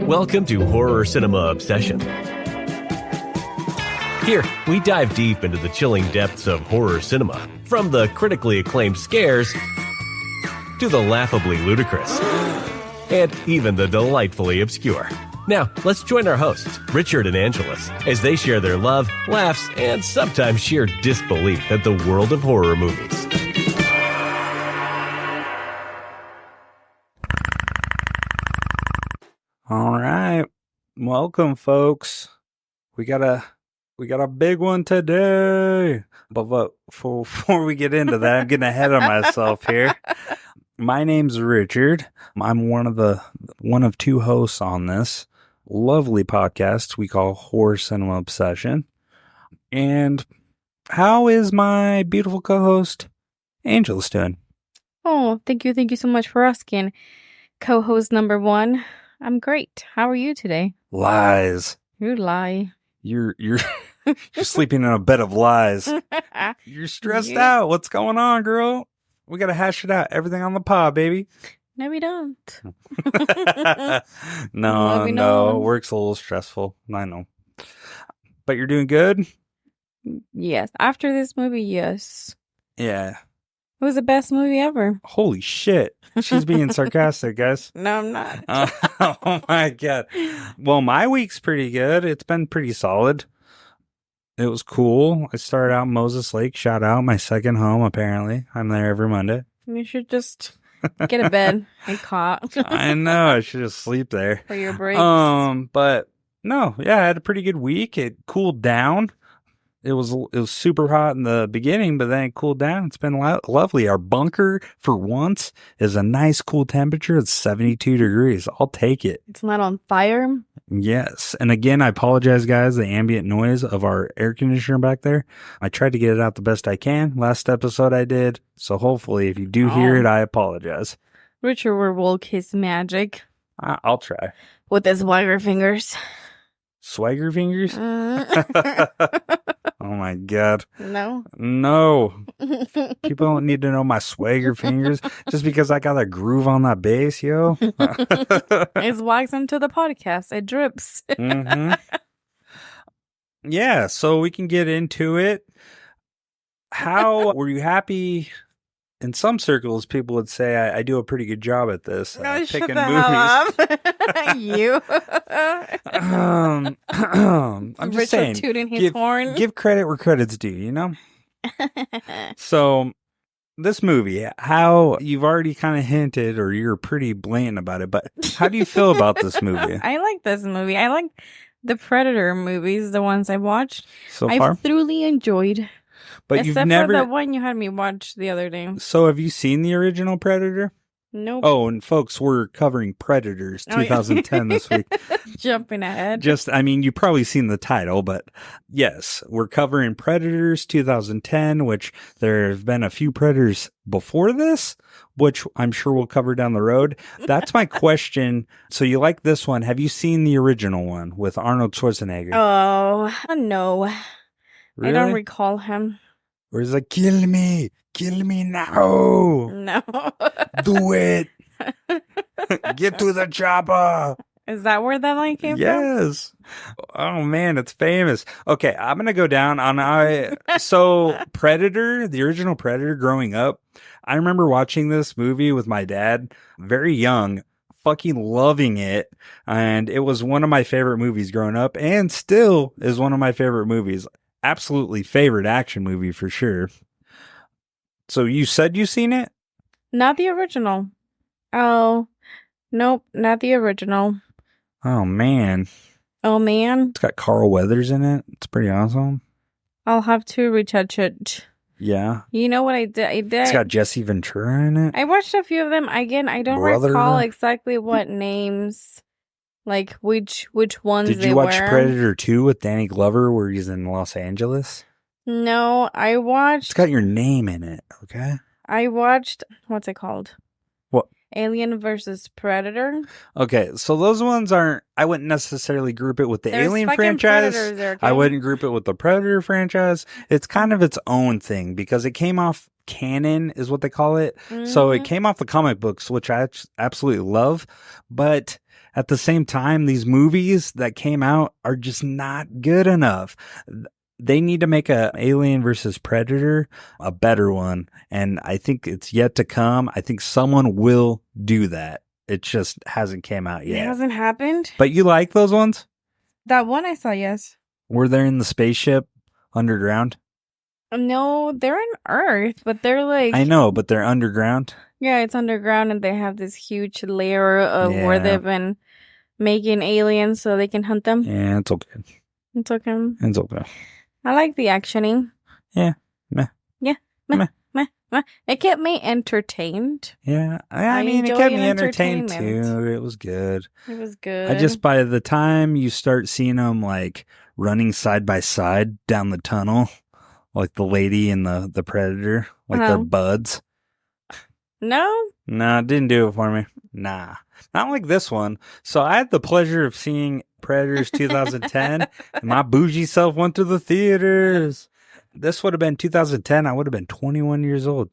Welcome to Horror Cinema Obsession. Here, we dive deep into the chilling depths of horror cinema, from the critically acclaimed scares to the laughably ludicrous, and even the delightfully obscure. Now, let's join our hosts, Richard and Angelus, as they share their love, laughs, and sometimes sheer disbelief at the world of horror movies. All right. Welcome, folks. We got a big one today. But before we get into that, I'm getting ahead of myself here. My name's Richard. I'm one of two hosts on this lovely podcast we call Horror Cinema Obsession. And how is my beautiful co-host, Angelus, doing? Oh, thank you so much for asking. Co-host number one, I'm great. How are you today? Lies. You lie. You're sleeping in a bed of lies. You're stressed out. What's going on, girl? We got to hash it out. Everything on the pod, baby. No, we don't. No. Work's a little stressful. I know. But you're doing good? Yes. After this movie, yes. Yeah. It was the best movie ever. Holy shit. She's being sarcastic, guys. No, I'm not. Oh, my God. Well, my week's pretty good. It's been pretty solid. It was cool. I started out in Moses Lake. Shout out. My second home, apparently. I'm there every Monday. You should just get a bed and cot. I know. I should just sleep there. For your breaks. But no, yeah, I had a pretty good week. It cooled down. It was super hot in the beginning, but then it cooled down. It's been lovely. Our bunker, for once, is a nice cool temperature. It's 72 degrees. I'll take it. It's not on fire? Yes. And again, I apologize, guys, the ambient noise of our air conditioner back there. I tried to get it out the best I can. Last episode I did. So hopefully, if you do hear it, I apologize. Richard will work his magic. I'll try. With his wire fingers. Swagger fingers? Oh my God. No. People don't need to know my swagger fingers just because I got a groove on that bass, yo. It's wax into the podcast. It drips. Mm-hmm. Yeah, so we can get into it. How were you happy? In some circles, people would say I do a pretty good job at this. Picking movies. You. I'm just saying. Tooting his horn. Give credit where credit's due, you know? So, this movie, how you've already kind of hinted, or you're pretty blatant about it, but how do you feel about this movie? I like this movie. I like the Predator movies, the ones I watched. So far? I've thoroughly enjoyed. But except you've never... for the one you had me watch the other day. So have you seen the original Predator? Nope. Oh, and folks, we're covering Predators 2010 this week. Jumping ahead. You've probably seen the title, but yes, we're covering Predators 2010, which there have been a few Predators before this, which I'm sure we'll cover down the road. That's my question. So you like this one. Have you seen the original one with Arnold Schwarzenegger? Oh, no. Really? I don't recall him. Or he's like, kill me now. No. Do it. Get to the chopper. Is that where that line came from? Yes. Oh man, it's famous. Okay, I'm gonna go down on so Predator, the original Predator. Growing up, I remember watching this movie with my dad, very young, fucking loving it, and it was one of my favorite movies growing up, and still is one of my favorite movies. Absolutely favorite action movie for sure. So you said you've seen it? Not the original. Oh, nope, not the original. Oh, man. Oh, man. It's got Carl Weathers in it. It's pretty awesome. I'll have to retouch it. Yeah. You know what I did? It's got Jesse Ventura in it. I watched a few of them. Again, I don't recall exactly what names, like which ones they were. Did you watch Predator 2 with Danny Glover where he's in Los Angeles? No, I watched... It's got your name in it, okay? I watched... What's it called? What? Alien versus Predator. Okay, so those ones aren't. I wouldn't necessarily group it with the There's Alien fucking franchise. predators there, okay? I wouldn't group it with the Predator franchise. It's kind of its own thing because it came off canon, is what they call it. So it Mhm. came off the comic books, which I absolutely love. But at the same time, these movies that came out are just not good enough. They need to make a Alien versus Predator a better one, and I think it's yet to come. I think someone will do that. It just hasn't came out It yet. hasn't happened. But you like those ones? That one I saw, yes. Were they in the spaceship underground? No, they're on Earth, but they're like, I know, but they're underground. yeah, it's underground, and they have this huge layer of where Yeah. they've been making aliens so they can hunt them. Yeah, it's okay. It's okay. It's okay. I like the actioning. Yeah. Meh. Yeah. Meh. Meh. It kept me entertained. Yeah, I mean, it enjoy kept an me entertained entertainment. too. It was good. It was good. I just, by the time you start seeing them like running side by side down the tunnel, like the lady and the predator, like they're Uh-huh. buds. No? Nah, it didn't do it for me. Nah, not like this one. So I had the pleasure of seeing Predators 2010, and my bougie self went to the theaters. This would have been 2010. I would have been 21 years old.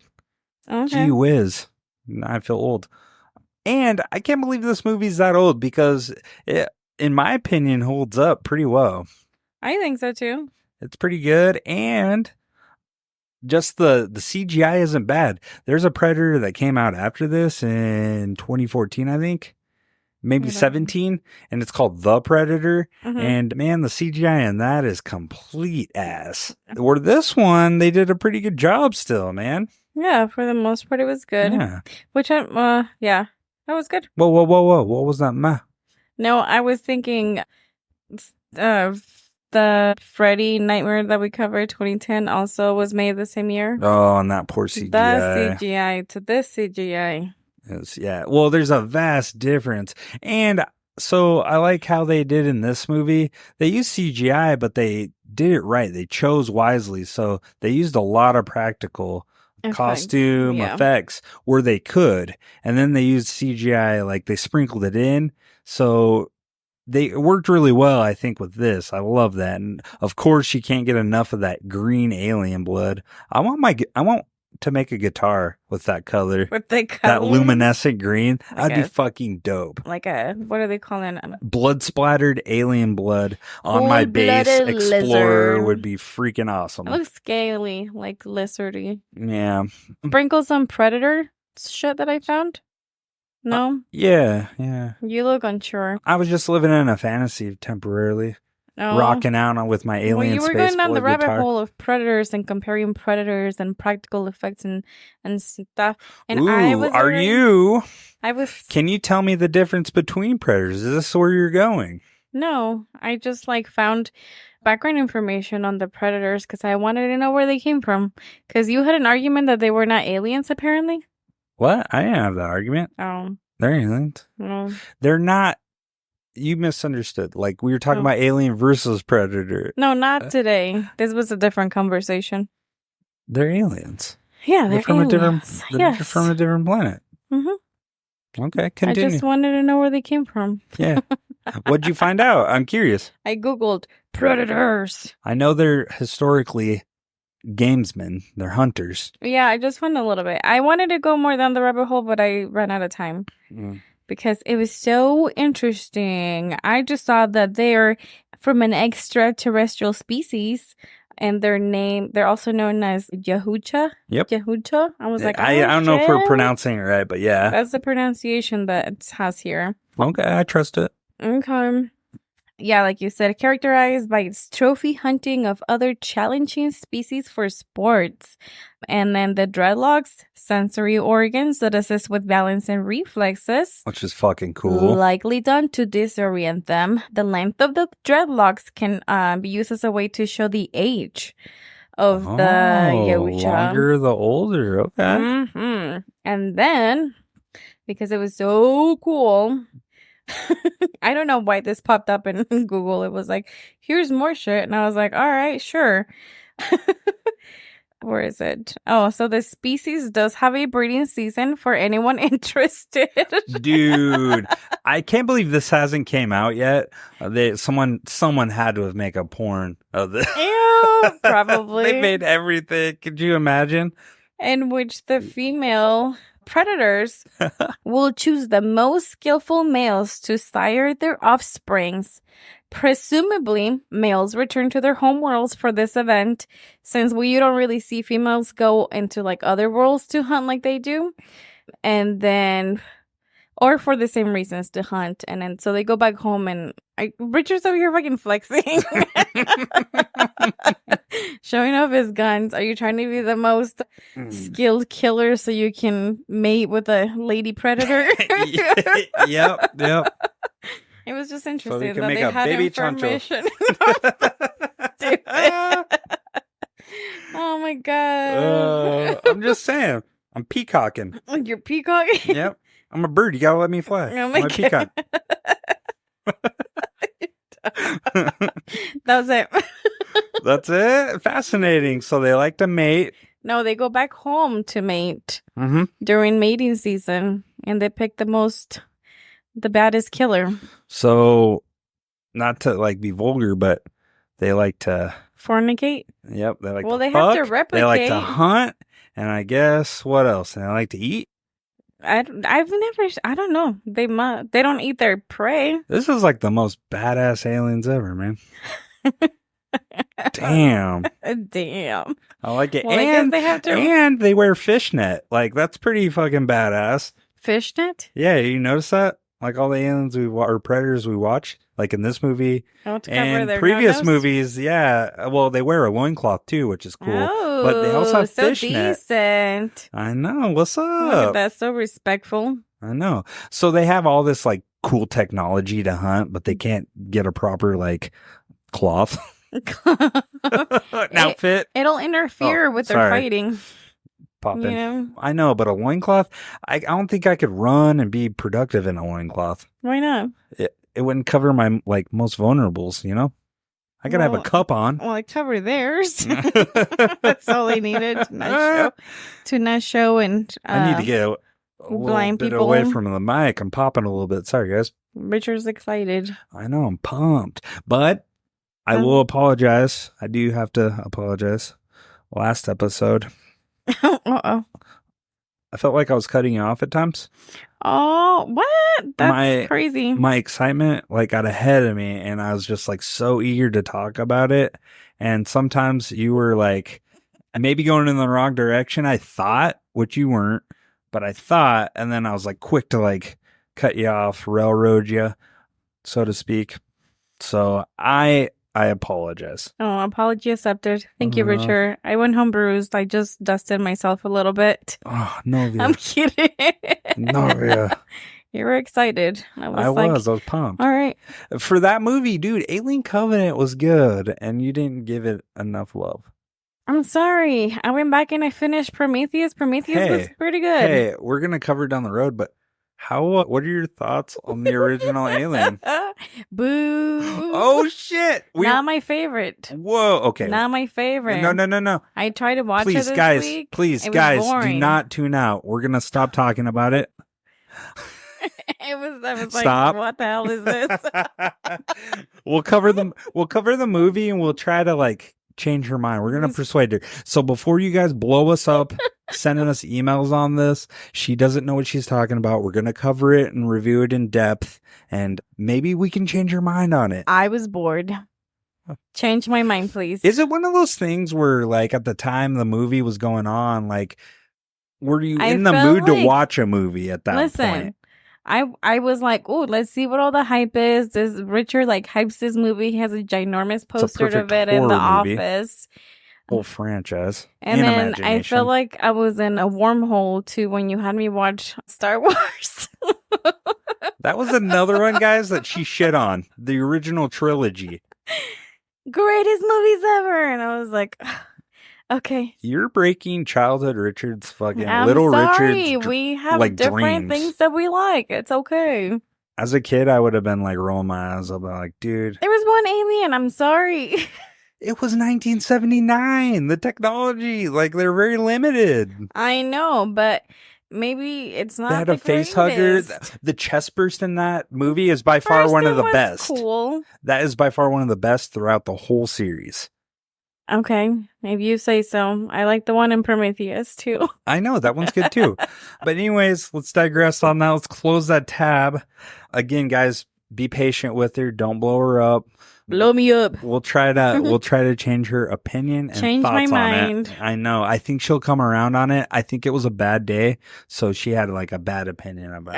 Okay. Gee whiz. I feel old. And I can't believe this movie's that old because it, in my opinion, holds up pretty well. I think so too. It's pretty good. And just the CGI isn't bad. There's a Predator that came out after this in 2014, I think. Maybe Whatever. 17. And it's called The Predator. Mhm. And man, the CGI in that is complete ass. Where this one, they did a pretty good job still, man. Yeah, for the most part, it was good. Yeah. Which yeah, that was good. Whoa. What was that? No, I was thinking, the Freddy Nightmare that we covered, 2010, also was made the same year. Oh, and that poor CGI. The CGI to this CGI. Yeah. Well, there's a vast difference. And so I like how they did in this movie. They used CGI, but they did it right. They chose wisely. So they used a lot of practical costume effects where they could. And then they used CGI, like they sprinkled it in. So they worked really well, I think, with this. I love that. And of course, you can't get enough of that green alien blood. I want to make a guitar with that color. With the color? That luminescent green. That'd be a- fucking dope. Like what are they calling it? Blood splattered alien blood on my base Full-blooded Explorer lizard. would be freaking awesome. It looks scaly, like lizardy. Yeah. Sprinkle some Predator shit that I found? No? Yeah. You look unsure. I was just living in a fantasy temporarily. Oh. Rocking out with my alien Well, you were space going down boy the rabbit guitar. hole of predators and comparing predators and practical effects and stuff. And Ooh, I was are already- you? I was Can you tell me the difference between predators? Is this where you're going? no. I just found background information on the predators because I wanted to know where they came from. Because you had an argument that they were not aliens, apparently. What? I didn't have that argument. Oh They're aliens. no. They're not. You misunderstood. Like we were talking Oh. about Alien versus Predator. No, not today. This was a different conversation. They're aliens. Yeah, they're from aliens. a different. They're Yes. from a different planet. Mhm. Okay, I continue. just wanted to know where they came from. Yeah. What'd you find out? I'm curious. I googled predators. I know they're historically gamesmen. They're hunters. Yeah, I just went a little bit. I wanted to go more down the rabbit hole, but I ran out of time because it was so interesting. I just saw that they're from an extraterrestrial species, and they're also known as Yahucha. Yep. Yahucha. I was like, I oh, don't know if we're shit. pronouncing it right, but yeah. That's the pronunciation that it has here. Okay, I trust it. Okay. Yeah, like you said, characterized by its trophy hunting of other challenging species for sports. And then the dreadlocks, sensory organs that assist with balance and reflexes. Which is fucking cool. Likely done to disorient them. The length of the dreadlocks can be used as a way to show the age of the Yahucha. Longer the older. Okay. hmm And then, because it was so cool, I don't know why this popped up in Google. It was like, here's more shit. And I was like, all right, sure. Where is it? Oh, so the species does have a breeding season for anyone interested. Dude, I can't believe this hasn't came out yet. Someone had to have made a porn of this. Ew, probably. They made everything. Could you imagine? In which the female predators will choose the most skillful males to sire their offsprings. Presumably, males return to their home worlds for this event, since you don't really see females go into like other worlds to hunt like they do. And then, or for the same reasons to hunt. And then, so they go back home and Richard's over here fucking flexing. Showing off his guns. Are you trying to be the most skilled killer so you can mate with a lady predator? Yep. It was just So interesting we can that make they a had baby information. Oh my god. I'm just saying. I'm peacocking. You're peacock? Yep. I'm a bird. You gotta let me fly. Oh my I'm a peacock. That was it. That's it. Fascinating. So they like to mate. No, they go back home to mate Mm-hmm. during mating season, and they pick the baddest killer. So, not to like be vulgar, but they like to. Fornicate? Yep. They like. Well, to they have to fuck, They like to replicate. hunt, and I guess what else? And they like to eat. I don't know. They don't eat their prey. This is like the most badass aliens ever, man. Damn. Damn. I like it. Well, I guess and they have to and they wear fishnet. Like that's pretty fucking badass. fishnet. Yeah, you notice that? Like all the aliens or predators we watch, like in this movie Oh, to cover and their previous no-nos? movies, yeah. Well, they wear a loincloth too, which is cool. Oh, but they also have so fishnet. decent. I know. What's Look at up? that, so respectful. I know. So they have all this like cool technology to hunt, but they can't get a proper like cloth outfit. It'll interfere with their sorry. fighting. Popping. You know? I know, but a loincloth, I don't think I could run and be productive in a loincloth. Why not? It wouldn't cover my like most vulnerables, you know? I gotta have a Well, cup on. Well, I cover theirs. That's all I needed to not show and I need to get a little blind bit people. away from the mic. I'm popping a little bit. Sorry, guys. Richard's excited. I know, I'm pumped. But I will apologize. I do have to apologize. Last episode, Uh-oh. I felt like I was cutting you off at times. Oh, what? That's crazy. My excitement like got ahead of me, and I was just like so eager to talk about it. And sometimes you were like maybe going in the wrong direction. I thought, which you weren't, but I thought, and then I was like quick to like cut you off, railroad you, so to speak. So I apologize. Oh, apology accepted. Thank you, Richard. I went home bruised. I just dusted myself a little bit. Oh, Novia. I'm kidding. Novia. You were excited. I was pumped. All right. For that movie, dude, Alien Covenant was good, and you didn't give it enough love. I'm sorry. I went back and I finished Prometheus. Prometheus was pretty good. Hey, we're going to cover it down the road, but what are your thoughts on the original Alien? Boo. Oh, shit. Not my favorite. Whoa, okay. Not my favorite. No. I tried to watch it this week. Please, It was guys, boring. do not tune out. We're going to stop talking about it. I was Stop. like, what the hell is this? We'll cover the movie and we'll try to like change her mind. We're going to persuade her. So before you guys blow us up, sending us emails on this, she doesn't know what she's talking about. We're going to cover it and review it in depth, and maybe we can change her mind on it. I was bored. Change my mind, please. Is it one of those things where like at the time the movie was going on, like were you in the mood to watch a movie at that point? I was like, oh, let's see what all the hype is. This Richard like hypes this movie. He has a ginormous poster of it in the office. Whole franchise. And then I felt like I was in a wormhole to when you had me watch Star Wars. That was another one, guys, that she shit on. The original trilogy. Greatest movies ever. And I was like, okay. You're breaking childhood Richard's fucking I'm little sorry. Richard's we have like different dreams. things that we like. It's okay. As a kid, I would have been like rolling my eyes up like, dude. There was one alien. I'm sorry. It was 1979. The technology, like, they're very limited. I know, but maybe it's not. They had the a face hugger. greatest. The chest burst in that movie is by far First one of it the was best. Cool. That is by far one of the best throughout the whole series. Okay, maybe you say so. I like the one in Prometheus too. I know, that one's good too. But anyways, let's digress on that. Let's close that tab. Again, guys, be patient with her. Don't blow her up. Blow me up. We'll try to change her opinion and Change thoughts my on mind. it. I know. I think she'll come around on it. I think it was a bad day, so she had like a bad opinion about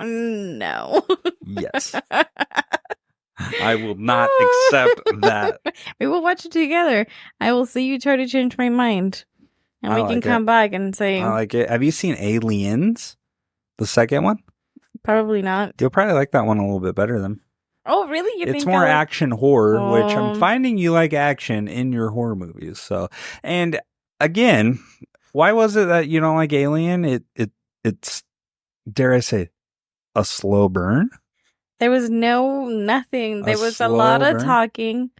Oh no. it. Yes. I will not accept that. We will watch it together. I will see you try to change my mind. And I we like can it. come back and say, I like it. Have you seen Aliens? The second one? probably not. You'll probably like that one a little bit better than. Oh, really? You It's think more I would- action horror, which I'm Oh. finding you like action in your horror movies. So, and again, why was it that you don't like Alien? It's dare I say, a slow burn. There was nothing. There was a slow lot of burn? talking.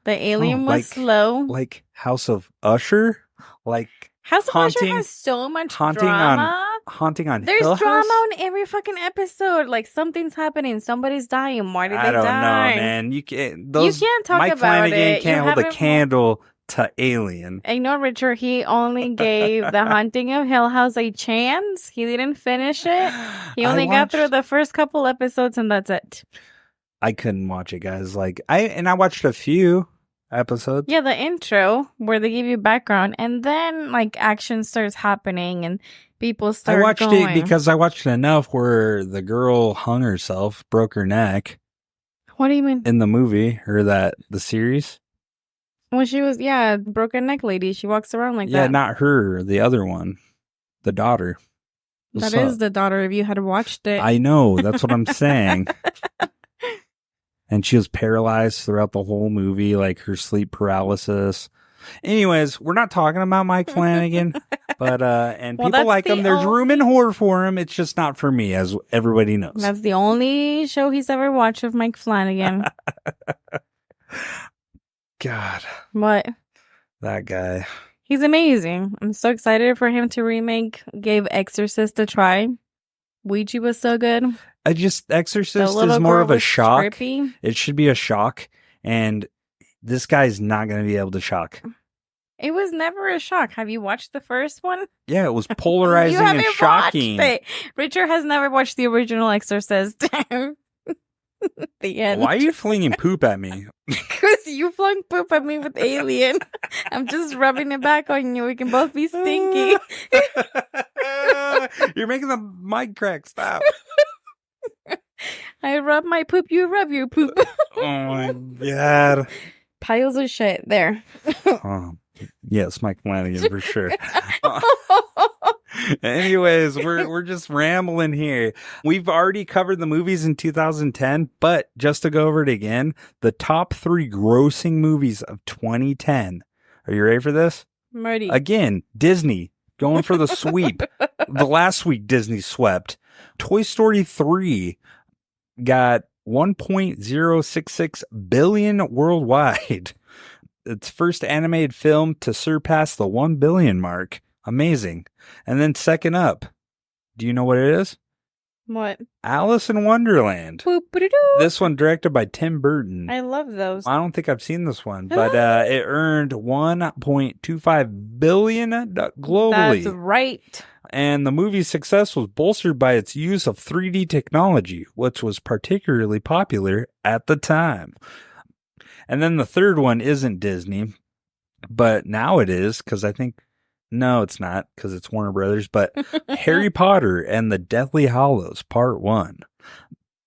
The alien Oh, was like- slow. Like House of Usher, like House of Usher haunting- has so much haunting drama. Haunting on There's Hill drama House? on every fucking episode. Like something's happening. Somebody's dying. Why did I they don't die? know, man. You can't talk Mike about Flanagan it. You can't hold a haven't- candle to Alien. Ignore Richard. He only gave The Haunting of Hill House a chance. He didn't finish it. He only got through the first couple episodes, and that's it. I couldn't watch it, guys. Like I watched a few episodes. Yeah, the intro where they give you background, and then like action starts happening, and people I start. watched going. it because I watched enough where the girl hung herself, broke her neck What do you mean? in the movie or the series. When she was, broken neck lady. She walks around like Yeah, that. not her, the other one, the daughter. That So- is the daughter. If you had watched it, I know. That's what I'm saying. And she was paralyzed throughout the whole movie, like her sleep paralysis. Anyways, we're not talking about Mike Flanagan, but and Well, people that's like the him. There's room in horror for him. It's just not for me, as everybody knows. that's the only show he's ever watched of Mike Flanagan. God, What? that guy. He's amazing. I'm so excited for him to remake. Gave Exorcist a try. Ouija was so good. Exorcist The little is more girl of a was shock. trippy. It should be a shock, and this guy's not going to be able to shock. It was never a shock. Have you watched the first one? Yeah, it was polarizing You and haven't shocking. watched it. Richard has never watched the original Exorcist. The end. Why are you flinging poop at me? Because you flung poop at me with Alien. I'm just rubbing it back on you. We can both be stinky. You're making the mic crack. Stop. I rub my poop, you rub your poop. Oh my god. Piles of shit there. Yes, Mike Flanagan for sure. Anyways, we're just rambling here. We've already covered the movies in 2010, but just to go over it again, the top 3 grossing movies of 2010. Are you ready for this? Marty. Again, Disney going for the sweep. The last week Disney swept. Toy Story 3 got 1.066 billion worldwide. Its first animated film to surpass the 1 billion mark. Amazing. And then second up, do you know what it is? What? Alice in Wonderland. Boop-a-doo-doo. This one directed by Tim Burton. I love those. I don't think I've seen this one, but it earned 1.25 billion globally. That's right. And the movie's success was bolstered by its use of 3D technology, which was particularly popular at the time. And then the third one isn't Disney, but now it is, because I think, no, it's not, because it's Warner Brothers, but Harry Potter and the Deathly Hallows Part 1.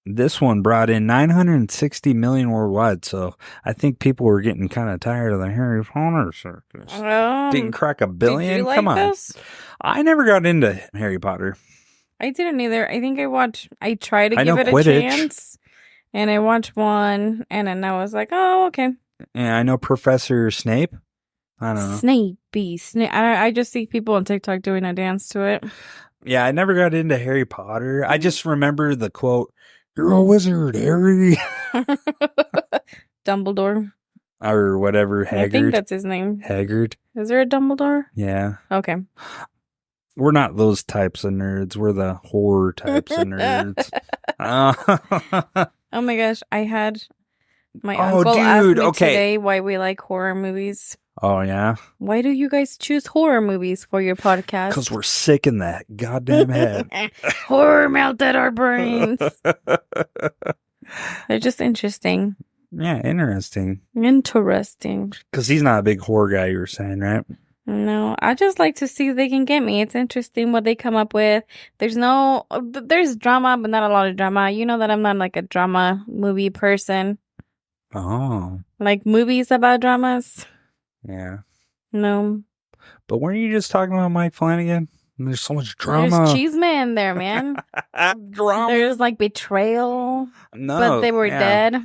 This one brought in 960 million worldwide, so I think people were getting kind of tired of the Harry Potter circus. Didn't crack a billion? Did you like Come on. those? I never got into Harry Potter. I didn't either. I think I tried to I give know it a Quidditch. chance. And I watched one, and then I was like, oh, okay. And I know Professor Snape. I don't know. Snapey. I just see people on TikTok doing a dance to it. Yeah, I never got into Harry Potter. I just remember the quote, "You're a wizard, Harry." Dumbledore. Or whatever, I think Haggard. that's his name. Haggard. Is there a Dumbledore? Yeah. Okay. We're not those types of nerds. We're the horror types of nerds. Oh my gosh, I had my Oh, uncle ask dude, me okay. today why we like horror movies. Oh, yeah? Why do you guys choose horror movies for your podcast? Because we're sick in that goddamn head. Horror melted our brains. They're just interesting. Yeah, interesting. Interesting. Because he's not a big horror guy, you were saying, right? No, I just like to see if they can get me. It's interesting what they come up with. There's drama, but not a lot of drama. You know that I'm not like a drama movie person. Oh. Like movies about dramas. Yeah. No. But weren't you just talking about Mike Flanagan? There's so much drama. There's Cheeseman there, man. Drama. There's like betrayal. No. But they were dead.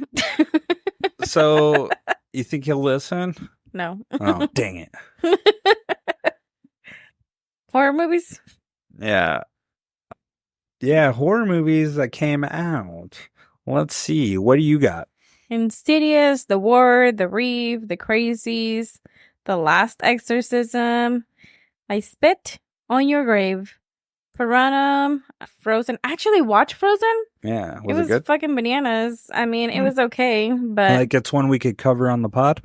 So, you think he'll listen? No. Oh, dang it. Horror movies? Yeah. Yeah, horror movies that came out. Let's see. What do you got? Insidious, The Ward, The Reeve, The Crazies, The Last Exorcism, I Spit on Your Grave, Piranha, Frozen. I actually watched Frozen. Yeah. It was good? fucking bananas. I mean, it was okay, but Like it's one we could cover on the pod?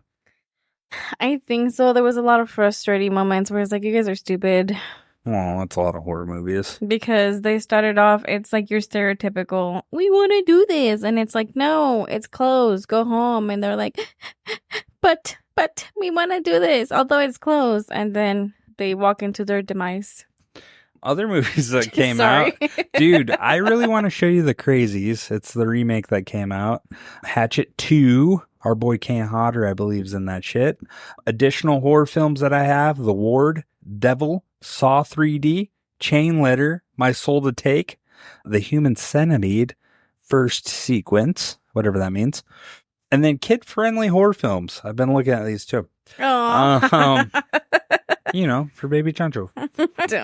I think so. There was a lot of frustrating moments where it's like, you guys are stupid. Well, that's a lot of horror movies. Because they started off, it's like your stereotypical, we want to do this. And it's like, no, it's closed. Go home. And they're like, but we want to do this, although it's closed. And then they walk into their demise. Other movies that came out. Dude, I really want to show you The Crazies. It's the remake that came out. Hatchet 2. Our boy Kane Hodder, I believe, is in that shit. Additional horror films that I have. The Ward, Devil, Saw 3D, Chain Letter, My Soul to Take, The Human Centipede, First Sequence, whatever that means. And then kid-friendly horror films. I've been looking at these too. Oh. You know, for baby Chancho.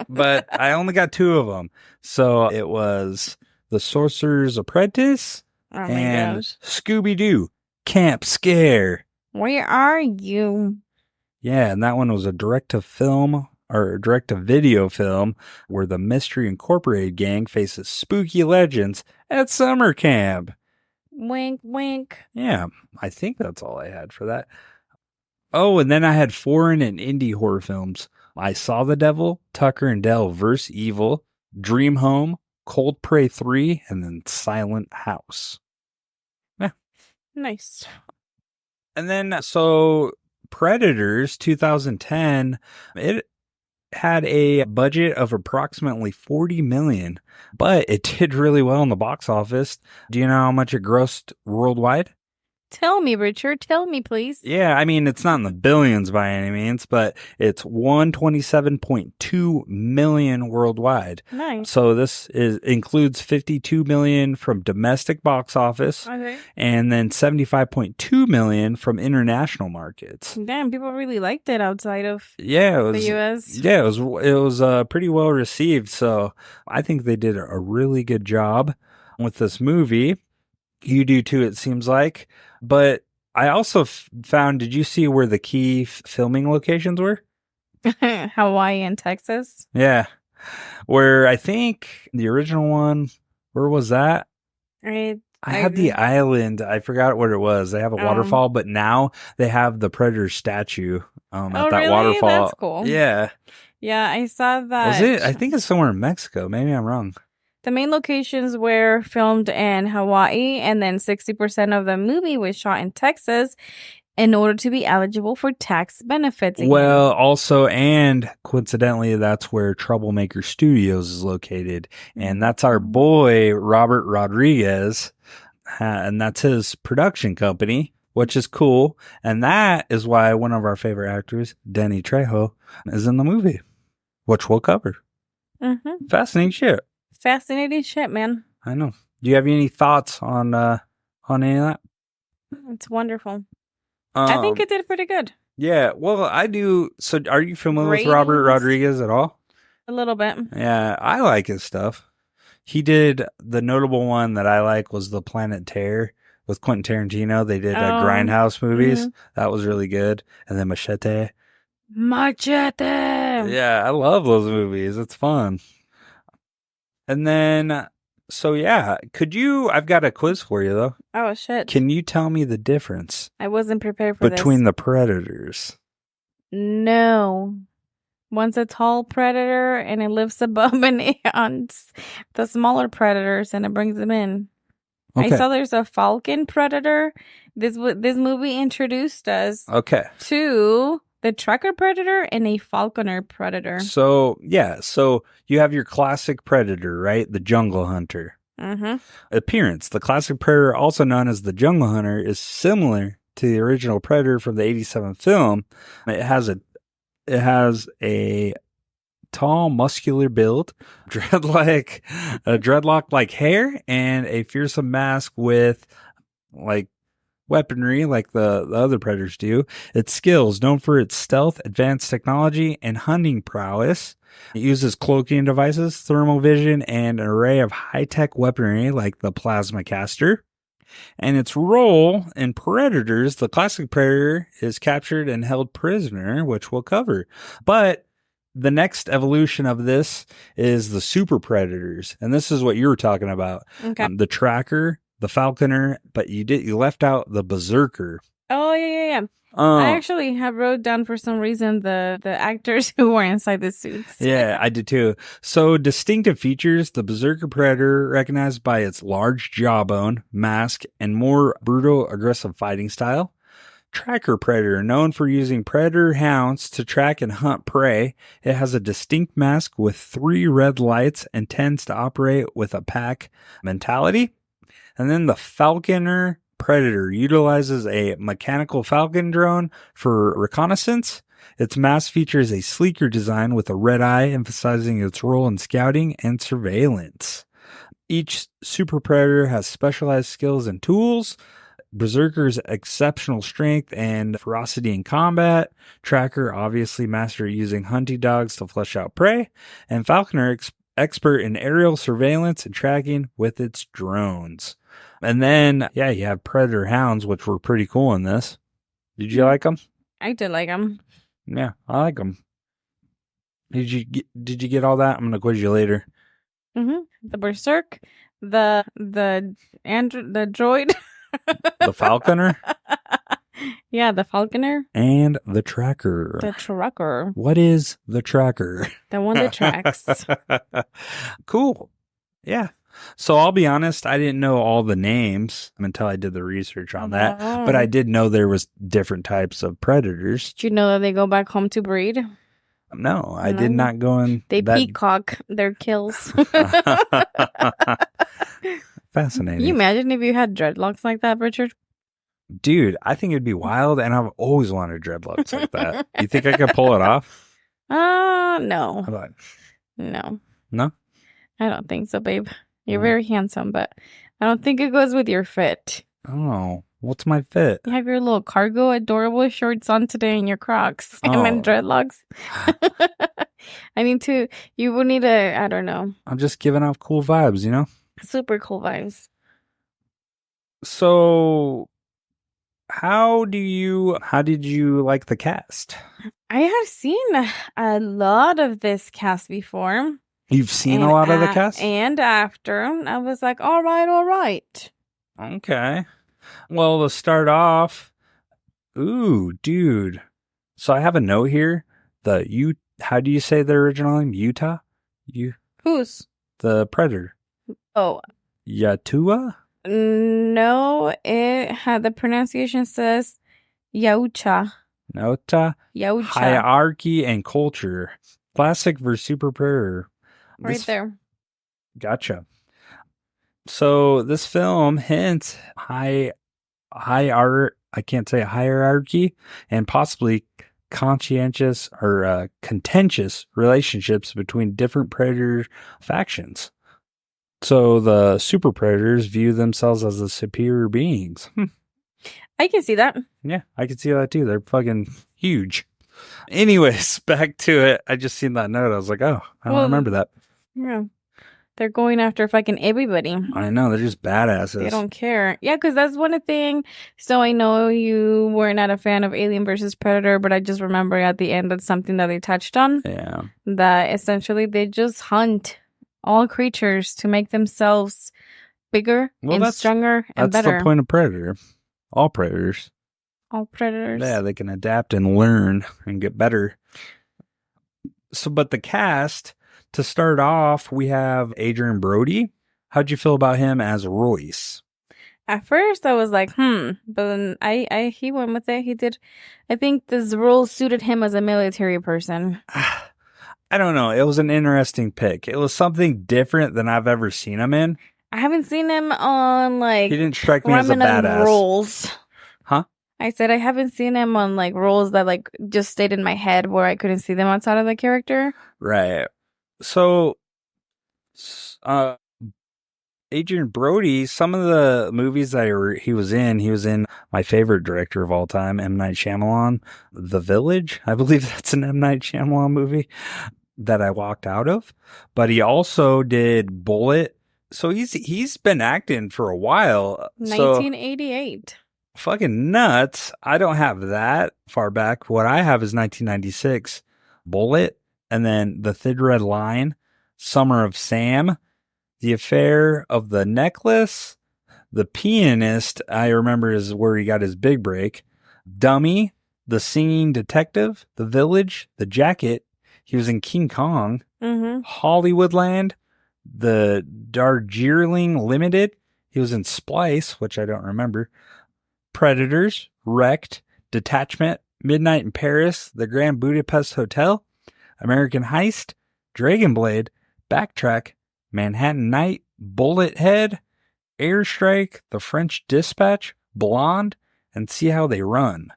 But I only got 2 of them. So it was The Sorcerer's Apprentice and Scooby-Doo, Camp Scare. Where are you? Yeah, and that one was a direct-to-film or direct-to-video film where the Mystery Incorporated gang faces spooky legends at summer camp. Wink, wink. Yeah, I think that's all I had for that. Oh, and then I had foreign and indie horror films. I Saw the Devil, Tucker and Dale vs. Evil, Dream Home, Cold Prey 3, and then Silent House. Yeah. Nice. And then, so Predators 2010, it had a budget of approximately $40 million, but it did really well in the box office. Do you know how much it grossed worldwide? Tell me, Richard. Tell me, please. Yeah, I mean, it's not in the billions by any means, but it's $127.2 million worldwide. Nice. So this includes $52 million from domestic box office, Okay. and then $75.2 million from international markets. Damn, people really liked it outside of Yeah, it was, the U.S. Yeah, it was pretty well received. So I think they did a really good job with this movie. You do too, it seems like. But I also found, did you see where the key filming locations were? Hawaii and Texas. Yeah. Where I think the original one, where was that? I had the island. I forgot what it was. They have a waterfall, but now they have the Predator statue at that really? waterfall. That's cool. Yeah. Yeah, I saw that. Was it? I think it's somewhere in Mexico. Maybe I'm wrong. The main locations were filmed in Hawaii, and then 60% of the movie was shot in Texas in order to be eligible for tax benefits. Again. Well, also, and coincidentally, that's where Troublemaker Studios is located. And that's our boy, Robert Rodriguez. And that's his production company, which is cool. And that is why one of our favorite actors, Danny Trejo, is in the movie, which we'll cover. Mm-hmm. Fascinating shit. Fascinating shit, man. I know. Do you have any thoughts on any of that? It's wonderful. I think it did pretty good. Yeah, well, I do. So are you familiar Ratings? with Robert Rodriguez at all? A little bit. Yeah, I like his stuff. He did the notable one that I like was the Planet Terror with Quentin Tarantino. They did Oh. Grindhouse movies. Mhm. That was really good. And then Machete. Machete. Yeah, I love those movies. It's fun. And then, so yeah, I've got a quiz for you though. Oh shit. Can you tell me the difference I wasn't prepared for between this. the predators? No. One's a tall predator and it lives above and on the smaller predators and it brings them in. Okay. I saw there's a falcon predator. This movie introduced us Okay. to the tracker predator and a falconer predator. So, yeah. So you have your classic predator, right? The jungle hunter. Mm-hmm. Appearance. The classic predator, also known as the jungle hunter, is similar to the original Predator from the 1987 film. It has a tall, muscular build, dreadlock-like hair, and a fearsome mask with like weaponry like the other predators do. Its skills, known for its stealth, advanced technology, and hunting prowess. It uses cloaking devices, thermal vision, and an array of high-tech weaponry like the plasma caster. And its role in Predators, the classic Predator is captured and held prisoner, which we'll cover. But the next evolution of this is the Super Predators. And this is what you were talking about. Okay. The Tracker, the Falconer, but you left out the Berserker. Oh, yeah. I actually have wrote down for some reason the actors who were inside the suits. Yeah, I did too. So distinctive features, the Berserker Predator recognized by its large jawbone, mask, and more brutal, aggressive fighting style. Tracker Predator, known for using predator hounds to track and hunt prey. It has a distinct mask with 3 red lights and tends to operate with a pack mentality. And then the Falconer Predator utilizes a mechanical falcon drone for reconnaissance. Its mask features a sleeker design with a red eye, emphasizing its role in scouting and surveillance. Each Super Predator has specialized skills and tools. Berserker's exceptional strength and ferocity in combat. Tracker obviously master using hunting dogs to flush out prey. And Falconer expert in aerial surveillance and tracking with its drones. And then, yeah, you have Predator Hounds, which were pretty cool in this. Did you like them? I did like them. Yeah, I like them. Did you get all that? I'm gonna quiz you later. Mm-hmm. The Berserk, the droid, The Falconer, yeah, the Falconer, and the Tracker. the Tracker, What is the Tracker? the one that tracks. Cool. Yeah. So I'll be honest, I didn't know all the names until I did the research on that, but I did know there was different types of predators. Did you know that they go back home to breed? No, I did not go in. They peacock their kills. Fascinating. Can you imagine if you had dreadlocks like that, Richard? Dude, I think it'd be wild, and I've always wanted dreadlocks like that. You think I could pull it off? No. How about No. no? I don't think so, babe. You're very handsome, but I don't think it goes with your fit. Oh, what's my fit? You have your little cargo adorable shorts on today and your Crocs and my dreadlocks. You would need I don't know. I'm just giving off cool vibes, you know? Super cool vibes. So, how did you like the cast? I have seen a lot of this cast before. You've seen a lot of the cast? And after, I was like, all right. Okay. Well, to start off, ooh, dude. So I have a note here. How do you say the original name? Utah? Who's? The Predator. Oh. Yatua? No, the pronunciation says Yaucha. Nota? Yaucha. Hierarchy and culture. Classic versus Super Predator. Right there. Gotcha. So this film hints high art. I can't say hierarchy and possibly conscientious or contentious relationships between different predator factions. So the super predators view themselves as the superior beings. I can see that. Yeah, I can see that too. They're fucking huge. Anyways, back to it. I just seen that note. I was like, oh, I don't remember that. Yeah. They're going after fucking everybody. I know, they're just badasses. They don't care. Yeah, because that's one thing. So I know you were not a fan of Alien versus Predator, but I just remember at the end that's something that they touched on. Yeah. That essentially they just hunt all creatures to make themselves bigger and stronger and better. That's the point of Predator. All predators. All predators. Yeah, they can adapt and learn and get better. So, but the cast, to start off, we have Adrian Brody. How'd you feel about him as Royce? At first, I was like, but then he went with it. He did. I think this role suited him as a military person. I don't know. It was an interesting pick. It was something different than I've ever seen him in. I haven't seen him on like. He didn't strike me as a badass. Roles. Huh? I said I haven't seen him on like roles that like just stayed in my head where I couldn't see them outside of the character. Right. So, Adrian Brody, some of the movies that he was in my favorite director of all time, M. Night Shyamalan, The Village. I believe that's an M. Night Shyamalan movie that I walked out of. But he also did Bullet. So he's been acting for a while. 1988. Fucking nuts. I don't have that far back. What I have is 1996, Bullet, and then The Thin Red Line, Summer of Sam, The Affair of the Necklace, The Pianist, I remember is where he got his big break, Dummy, The Singing Detective, The Village, The Jacket. He was in King Kong, Hollywoodland, The Darjeeling Limited. He was in Splice, which I don't remember. Predators, Wrecked, Detachment, Midnight in Paris, The Grand Budapest Hotel, American Heist, Dragon Blade, Backtrack, Manhattan Night, Bullet Head, Airstrike, The French Dispatch, Blonde, and See How They Run.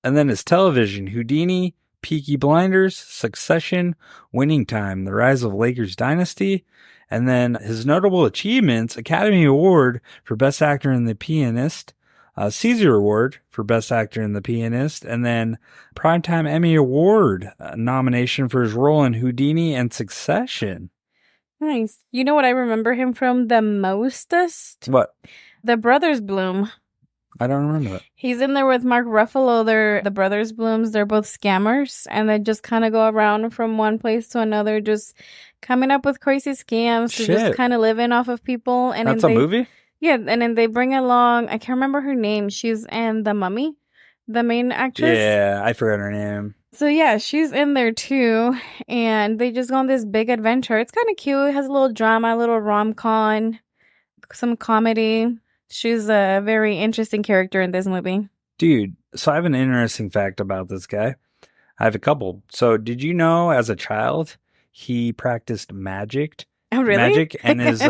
And then his television, Houdini, Peaky Blinders, Succession, Winning Time, The Rise of Lakers Dynasty, and then his notable achievements, Academy Award for Best Actor in The Pianist, Caesar Award for Best Actor in The Pianist, and then Primetime Emmy Award nomination for his role in Houdini and Succession. Nice. You know what I remember him from the mostest? What? The Brothers Bloom. I don't remember that. He's in there with Mark Ruffalo. They're the Brothers Blooms. They're both scammers, and they just kind of go around from one place to another, just coming up with crazy scams, to just kind of living off of people. And that's a movie? Yeah, and then they bring along, I can't remember her name. She's in The Mummy, the main actress. Yeah, I forgot her name. So yeah, she's in there too, and they just go on this big adventure. It's kind of cute. It has a little drama, a little rom-com, some comedy. She's a very interesting character in this movie. Dude, so I have an interesting fact about this guy. I have a couple. So did you know as a child, he practiced magic? Oh, really? Magic, and his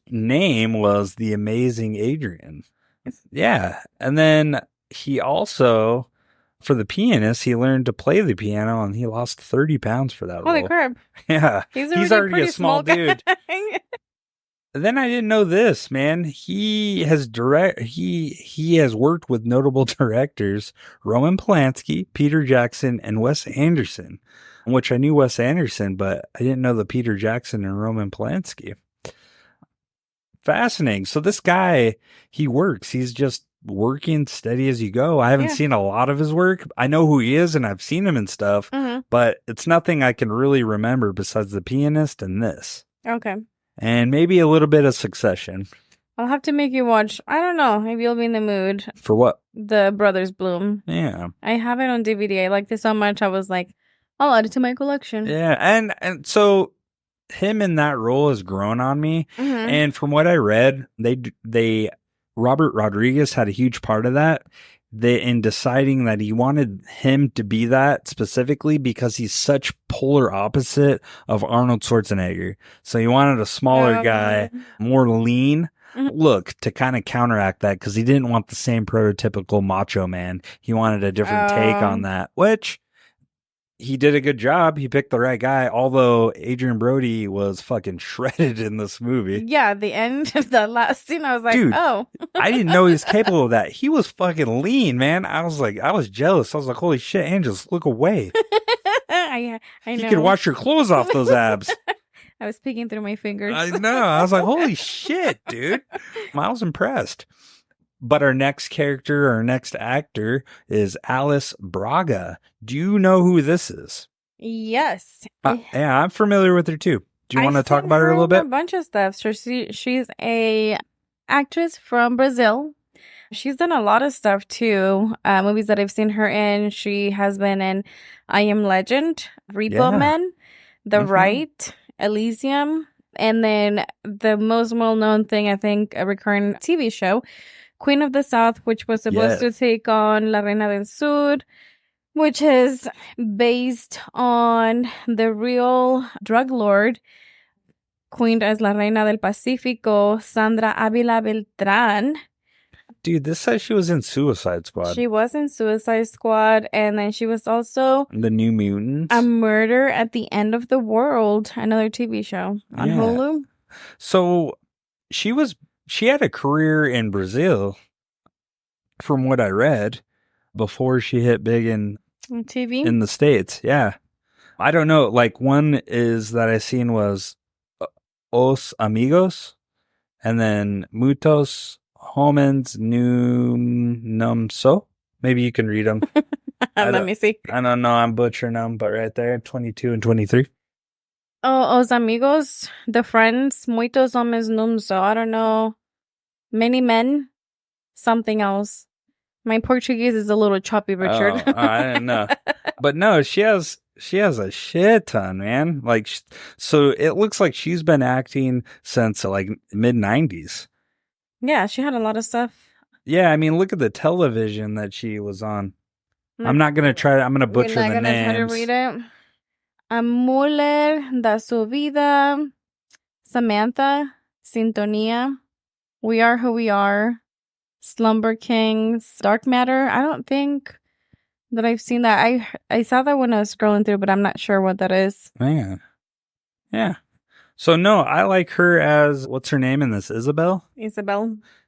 name was the Amazing Adrian. Yeah, and then he also, for The Pianist, he learned to play the piano, and he lost 30 pounds for that. Holy crap! Yeah, he's already a small dude. Then I didn't know this, man. He has he has worked with notable directors Roman Polanski, Peter Jackson, and Wes Anderson. Which I knew Wes Anderson, but I didn't know the Peter Jackson and Roman Polanski. Fascinating. So this guy, he works. He's just working steady as you go. I haven't seen a lot of his work. I know who he is, and I've seen him and stuff, but it's nothing I can really remember besides The Pianist and this. Okay. And maybe a little bit of Succession. I'll have to make you watch. I don't know. Maybe you'll be in the mood. For what? The Brothers Bloom. Yeah. I have it on DVD. I liked it so much. I was like, I'll add it to my collection. Yeah, and so him in that role has grown on me. And from what I read, they Robert Rodriguez had a huge part of that. In deciding that he wanted him to be that specifically because he's such polar opposite of Arnold Schwarzenegger. So he wanted a smaller guy, more lean. Look, to kind of counteract that, because he didn't want the same prototypical macho man. He wanted a different take on that, which he did a good job. He picked the right guy, although Adrian Brody was fucking shredded in this movie. Yeah, the end of the last scene, I was like, dude, oh. I didn't know he was capable of that. He was fucking lean, man. I was jealous. I was like, holy shit, Angels, look away. I know. You could wash your clothes off those abs. I was peeking through my fingers. I know. I was like, holy shit, dude. I was impressed. But our next character, our next actor is Alice Braga. Do you know who this is? Yes. Yeah, I'm familiar with her too. Do you want to talk about her a little bit? A bunch of stuff. So she's a actress from Brazil. She's done a lot of stuff too. Movies that I've seen her in. She has been in I Am Legend, Repo Man, The Right, Elysium, and then the most well-known thing, I think, a recurring TV show, Queen of the South, which was supposed to take on La Reina del Sur, which is based on the real drug lord, queen as La Reina del Pacífico, Sandra Ávila Beltrán. Dude, this says she was in Suicide Squad. She was in Suicide Squad, and then she was also The New Mutants. A Murder at the End of the World, another TV show on Hulu. So she had a career in Brazil, from what I read, before she hit big in TV in the States. Yeah. I don't know. Like, one is that I seen was Os Amigos, and then Muitos Homens Num So. Maybe you can read them. Let me see. I don't know. I'm butchering them, but right there, 22 and 23. Oh, Os Amigos, the friends, Muitos Homens Num So. I don't know. Many men, something else. My Portuguese is a little choppy, Richard. Oh, I didn't know. But no, she has a shit ton, man. Like, so it looks like she's been acting since like mid 90s. Yeah, she had a lot of stuff. Yeah, I mean, look at the television that she was on. I'm not going to try to, I'm going to butcher the names. We're not going to try to read it. A Muller da Su Vida, Samantha, Sintonia, We Are Who We Are, Slumber Kings, Dark Matter. I don't think that I've seen that. I saw that when I was scrolling through, but I'm not sure what that is. Man. Yeah. So, no, I like her as, what's her name in this? Isabel?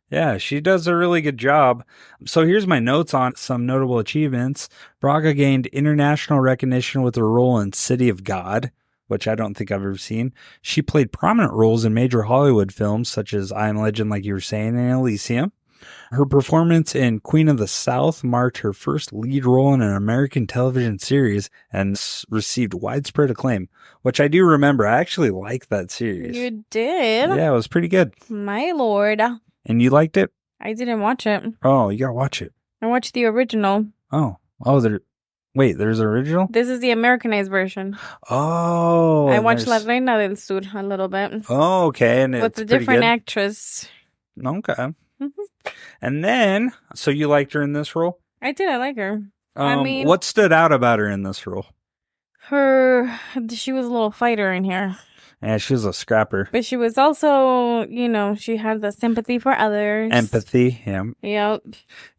Yeah, she does a really good job. So here's my notes on some notable achievements. Braga gained international recognition with her role in City of God, which I don't think I've ever seen. She played prominent roles in major Hollywood films, such as I Am Legend, like you were saying, and Elysium. Her performance in Queen of the South marked her first lead role in an American television series and received widespread acclaim, which I do remember. I actually liked that series. You did? Yeah, it was pretty good. My lord. And you liked it? I didn't watch it. Oh, you gotta watch it. I watched the original. There's original? This is the Americanized version. Oh. I watched La Reina del Sur a little bit. Oh, okay. And with a different actress. Okay. Mm-hmm. And then, so you liked her in this role? I did. I like her. What stood out about her in this role? She was a little fighter in here. Yeah, she was a scrapper. But she was also, she had the sympathy for others. Empathy, yeah. Yep.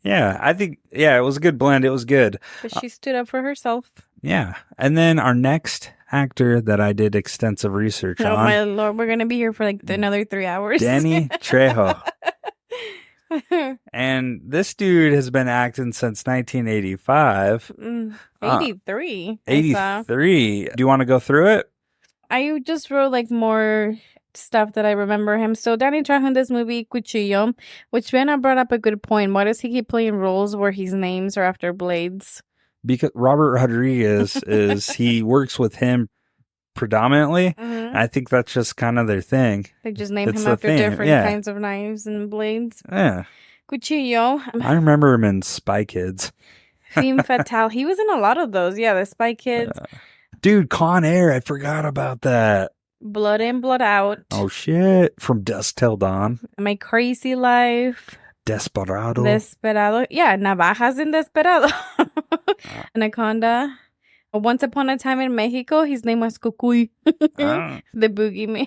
Yeah, I think, it was a good blend. It was good. But she stood up for herself. Yeah. And then our next actor that I did extensive research on. Oh, my Lord. We're going to be here for another 3 hours. Danny Trejo. And this dude has been acting since 1985. 83. 83. Do you want to go through it? I just wrote more stuff that I remember him. So Danny Trejo in this movie, Cuchillo, which Benna brought up a good point. Why does he keep playing roles where his names are after blades? Because Robert Rodriguez he works with him predominantly. Mm-hmm. I think that's just kind of their thing. They just name him after different kinds of knives and blades. Yeah. Cuchillo. I remember him in Spy Kids. Femme Fatale. He was in a lot of those. Yeah, the Spy Kids. Dude, Con Air. I forgot about that. Blood In, Blood Out. Oh, shit. From Dusk Till Dawn. My Crazy Life. Desperado. Yeah, Navajas in Desperado. Anaconda. Once Upon a Time in Mexico, his name was Cucuy. The boogeyman.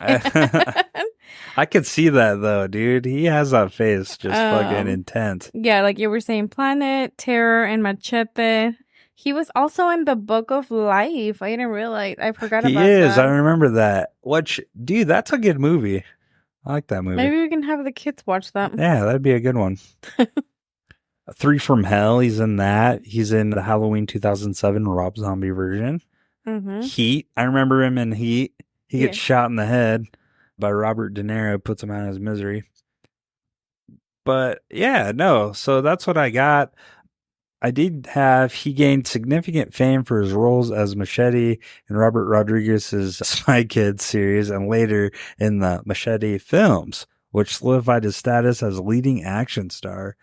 I could see that, though, dude. He has that face just fucking intense. Yeah, like you were saying, Planet, Terror, and Machete. He was also in The Book of Life. I didn't realize. I forgot about that. He is. I remember that. Dude, that's a good movie. I like that movie. Maybe we can have the kids watch that. Yeah, that'd be a good one. 3 from Hell. He's in that. He's in the Halloween 2007 Rob Zombie version. Mm-hmm. Heat. I remember him in Heat. He gets shot in the head by Robert De Niro, puts him out of his misery. But yeah, no. So that's what I got. I did have, he gained significant fame for his roles as Machete in Robert Rodriguez's Spy Kids series and later in the Machete films, which solidified his status as a leading action star.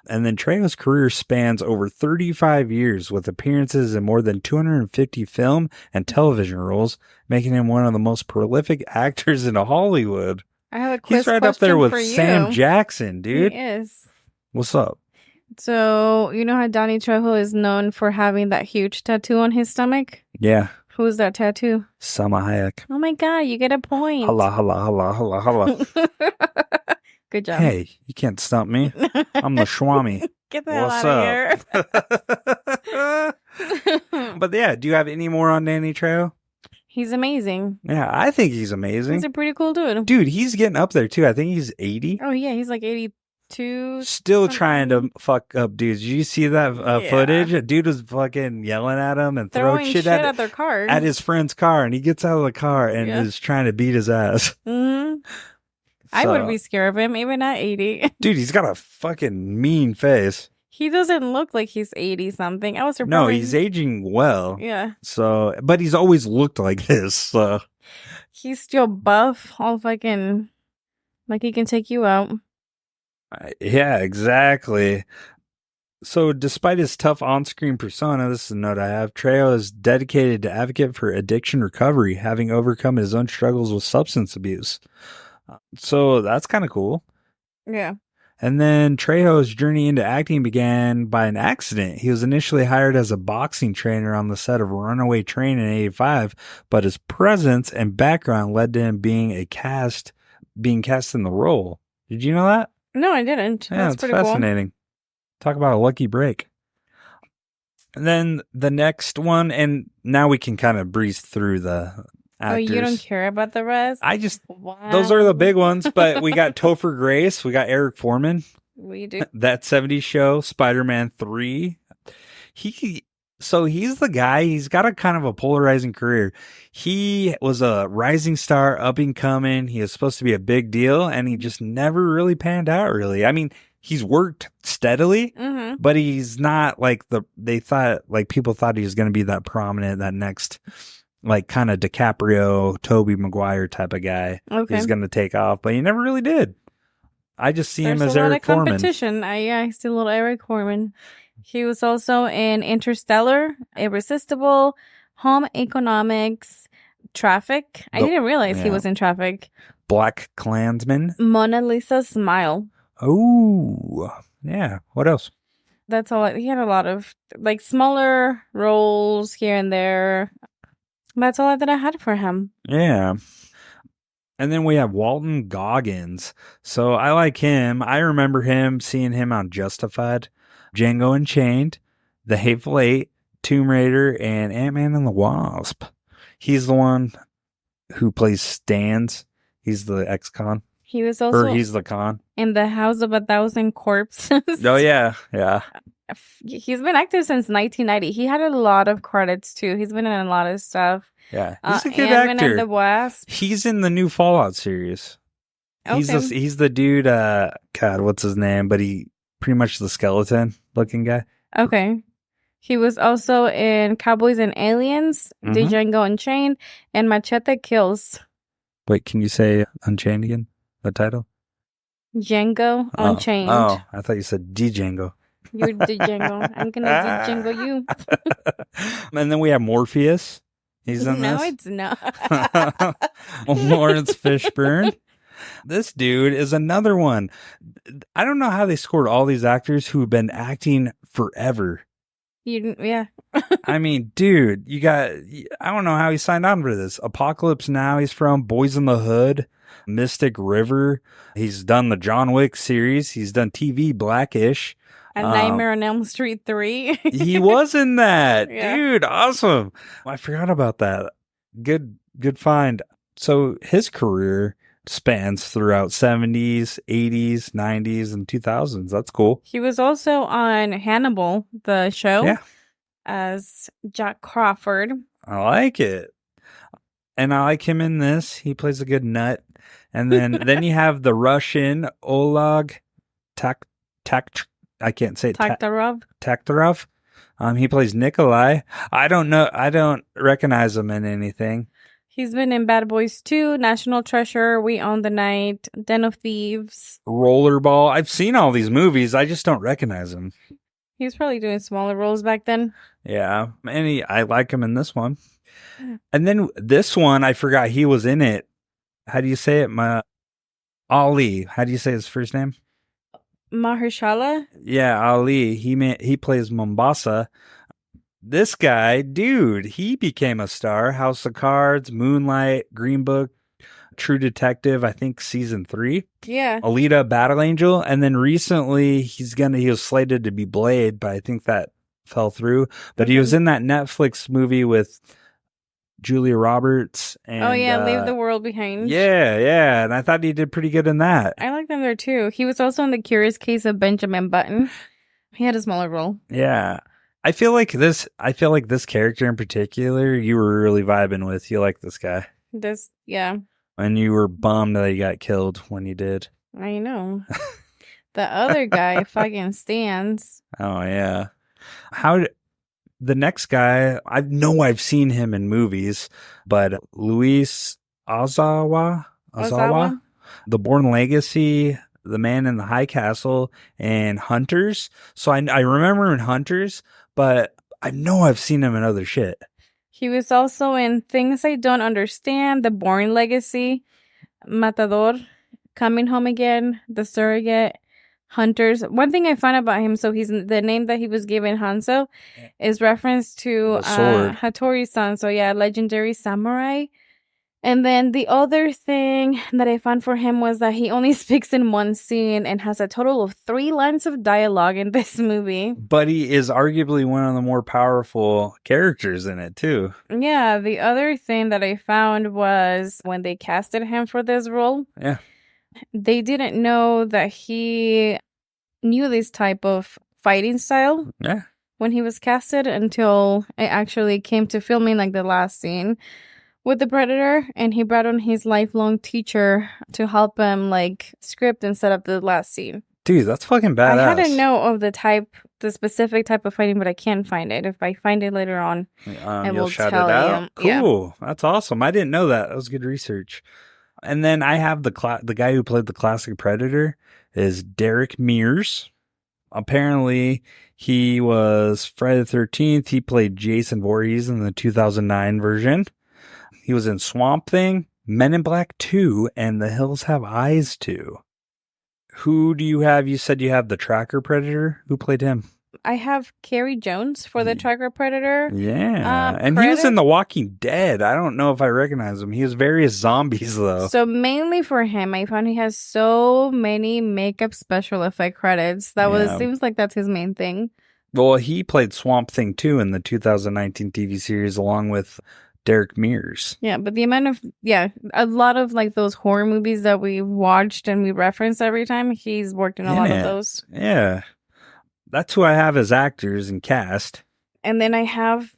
And then Trejo's career spans over 35 years with appearances in more than 250 film and television roles, making him one of the most prolific actors in Hollywood. I have a quiz He's right up there with for Sam you. Jackson, dude. He is. What's up? So, you know how Danny Trejo is known for having that huge tattoo on his stomach? Yeah. Who's that tattoo? Salma Hayek. Oh my God, you get a point. Holla, holla, holla, holla, holla. Good job. Hey, you can't stump me. I'm the Swami. Get the hell What's out of here. But yeah, do you have any more on Danny Trejo? He's amazing. Yeah, I think he's amazing. He's a pretty cool dude. Dude, he's getting up there too. I think he's 80. Oh yeah, he's like 82. Still trying to fuck up dudes. Did you see that footage? A dude was fucking yelling at him and throwing shit at their car. At his friend's car, and he gets out of the car and is trying to beat his ass. Mm-hmm. I would be scared of him, even at 80. Dude, he's got a fucking mean face. He doesn't look like he's 80 something. I was surprised. No, he's aging well. Yeah. So, but he's always looked like this. So he's still buff, all fucking like he can take you out. Yeah, exactly. So, despite his tough on-screen persona, this is a note I have, Trejo is dedicated to advocate for addiction recovery, having overcome his own struggles with substance abuse. So, that's kind of cool. Yeah. And then Trejo's journey into acting began by an accident. He was initially hired as a boxing trainer on the set of Runaway Train in 85, but his presence and background led to him being cast in the role. Did you know that? No, I didn't. Yeah, That's it's pretty fascinating. Talk about a lucky break. And then the next one, and now we can kind of breeze through the actors. Oh, you don't care about the rest? Those are the big ones, but we got Topher Grace, we got Eric Foreman. We do. That 70s Show, Spider-Man 3. So he's the guy, he's got a kind of a polarizing career. He was a rising star, up and coming. He was supposed to be a big deal, and he just never really panned out, really. I mean, he's worked steadily, but he's not like people thought he was going to be that prominent, that next, like kind of DiCaprio, Tobey Maguire type of guy. Okay. He's going to take off, but he never really did. I just see him as Eric Foreman. There's a lot of competition. I see a little Eric Foreman. He was also in Interstellar, Irresistible, Home Economics, Traffic. I didn't realize he was in Traffic. Black Klansman. Mona Lisa Smile. Oh, yeah. What else? That's all. He had a lot of like smaller roles here and there. That's all that I had for him. Yeah. And then we have Walton Goggins. So I like him. I remember seeing him on Justified, Django Unchained, The Hateful Eight, Tomb Raider, and Ant-Man and the Wasp. He's the one who plays Stans. He's the ex-con. He was also he's the con. In the House of a Thousand Corpses. Oh, yeah. Yeah. He's been active since 1990. He had a lot of credits, too. He's been in a lot of stuff. Yeah. He's a good actor. And the Wasp. He's in the new Fallout series. Okay. He's the dude, God, what's his name? But he pretty much the skeleton looking guy. Okay. He was also in Cowboys and Aliens, The Django Unchained, and Machete Kills. Wait, can you say Unchained again? The title? Django Unchained. Oh, I thought you said Django. You're Django. I'm gonna Django you. And then we have Morpheus. He's in this. No, it's not. Lawrence Fishburne. This dude is another one. I don't know how they scored all these actors who have been acting forever. Yeah. I mean, dude, I don't know how he signed on for this. Apocalypse Now, he's from Boys in the Hood, Mystic River. He's done the John Wick series. He's done TV Blackish. A Nightmare on Elm Street 3. He was in that. Yeah. Dude, awesome. I forgot about that. Good find. So his career spans throughout 70s, 80s, 90s, and 2000s. That's cool. He was also on Hannibal, the show, Yeah. as Jack Crawford. I like it. and I like him in this. He plays a good nut. And then you have the Russian Oleg I can't say it. Taktarov. He plays Nikolai. I don't know. I don't recognize him in anything. He's been in Bad Boys 2, National Treasure, We Own the Night, Den of Thieves. Rollerball. I've seen all these movies. I just don't recognize him. He was probably doing smaller roles back then. Yeah. And I like him in this one. And then this one, I forgot he was in it. How do you say it? Ali. How do you say his first name? Mahershala? Yeah, Ali. He plays Mombasa. This guy, dude, he became a star. House of Cards, Moonlight, Green Book, True Detective, I think season 3. Yeah. Alita, Battle Angel. And then recently he was slated to be Blade, but I think that fell through. But he was in that Netflix movie with Julia Roberts. And, Leave the World Behind. Yeah. And I thought he did pretty good in that. I like them there too. He was also in The Curious Case of Benjamin Button. He had a smaller role. Yeah. I feel like this character in particular, you were really vibing with. You like this guy. Yeah. And you were bummed that he got killed when he did. I know. The other guy fucking stands. Oh, yeah. The next guy, I know I've seen him in movies, but Luis Ozawa? The Bourne Legacy, The Man in the High Castle, and Hunters. So I remember in Hunters, but I know I've seen him in other shit. He was also in Things I Don't Understand, The Bourne Legacy, Matador, Coming Home Again, The Surrogate, Hunters. One thing I found about him, so the name that he was given, Hanzo, is reference to Hattori's son. So yeah, legendary samurai. And then the other thing that I found for him was that he only speaks in one scene and has a total of 3 lines of dialogue in this movie. But he is arguably one of the more powerful characters in it, too. Yeah, the other thing that I found was when they casted him for this role, they didn't know that he knew this type of fighting style when he was casted until it actually came to filming, like the last scene with the Predator, and he brought on his lifelong teacher to help him like script and set up the last scene. Dude, that's fucking badass. I had a note of the specific type of fighting, but I can't find it. If I find it later on, I will shout tell it out. you. Cool, that's awesome. I didn't know that. That was good research. And then I have the guy who played the classic Predator is Derek Mears. Apparently, he was Friday the 13th. He played Jason Voorhees in the 2009 version. He was in Swamp Thing, Men in Black 2, and The Hills Have Eyes 2. Who do you have? You said you have the Tracker Predator. Who played him? I have Carrie Jones for the Tracker Predator. Yeah. And he was in The Walking Dead. I don't know if I recognize him. He has various zombies, though. So mainly for him, I found he has so many makeup special effect credits. Seems like that's his main thing. Well, he played Swamp Thing, too, in the 2019 TV series, along with Derek Mears. Yeah, but the amount of, a lot of like those horror movies that we watched and we reference every time, he's worked in a lot of those. Yeah. That's who I have as actors and cast. And then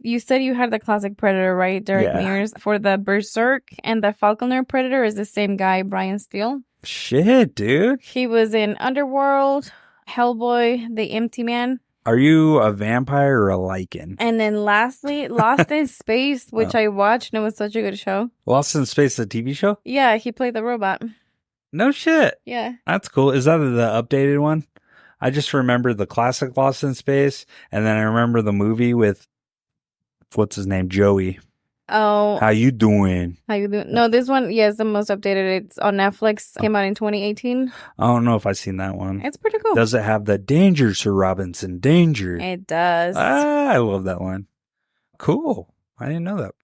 you said you had the classic Predator, right? Derek Mears. For the Berserk and the Falconer Predator is the same guy, Brian Steele. Shit, dude. He was in Underworld, Hellboy, The Empty Man. Are you a vampire or a lichen? And then lastly, Lost in Space, which I watched, and it was such a good show. Lost in Space, the TV show? Yeah, he played the robot. No shit. Yeah. That's cool. Is that the updated one? I just remember the classic Lost in Space, and then I remember the movie with, what's his name, Joey. Oh. How you doing? No, this one, is the most updated. It's on Netflix. Came out in 2018. I don't know if I've seen that one. It's pretty cool. Does it have the danger, Sir Robinson? Danger. It does. I love that one. Cool. I didn't know that.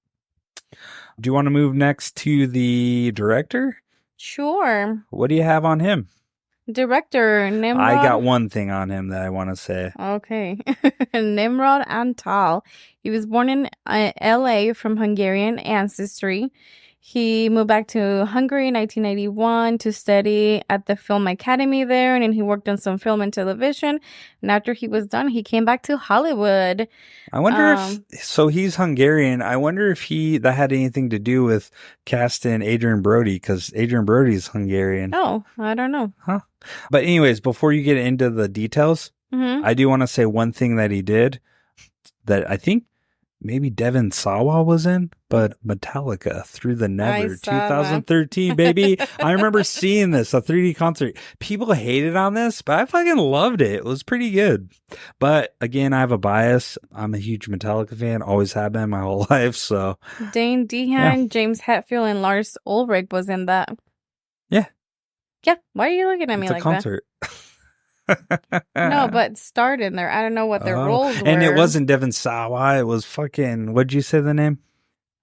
Do you want to move next to the director? Sure. What do you have on him? Director Nimrod. I got one thing on him that I want to say. Okay. Nimrod Antal. He was born in LA from Hungarian ancestry. He moved back to Hungary in 1981 to study at the Film Academy there, and then he worked on some film and television. And after he was done, he came back to Hollywood. I wonder so he's Hungarian. I wonder if that had anything to do with casting Adrian Brody, because Adrian Brody is Hungarian. Oh, I don't know. Huh? But anyways, before you get into the details, I do want to say one thing that he did that I think maybe Devin Sawa was in, but Metallica, Through the Never, 2013, baby. I remember seeing this, a 3D concert. People hated on this, but I fucking loved it. It was pretty good. But again, I have a bias. I'm a huge Metallica fan, always have been my whole life. So Dane DeHaan, James Hetfield, and Lars Ulrich was in that. Yeah. Yeah. Why are you looking at me it's like a concert. No, but starred in there. I don't know what their roles were. And it wasn't Devin Sawa. It was fucking, what'd you say the name?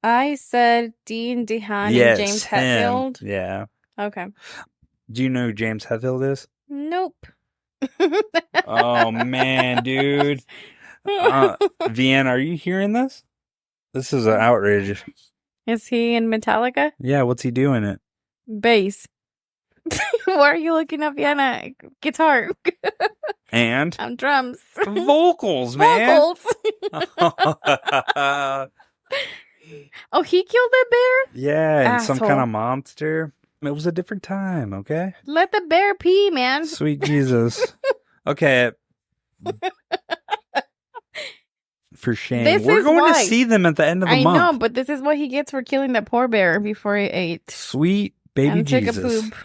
I said Dean DeHaan and James Hetfield. Yeah. Okay. Do you know who James Hetfield is? Nope. Oh, man, dude. Vienna, are you hearing this? This is an outrage. Is he in Metallica? Yeah, what's he doing it? Bass. Why are you looking up Vienna? Guitar. And? I'm drums. Vocals, man. Vocals. Oh, he killed that bear? Yeah, and some Asshole. kind of monster. It was a different time, okay? Let the bear pee, man. Sweet Jesus. Okay. For shame. This We're is going why. to see them at the end of the I month. know, but this is what he gets for killing that poor bear before he ate. Sweet baby and Jesus. took a poop.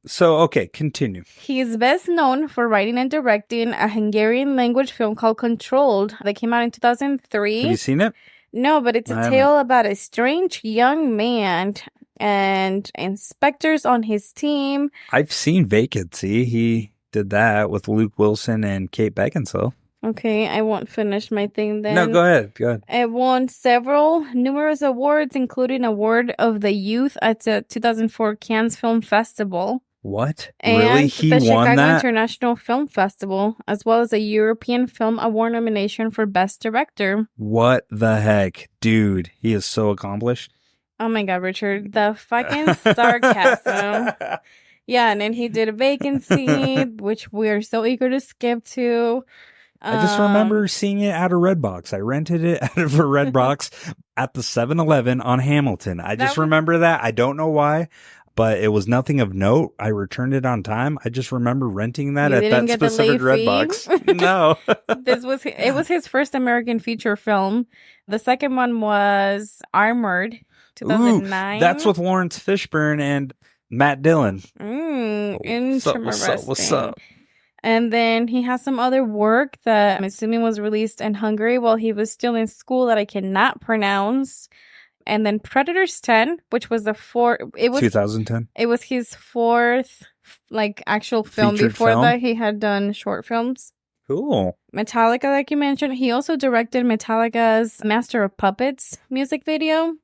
So, okay, continue. He is best known for writing and directing a Hungarian language film called Controlled that came out in 2003. Have you seen it? No, but it's a tale about a strange young man and inspectors on his team. I've seen Vacancy. He did that with Luke Wilson and Kate Beckinsale. Okay, I won't finish my thing then. No, go ahead. Go ahead. It won numerous awards, including Award of the Youth at the 2004 Cannes Film Festival. What? And really? He the won Chicago that? International Film Festival, as well as a European Film Award nomination for Best Director. What the heck? Dude, he is so accomplished. Oh my God, Richard. The fucking sarcasm. Yeah, and then he did a Vacancy, which we're so eager to skip to. I just remember seeing it at a Redbox. I rented it out of a Redbox at the 7-Eleven on Hamilton. I just remember that. I don't know why, but it was nothing of note. I returned it on time. I just remember renting that at that specific Redbox. No. It was his first American feature film. The second one was Armored, 2009. Ooh, that's with Lawrence Fishburne and Matt Dillon. Interesting. What's up? And then he has some other work that I'm assuming was released in Hungary while he was still in school that I cannot pronounce. And then Predators 10, which was 2010. It was his fourth actual film. Featured Before film? that, he had done short films. Cool. Metallica, like you mentioned, he also directed Metallica's Master of Puppets music video.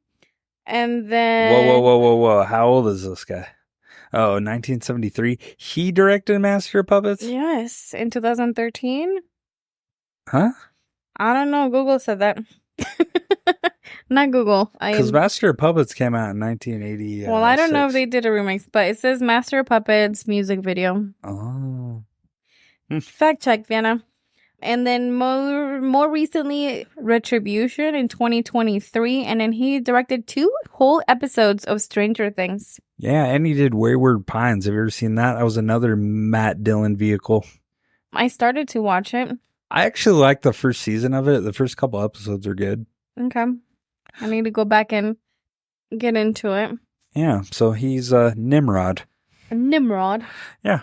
And then Whoa. How old is this guy? Oh, 1973. He directed Master of Puppets? Yes, in 2013. Huh? I don't know. Google said that. Not Google. Because Master of Puppets came out in 1980. Well, I don't know if they did a remix, but it says Master of Puppets music video. Oh. Fact check, Vienna. And then more recently, Retribution in 2023. And then he directed 2 whole episodes of Stranger Things. Yeah, and he did Wayward Pines. Have you ever seen that? That was another Matt Dillon vehicle. I started to watch it. I actually liked the first season of it. The first couple episodes are good. Okay. I need to go back and get into it. Yeah, so he's Nimrod. Nimrod. Yeah.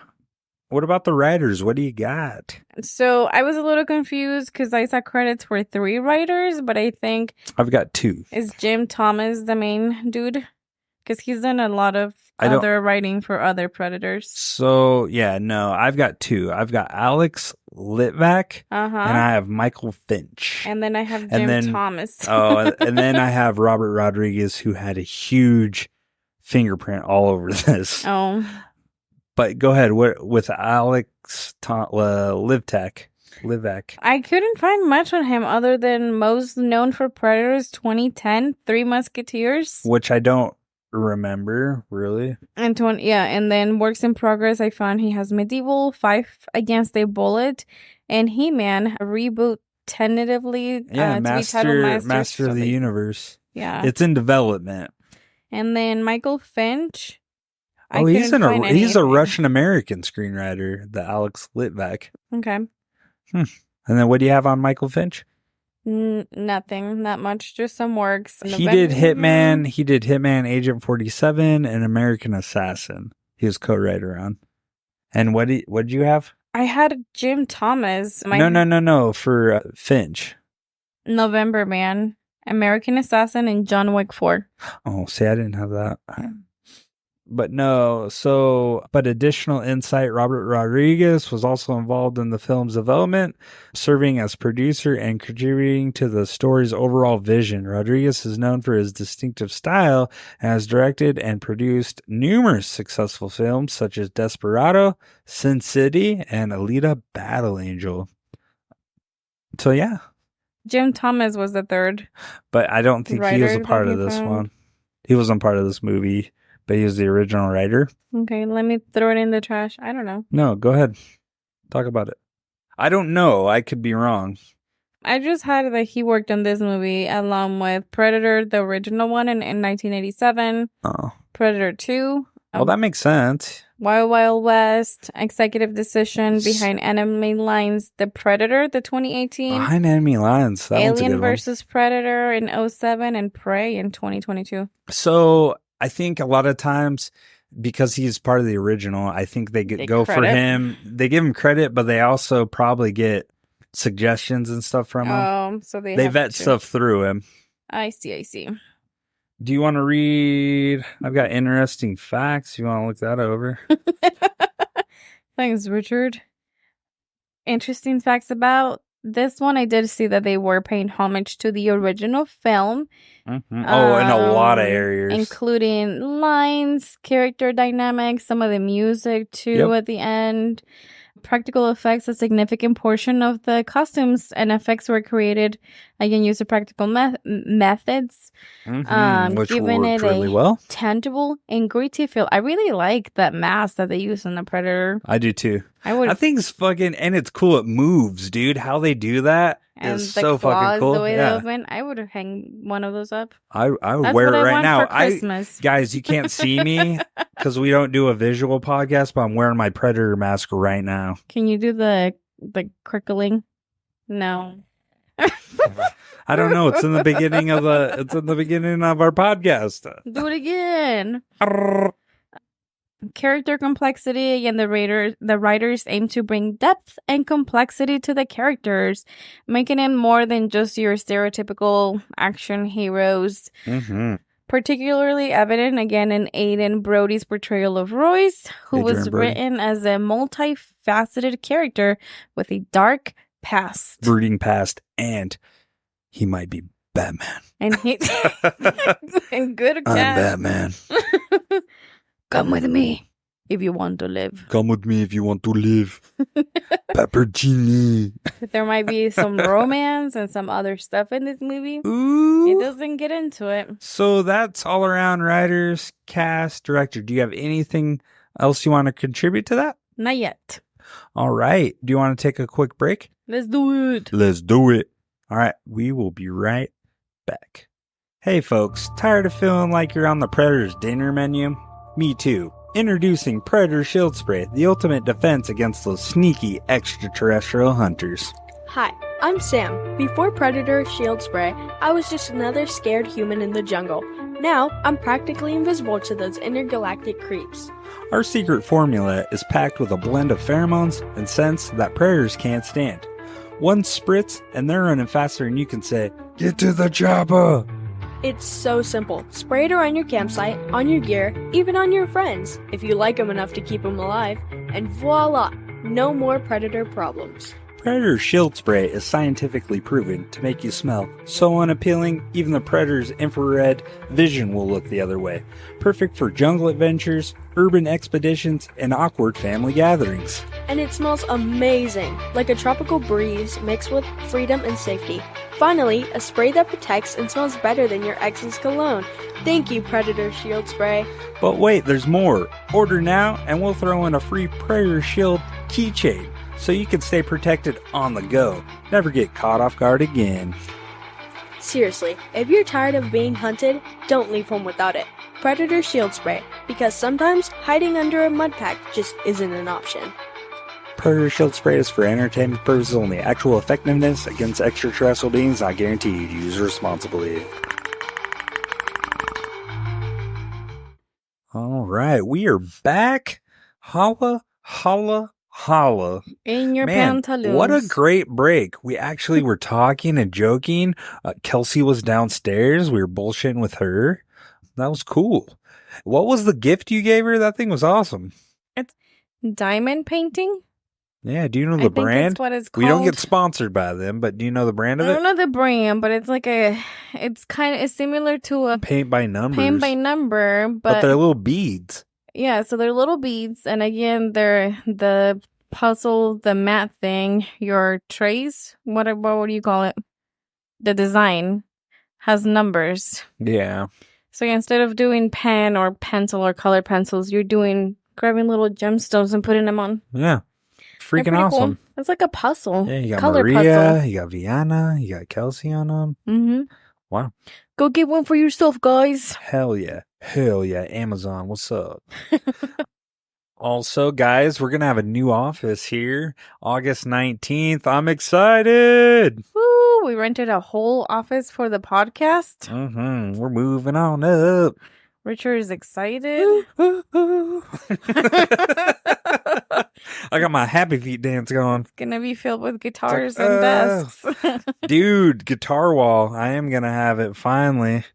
What about the writers? What do you got? So I was a little confused because I saw credits for 3 writers, but I think I've got 2. Is Jim Thomas the main dude? Because he's done a lot of other writing for other Predators. So, yeah, no, I've got 2. I've got Alex Litvak, and I have Michael Finch. And then I have Jim Thomas. And then I have Robert Rodriguez, who had a huge fingerprint all over this. Oh. But go ahead, with Alex Litvak. I couldn't find much on him other than most known for Predators 2010, 3 Musketeers. Which I don't remember, really. And and then Works in Progress, I found he has Medieval, Fight Against a Bullet, and He-Man, a reboot tentatively to be titled Master of the Universe. Yeah. It's in development. And then Michael Finch. He's a Russian-American screenwriter, the Alex Litvak. Okay. And then what do you have on Michael Finch? Nothing, not much, just some works. He did Hitman, Agent 47, and American Assassin. He was co-writer on. And what did you have? I had Jim Thomas. No, for Finch. November Man, American Assassin, and John Wick 4. Oh, see, I didn't have that. But additional insight, Robert Rodriguez was also involved in the film's development, serving as producer and contributing to the story's overall vision. Rodriguez is known for his distinctive style and has directed and produced numerous successful films such as Desperado, Sin City, and Alita Battle Angel. So, yeah. Jim Thomas was the third. But I don't think he was a part of this one. He wasn't part of this movie. But he was the original writer. Okay, let me throw it in the trash. I don't know. No, go ahead. Talk about it. I don't know. I could be wrong. I just had that he worked on this movie along with Predator, the original one in 1987. Oh. Predator 2. Well, that makes sense. Wild Wild West. Executive Decision. Behind Enemy Lines. The Predator, the 2018. Behind Enemy Lines. That Alien vs. Predator in 2007. And Prey in 2022. So I think a lot of times, because he's part of the original, I think they go for him. They give him credit, but they also probably get suggestions and stuff from him. So they vet stuff through him. I see. Do you want to read? I've got interesting facts. You want to look that over? Thanks, Richard. Interesting facts about this one. I did see that they were paying homage to the original film. Mm-hmm. Oh, in a lot of areas. Including lines, character dynamics, some of the music too at the end. Practical effects, a significant portion of the costumes and effects were created, again, using practical methods. Which giving worked it really well. Tangible and gritty feel. I really like that mask that they use in the Predator. I do too. I think it's fucking, and it's cool. It moves, dude. How they do that is so fucking cool. The way they open, I would hang one of those up. I would wear it right now. For Christmas. Guys, you can't see me because we don't do a visual podcast, but I'm wearing my Predator mask right now. Can you do the crickling? No. I don't know. It's in the beginning of our podcast. Do it again. Character complexity. Again, the writers aim to bring depth and complexity to the characters, making them more than just your stereotypical action heroes. Mm-hmm. Particularly evident, again, in Aidan Brody's portrayal of Royce, who was written as a multifaceted character with a dark past. Brooding past, and he might be Batman. And he's and good I'm Batman. Come with me if you want to live. Come with me if you want to live. Peppercini. There might be some romance and some other stuff in this movie. Ooh. It doesn't get into it. So that's all around writers, cast, director. Do you have anything else you want to contribute to that? Not yet. All right. Do you want to take a quick break? Let's do it. Let's do it. All right. We will be right back. Hey, folks. Tired of feeling like you're on the Predator's dinner menu? Me too. Introducing Predator Shield Spray, the ultimate defense against those sneaky extraterrestrial hunters. Hi, I'm Sam. Before Predator Shield Spray, I was just another scared human in the jungle. Now, I'm practically invisible to those intergalactic creeps. Our secret formula is packed with a blend of pheromones and scents that predators can't stand. One spritz, and they're running faster than you can say, "Get to the chopper!" It's so simple. Spray it around your campsite, on your gear, even on your friends, if you like them enough to keep them alive, and voila! No more predator problems. Predator Shield Spray is scientifically proven to make you smell so unappealing, even the Predator's infrared vision will look the other way. Perfect for jungle adventures, urban expeditions, and awkward family gatherings. And it smells amazing, like a tropical breeze mixed with freedom and safety. Finally, a spray that protects and smells better than your ex's cologne. Thank you, Predator Shield Spray. But wait, there's more. Order now and we'll throw in a free Predator Shield keychain so you can stay protected on the go. Never get caught off guard again. Seriously, if you're tired of being hunted, don't leave home without it. Predator Shield Spray, because sometimes hiding under a mud pack just isn't an option. Predator Shield Spray is for entertainment purposes only. Actual effectiveness against extraterrestrial beings not guaranteed. Use responsibly. All right, we are back. Holla, holla, holla. In your Man, pantaloons. what a great break. We actually were talking and joking. Kelsey was downstairs. We were bullshitting with her. That was cool. What was the gift you gave her? That thing was awesome. It's diamond painting. Yeah, do you know I the think brand? that's what it's called. We don't get sponsored by them, but do you know the brand I of it? don't know the brand, but it's like it's similar to a Paint by numbers. paint by number, but they're little beads. yeah, so they're little beads, and again, they're the puzzle, the mat thing, your trays, what do you call it? The design has numbers. Yeah. So instead of doing pen or pencil or colored pencils, you're grabbing little gemstones and putting them on. Yeah. They're Freaking pretty awesome. Cool. It's like a puzzle. Yeah, you got color Maria, puzzle. you got Vienna, you got Kelsey on them. Mm-hmm. Wow. Go get one for yourself, guys. Hell yeah. Hell yeah. Amazon, what's up? Also, guys, we're going to have a new office here August 19th. I'm excited. Woo! We rented a whole office for the podcast. We're moving on up. Richard is excited. I got my happy feet dance going. It's gonna be filled with guitars like, and desks. Dude, guitar wall. I am going to have it finally.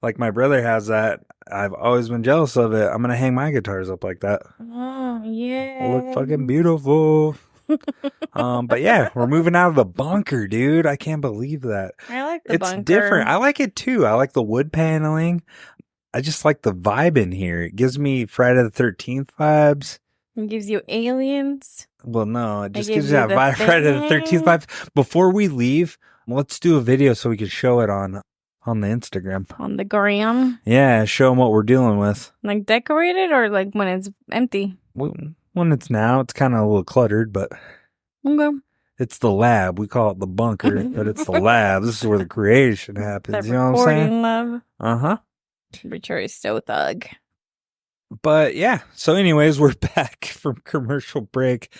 Like my brother has that. I've always been jealous of it. I'm going to hang my guitars up like that. Oh, yeah. It'll look fucking beautiful. But yeah, we're moving out of the bunker, dude. I can't believe that. I like the bunker. It's different. I like it too. I like the wood paneling. I just like the vibe in here. It gives me Friday the 13th vibes. It gives you aliens. Well, no, it just gives gives you you that the vibe, Friday the 13th thing. vibes. Before we leave, let's do a video so we can show it on the Instagram. On the gram. Yeah, show them what we're dealing with. Like decorated or like when it's empty? When it's now, it's kind of a little cluttered, but Okay. it's the lab. We call it the bunker, but it's the lab. This is where the creation happens. That You know what I'm saying? recording love. Uh-huh. Richard is so thug. But yeah, so anyways, we're back from commercial break.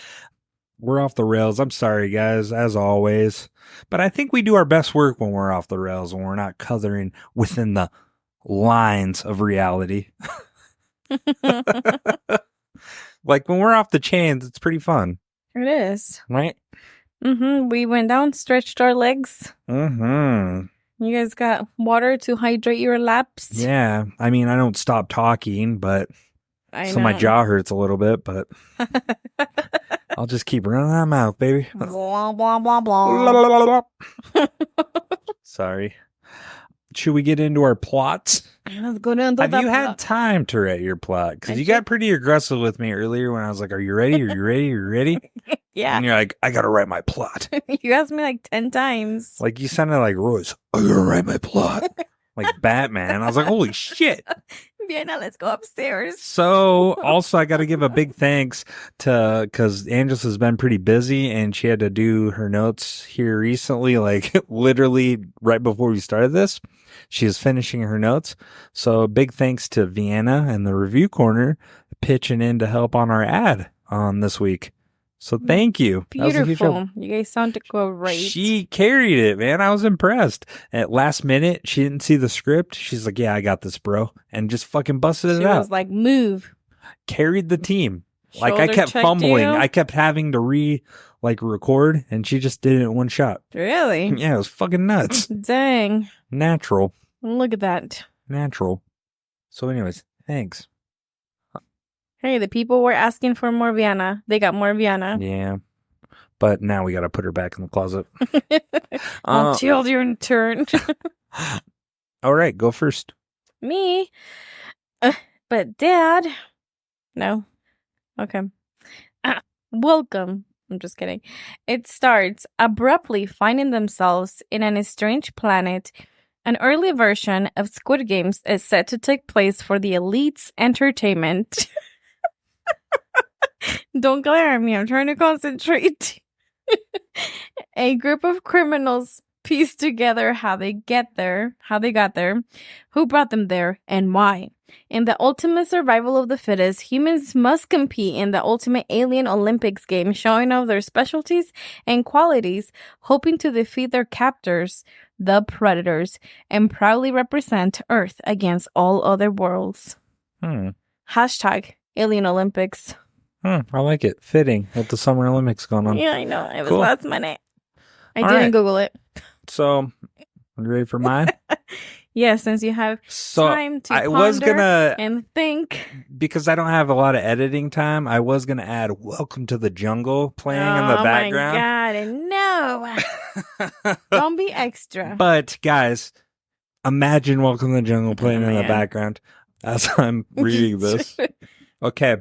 We're off the rails. I'm sorry, guys, as always. But I think we do our best work when we're off the rails, when we're not coloring within the lines of reality. Like when we're off the chains, it's pretty fun, It is. right? We went down, stretched our legs. Mm-hmm. You guys got water to hydrate your laps. Yeah, I mean, I don't stop talking, but so my jaw hurts a little bit, but I'll just keep running my mouth, baby. Blah, blah, blah, blah. Sorry. Should we get into our plots? Let's go down to Have the you had plot. time to write your plot? Because Did you you? got pretty aggressive with me earlier when I was like, are you ready? Are you ready? Are you ready? Yeah. And you're like, I got to write my plot. You asked me like 10 times. Like you sounded like Royce. I got to write my plot. Like Batman. I was like, holy shit. Vienna, let's go upstairs. So also I got to give a big thanks to, because Angela has been pretty busy and she had to do her notes here recently, like literally right before we started this. She is finishing her notes. So big thanks to Vienna and the Review Corner pitching in to help on our ad on this week. So thank you. That was a huge help. Beautiful. You guys sound great. She carried it, man. I was impressed. At last minute, she didn't see the script. She's like, yeah, I got this, bro. And just fucking busted it She out. was like, move. Carried the team. Like I Shoulder kept checked fumbling. you? I kept having to record, and she just did it in one shot. Really? Yeah, it was fucking nuts. Dang. Natural. Look at that. Natural. So anyways, thanks. Hey, the people were asking for more Vienna. They got more Vienna. Yeah. But now we got to put her back in the closet. Well, children turn. All right, go first. Me? But Dad? No. Okay. Welcome. I'm just kidding. It starts abruptly finding themselves in an strange planet. An early version of Squid Games is set to take place for the elite's entertainment. Don't glare at me. I'm trying to concentrate. A group of criminals piece together how they got there, who brought them there, and why. In the ultimate survival of the fittest, humans must compete in the ultimate alien Olympics game, showing off their specialties and qualities, hoping to defeat their captors, the predators, and proudly represent Earth against all other worlds. Hashtag Alien Olympics. I like it. Fitting with the Summer Olympics going on. Yeah, I know. It was Cool. last minute. I All didn't right. Google it. So, are you ready for mine? Yeah, since you have So, time to I was ponder gonna, and think. because I don't have a lot of editing time, I was going to add Welcome to the Jungle playing in the background. Oh my God, no. Don't be extra. But, guys, imagine Welcome to the Jungle playing in the man. background as I'm reading this. Okay.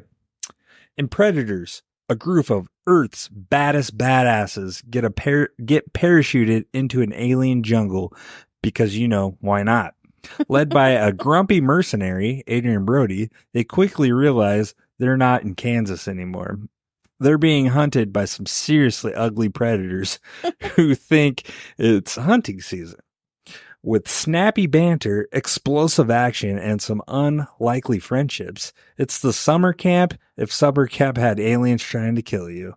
In Predators, a group of Earth's baddest badasses get parachuted into an alien jungle because, why not? Led by a grumpy mercenary, Adrian Brody, they quickly realize they're not in Kansas anymore. They're being hunted by some seriously ugly predators who think it's hunting season. With snappy banter, explosive action, and some unlikely friendships, it's the summer camp if summer camp had aliens trying to kill you.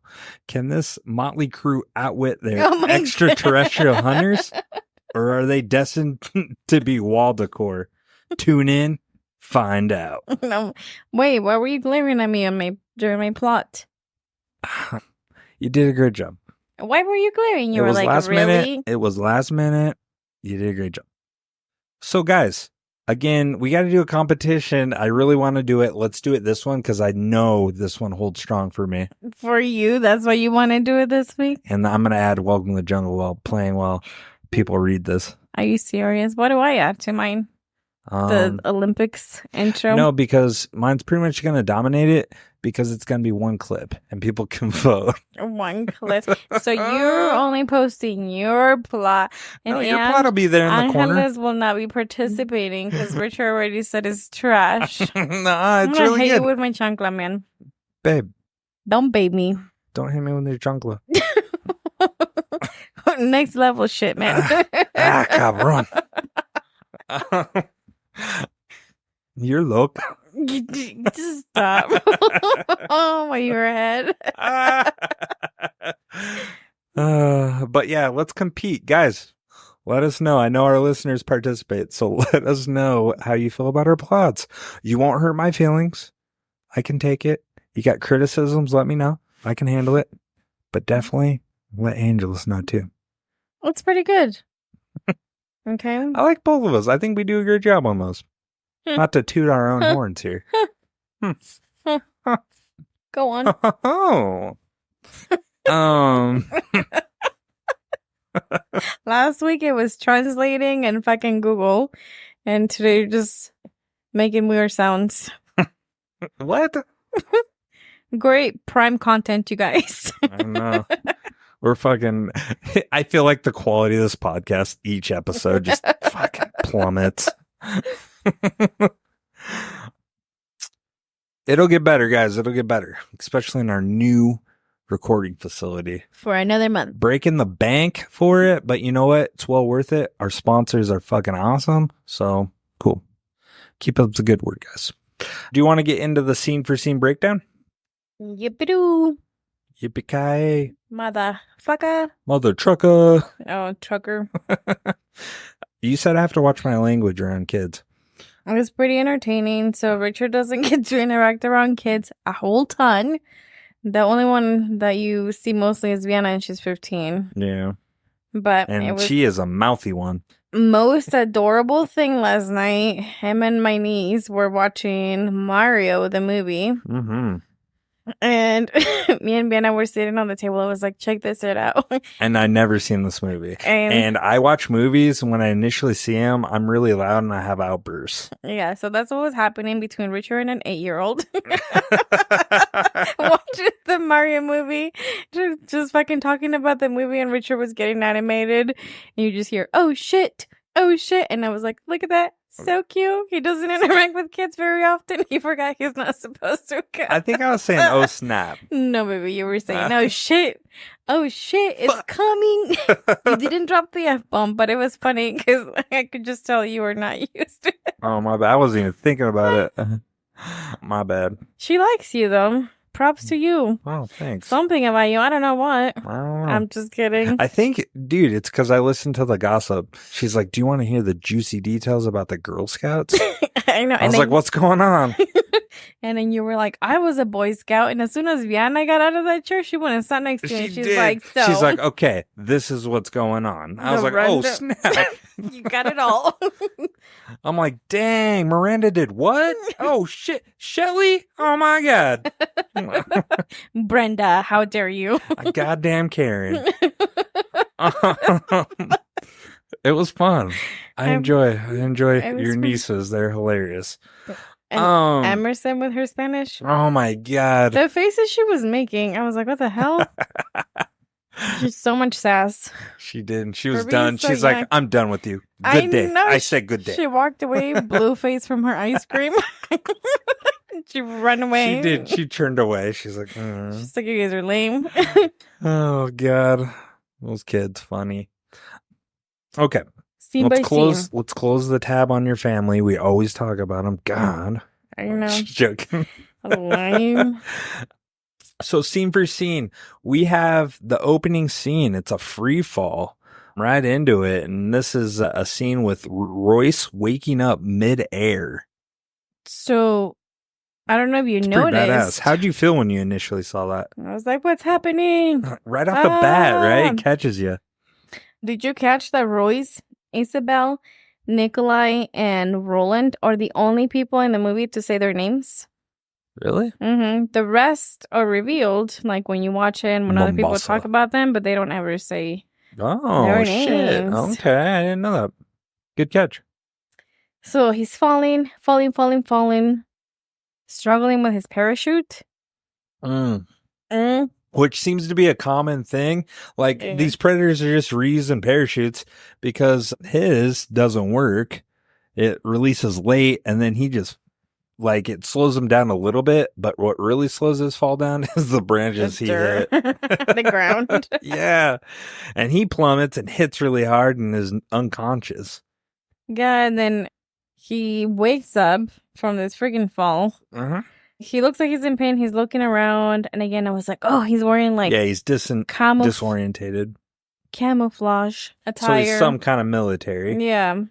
Can this motley crew outwit their extraterrestrial hunters? Or are they destined to be wall decor? Tune in, find out. No. Wait, why were you glaring at me during my plot? You did a great job. Why were you glaring? You It were was like, last really? minute. It was last minute. You did a great job. So, guys, again, we got to do a competition. I really want to do it. Let's do it this one because I know this one holds strong for me. For you, that's why you want to do it this week? And I'm going to add Welcome to the Jungle while people read this. Are you serious? What do I add to mine? The Olympics intro? No, because mine's pretty much going to dominate it because it's going to be one clip and people can vote. One clip. So you're only posting your plot. No, your plot will be there in the corner. Angeles will not be participating because Richard already said it's trash. Nah, I'm it's gonna really hit good. you with my chancla, man. Babe, Don't babe me. don't hit me with your chancla. Next level shit, man. Cabrón. You're loco. Just stop. Oh, my your head. But yeah, let's compete. Guys, let us know. I know our listeners participate, so let us know how you feel about our plots. You won't hurt my feelings. I can take it. You got criticisms, let me know. I can handle it. But definitely let Angelus know too. It's pretty good. Okay. I like both of us. I think we do a great job on those. Not to toot our own horns here. Go on. Oh. Last week it was translating and fucking Google. And today you're just making weird sounds. What? Great prime content, you guys. I don't know. We're fucking... I feel like the quality of this podcast, each episode, just fucking plummets. It'll get better, guys. It'll get better. Especially in our new recording facility. For another month. Breaking the bank for it, but you know what? It's well worth it. Our sponsors are fucking awesome. So, cool. Keep up the good work, guys. Do you want to get into the scene for scene breakdown? Yippee-doo. Yippee-ki-yay. Motherfucker. Mother trucker. Oh, trucker. You said I have to watch my language around kids. It was pretty entertaining. So Richard doesn't get to interact around kids a whole ton. The only one that you see mostly is Vienna, and she's 15. Yeah. But And it was she is a mouthy one. most adorable thing last night. Him and my niece were watching Mario, the movie. Mm-hmm. And me and Vienna were sitting on the table. I was like, check this shit out. And I never seen this movie. And I watch movies, and when I initially see them, I'm really loud and I have outbursts. Yeah, so that's what was happening between Richard and an 8-year-old. Watching the Mario movie. Just fucking talking about the movie, and Richard was getting animated. And you just hear, oh shit. Oh shit. And I was like, look at that. So cute. He doesn't interact with kids very often. He forgot he's not supposed to. I think I was saying, oh, snap. No, baby, you were saying, oh, shit. Oh, shit, it's coming. You didn't drop the F-bomb, but it was funny because I could just tell you were not used to it. Oh, my bad. I wasn't even thinking about it. My bad. She likes you, though. Props to you. Oh, thanks. Something about you. I don't know what. I don't know. I'm just kidding. I think, dude, it's because I listened to the gossip. She's like, do you want to hear the juicy details about the Girl Scouts? I know. I was like, what's going on? And then you were like, I was a Boy Scout. And as soon as Viana got out of that chair, she went and sat next to me. And she's like, so. She's like, okay, this is what's going on. I was like, oh, snap. You got it all. I'm like, dang, Miranda did what? Oh, shit. Shelly? Oh, my God. Brenda, how dare you? Goddamn Karen. It was fun. I enjoy your nieces. They're hilarious. And Emerson with her Spanish. Oh my God. The faces she was making, I was like, what the hell? Just so much sass. She did. She was done. So She's young. like, I'm done with you. Good day. I said good day. She walked away, blue face from her ice cream. She ran away. She did. She turned away. She's like, She's like, you guys are lame. Oh God. Those kids funny. Okay. Scene by scene. Let's close the tab on your family. We always talk about them. God. I know. Just joking. Lame. So scene for scene, we have the opening scene. It's a free fall right into it. And this is a scene with Royce waking up mid-air. So, I don't know if you noticed. How'd you feel when you initially saw that? I was like, what's happening? Right off the bat, right? It catches you. Did you catch that Royce, Isabel, Nikolai, and Roland are the only people in the movie to say their names? Really? Mm-hmm. The rest are revealed, like when you watch it and when other people talk about them, but they don't ever say their shit. names. Okay, I didn't know that. Good catch. So he's falling, struggling with his parachute. Which seems to be a common thing. Like, these predators are just reusing parachutes because his doesn't work. It releases late, and then he just, like, it slows him down a little bit, but what really slows his fall down is the branches he hit. The ground. Yeah. And he plummets and hits really hard and is unconscious. Yeah, and then he wakes up from this freaking fall. He looks like he's in pain. He's looking around. And again, I was like, oh, he's wearing like... Yeah, he's disorientated. Camouflage attire. So he's some kind of military. Yeah.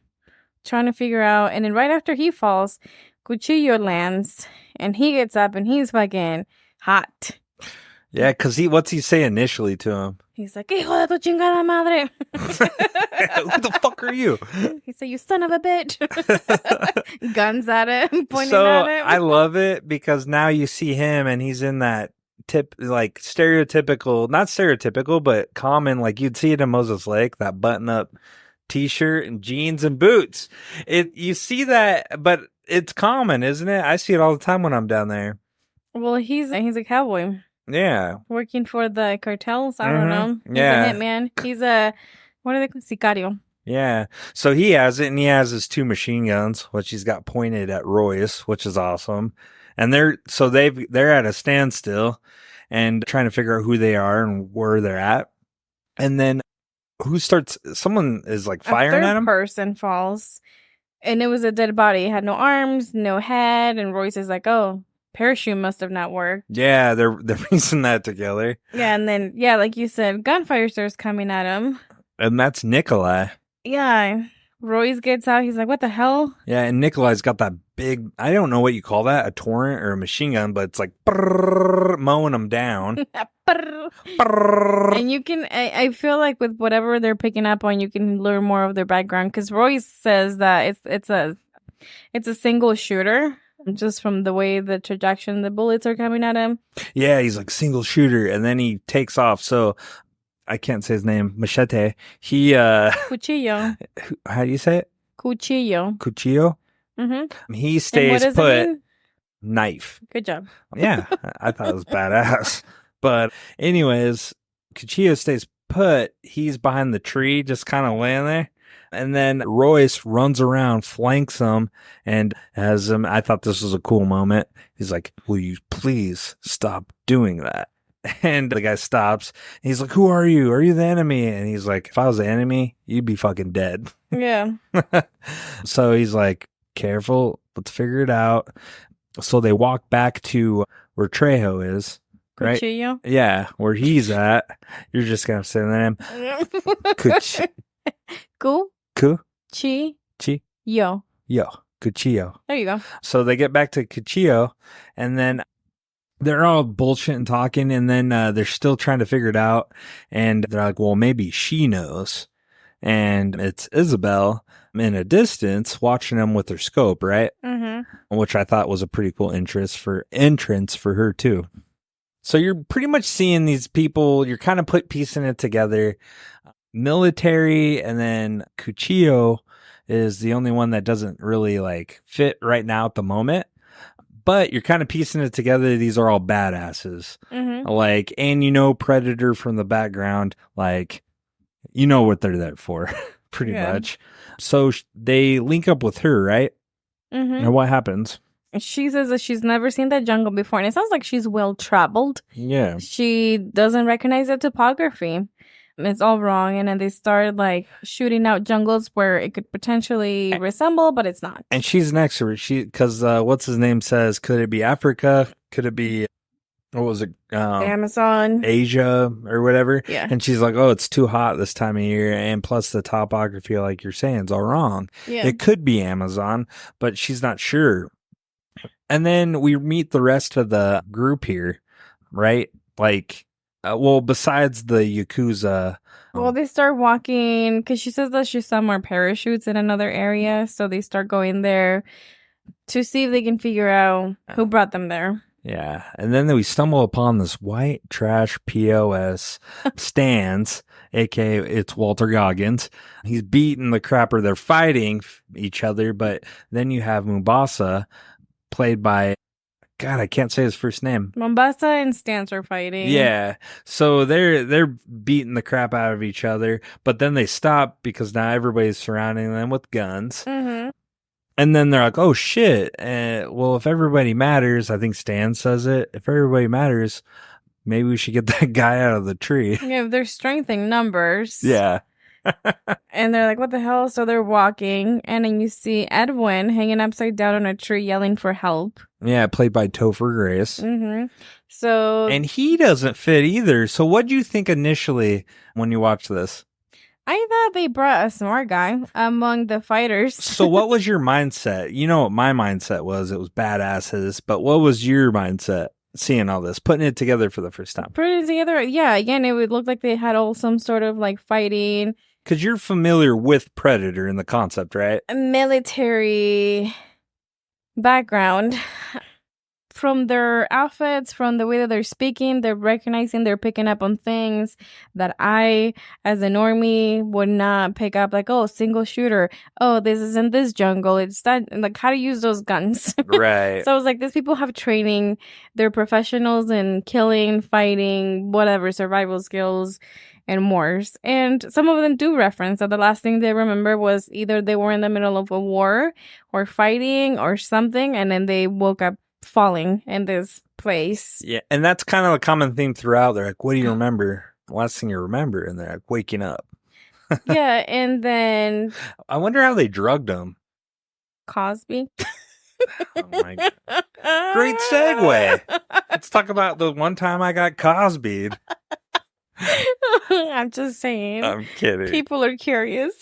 Trying to figure out. And then right after he falls, Cuchillo lands. And he gets up and he's fucking hot. Yeah, because what's he say initially to him? He's like, hijo de tu chingada madre. Who the fuck are you? He said, you son of a bitch. Guns at him, pointing at him. I love it because now you see him and he's in that stereotypical, not stereotypical, but common, like you'd see it in Moses Lake, that button-up t-shirt and jeans and boots. You see that, but it's common, isn't it? I see it all the time when I'm down there. Well, he's a cowboy. Yeah. Working for the cartels. I don't know. He's a hitman. He's a, what are they called? Sicario. Yeah. So he has it, and he has his 2 machine guns, which he's got pointed at Royce, which is awesome. And they're at a standstill and trying to figure out who they are and where they're at. And then someone is like firing at him. A third person falls. And it was a dead body. It had no arms, no head. And Royce is like, oh, parachute must have not worked. Yeah, they're piecing that together. Yeah, and then, yeah, like you said, gunfire starts coming at him. And that's Nikolai. Yeah. Royce gets out. He's like, what the hell? Yeah, and Nikolai's got that big, I don't know what you call that, a torrent or a machine gun, but it's like brrr, mowing them down. And you can, I feel like with whatever they're picking up on, you can learn more of their background. Because Royce says that it's a single shooter. just from the way the trajectory the bullets are coming at him. Yeah, he's like single shooter, and then he takes off. So I can't say his name. Machete. He Cuchillo. how do you say it? Cuchillo. Cuchillo. Mm-hmm. He And stays what does it put. mean? Knife. Good job. Yeah, I thought it was badass. But anyways, Cuchillo stays put. He's behind the tree, just kind of laying there. And then Royce runs around, flanks him, and has him. I thought this was a cool moment. He's like, "Will you please stop doing that?" And the guy stops. He's like, "Who are you? Are you the enemy?" And he's like, "If I was the enemy, you'd be fucking dead." Yeah. So he's like, "Careful. Let's figure it out." So they walk back to where Trejo is, right? Cuchillo. Yeah, where he's at. You're just gonna say the name. Cuch- Cuchillo. Chi- Yo, Cuchillo. There you go. So they get back to Cuchillo, and then they're all bullshitting, talking, and then they're still trying to figure it out. And they're like, well, maybe she knows. And it's Isabel in a distance watching them with her scope, right? Mm-hmm. Which I thought was a pretty cool entrance for her too. So you're pretty much seeing these people, you're kind of piecing it together. Military, and then Cuchillo is the only one that doesn't really like fit right now at the moment. But you're kind of piecing it together. These are all badasses. Mm-hmm. Like, and you know Predator from the background, like, you know what they're there for, pretty much. So they link up with her, right? Mm-hmm. And what happens? She says that she's never seen that jungle before, and it sounds like she's well traveled. Yeah. She doesn't recognize the topography. It's all wrong, and then they start like shooting out jungles where it could potentially resemble, but it's not. And she's an expert. Because what's his name says, could it be Africa? Could it be, what was it? Amazon, Asia or whatever. Yeah. And she's like, oh, it's too hot this time of year. And plus the topography, like you're saying, is all wrong. Yeah. It could be Amazon, but she's not sure. And then we meet the rest of the group here, right? Like, well, besides the Yakuza. Well, they start walking because she says that she saw more parachutes in another area. So they start going there to see if they can figure out who brought them there. Yeah. And then we stumble upon this white trash POS stands, aka it's Walter Goggins. He's beating the crapper. They're fighting each other. But then you have Mubasa, played by, God, I can't say his first name. Mombasa and Stance are fighting. Yeah. So they're beating the crap out of each other, but then they stop because now everybody's surrounding them with guns. Mm-hmm. And then they're like, oh shit. Well, if everybody matters, I think Stan says it. If everybody matters, maybe we should get that guy out of the tree. Yeah, they're strengthening numbers. Yeah. And they're like, what the hell? So they're walking, and then you see Edwin hanging upside down on a tree yelling for help. Yeah, played by Topher Grace. Mm-hmm. So, And he doesn't fit either. So what do you think initially when you watched this? I thought they brought a smart guy among the fighters. So what was your mindset? You know what my mindset was? It was badasses. But what was your mindset seeing all this, putting it together for the first time? Putting it together, yeah, again, it would look like they had all some sort of like fighting. Because you're familiar with Predator and the concept, right? A military background. From their outfits, from the way that they're speaking, they're recognizing, they're picking up on things that I, as a normie, would not pick up. Like, oh, single shooter. Oh, this is in this jungle. It's that, like, how to use those guns. Right. So I was like, these people have training. They're professionals in killing, fighting, whatever, survival skills and more. And some of them do reference that the last thing they remember was either they were in the middle of a war or fighting or something, and then they woke up falling in this place. Yeah, and that's kind of a common theme throughout. They're like, what do you remember? The last thing you remember, and they're like, waking up. Yeah, and then I wonder how they drugged him. Cosby. Oh my God. Great segue. Let's talk about the one time I got Cosby'd. I'm just saying. I'm kidding. People are curious.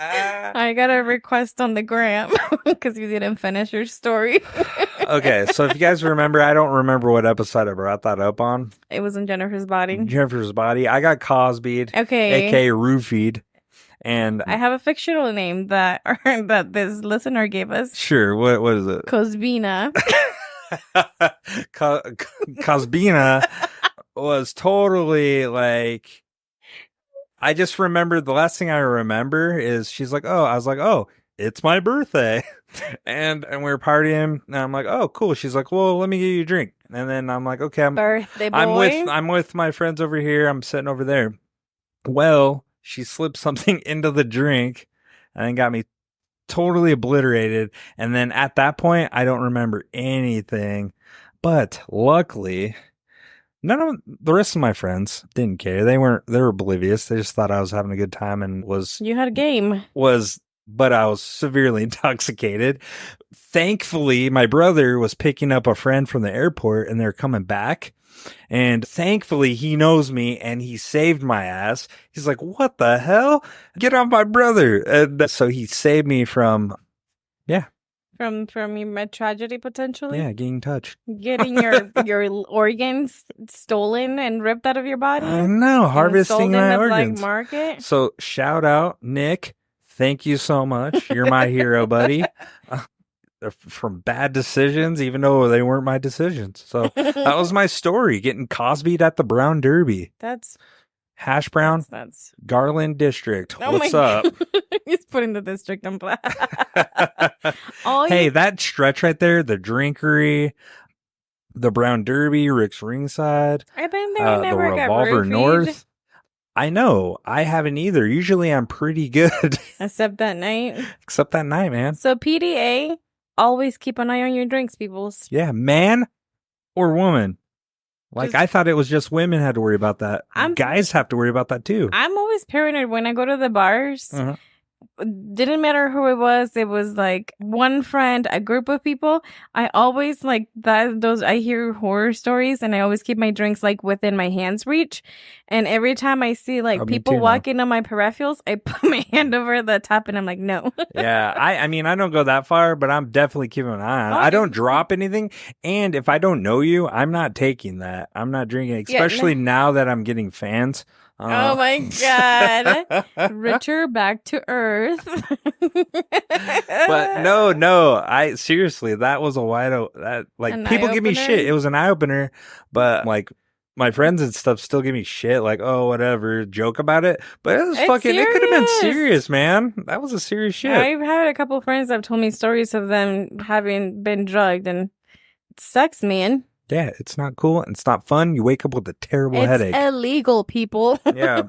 I got a request on the gram because you didn't finish your story. Okay, so if you guys remember, I don't remember what episode I brought that up on. It was in Jennifer's body. Jennifer's body. I got Cosby'd, Okay. aka roofied. And I have a fictional name that that this listener gave us. sure, what is it? Cosbina. Cosbina was totally like, I just remember the last thing I remember is she's like, oh, I was like, oh, it's my birthday. and we were partying and I'm like, oh, cool. She's like, well, let me get you a drink. And then I'm like, okay, Birthday boy. I'm with my friends over here. I'm sitting over there. Well, she slipped something into the drink and then got me totally obliterated. And then at that point, I don't remember anything. But luckily, none of the rest of my friends didn't care. They were oblivious. They just thought I was having a good time and You had a game. but I was severely intoxicated. Thankfully, my brother was picking up a friend from the airport and they're coming back. And thankfully, he knows me and he saved my ass. He's like, what the hell? Get off my brother. And so he saved me from, From your tragedy, potentially? getting touched. Getting your organs stolen and ripped out of your body? I know, and harvesting sold in my the black organs. market? So shout out, Nick. Thank you so much. You're my hero, buddy. From bad decisions, even though they weren't my decisions. So that was my story, getting Cosby'd at the Brown Derby. That's Hash Brown, that's Garland District. oh What's my up? God. He's putting the district on blast. Hey, that stretch right there, the Drinkery, the Brown Derby, Rick's Ringside, I've been there and the never got Revolver roofied. North. I know. I haven't either. Usually I'm pretty good. Except that night. Except that night, man. So PDA, always keep an eye on your drinks, peoples. Yeah, man or woman. Like, Just- I thought it was just women had to worry about that. Guys have to worry about that too. I'm always paranoid when I go to the bars. Uh-huh. Didn't matter who it was. It was like one friend, a group of people. I always like that. I hear horror stories, and I always keep my drinks like within my hand's reach. And every time I see like Oh, me people too now. walking on my peripherals, I put my hand over the top, and I'm like, no. Yeah, I mean, I don't go that far, but I'm definitely keeping an eye on it. I don't drop anything. And if I don't know you, I'm not taking that. I'm not drinking, especially now that I'm getting fans. Oh my God. Richard, back to earth. But no, I seriously, that was a An people give me eye-opener? shit. It was an eye opener, but like my friends and stuff still give me shit, like, oh, whatever, joke about it. But it was It's it could have been serious. serious, man. That was a serious shit. I've had a couple friends that have told me stories of them having been drugged, and it sucks, man. Yeah, it's not cool. It's not fun. You wake up with a terrible It's headache. illegal, people. Yeah.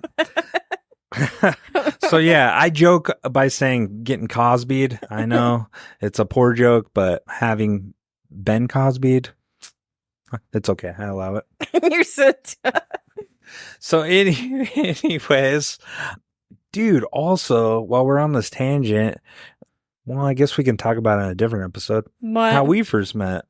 So yeah, I joke by saying getting Cosby'd. I know it's a poor joke, but having been Cosby'd, it's okay. I allow it. You're so tough. So anyways, dude, also, while we're on this tangent, well, I guess we can talk about it in a different episode. What? How we first met.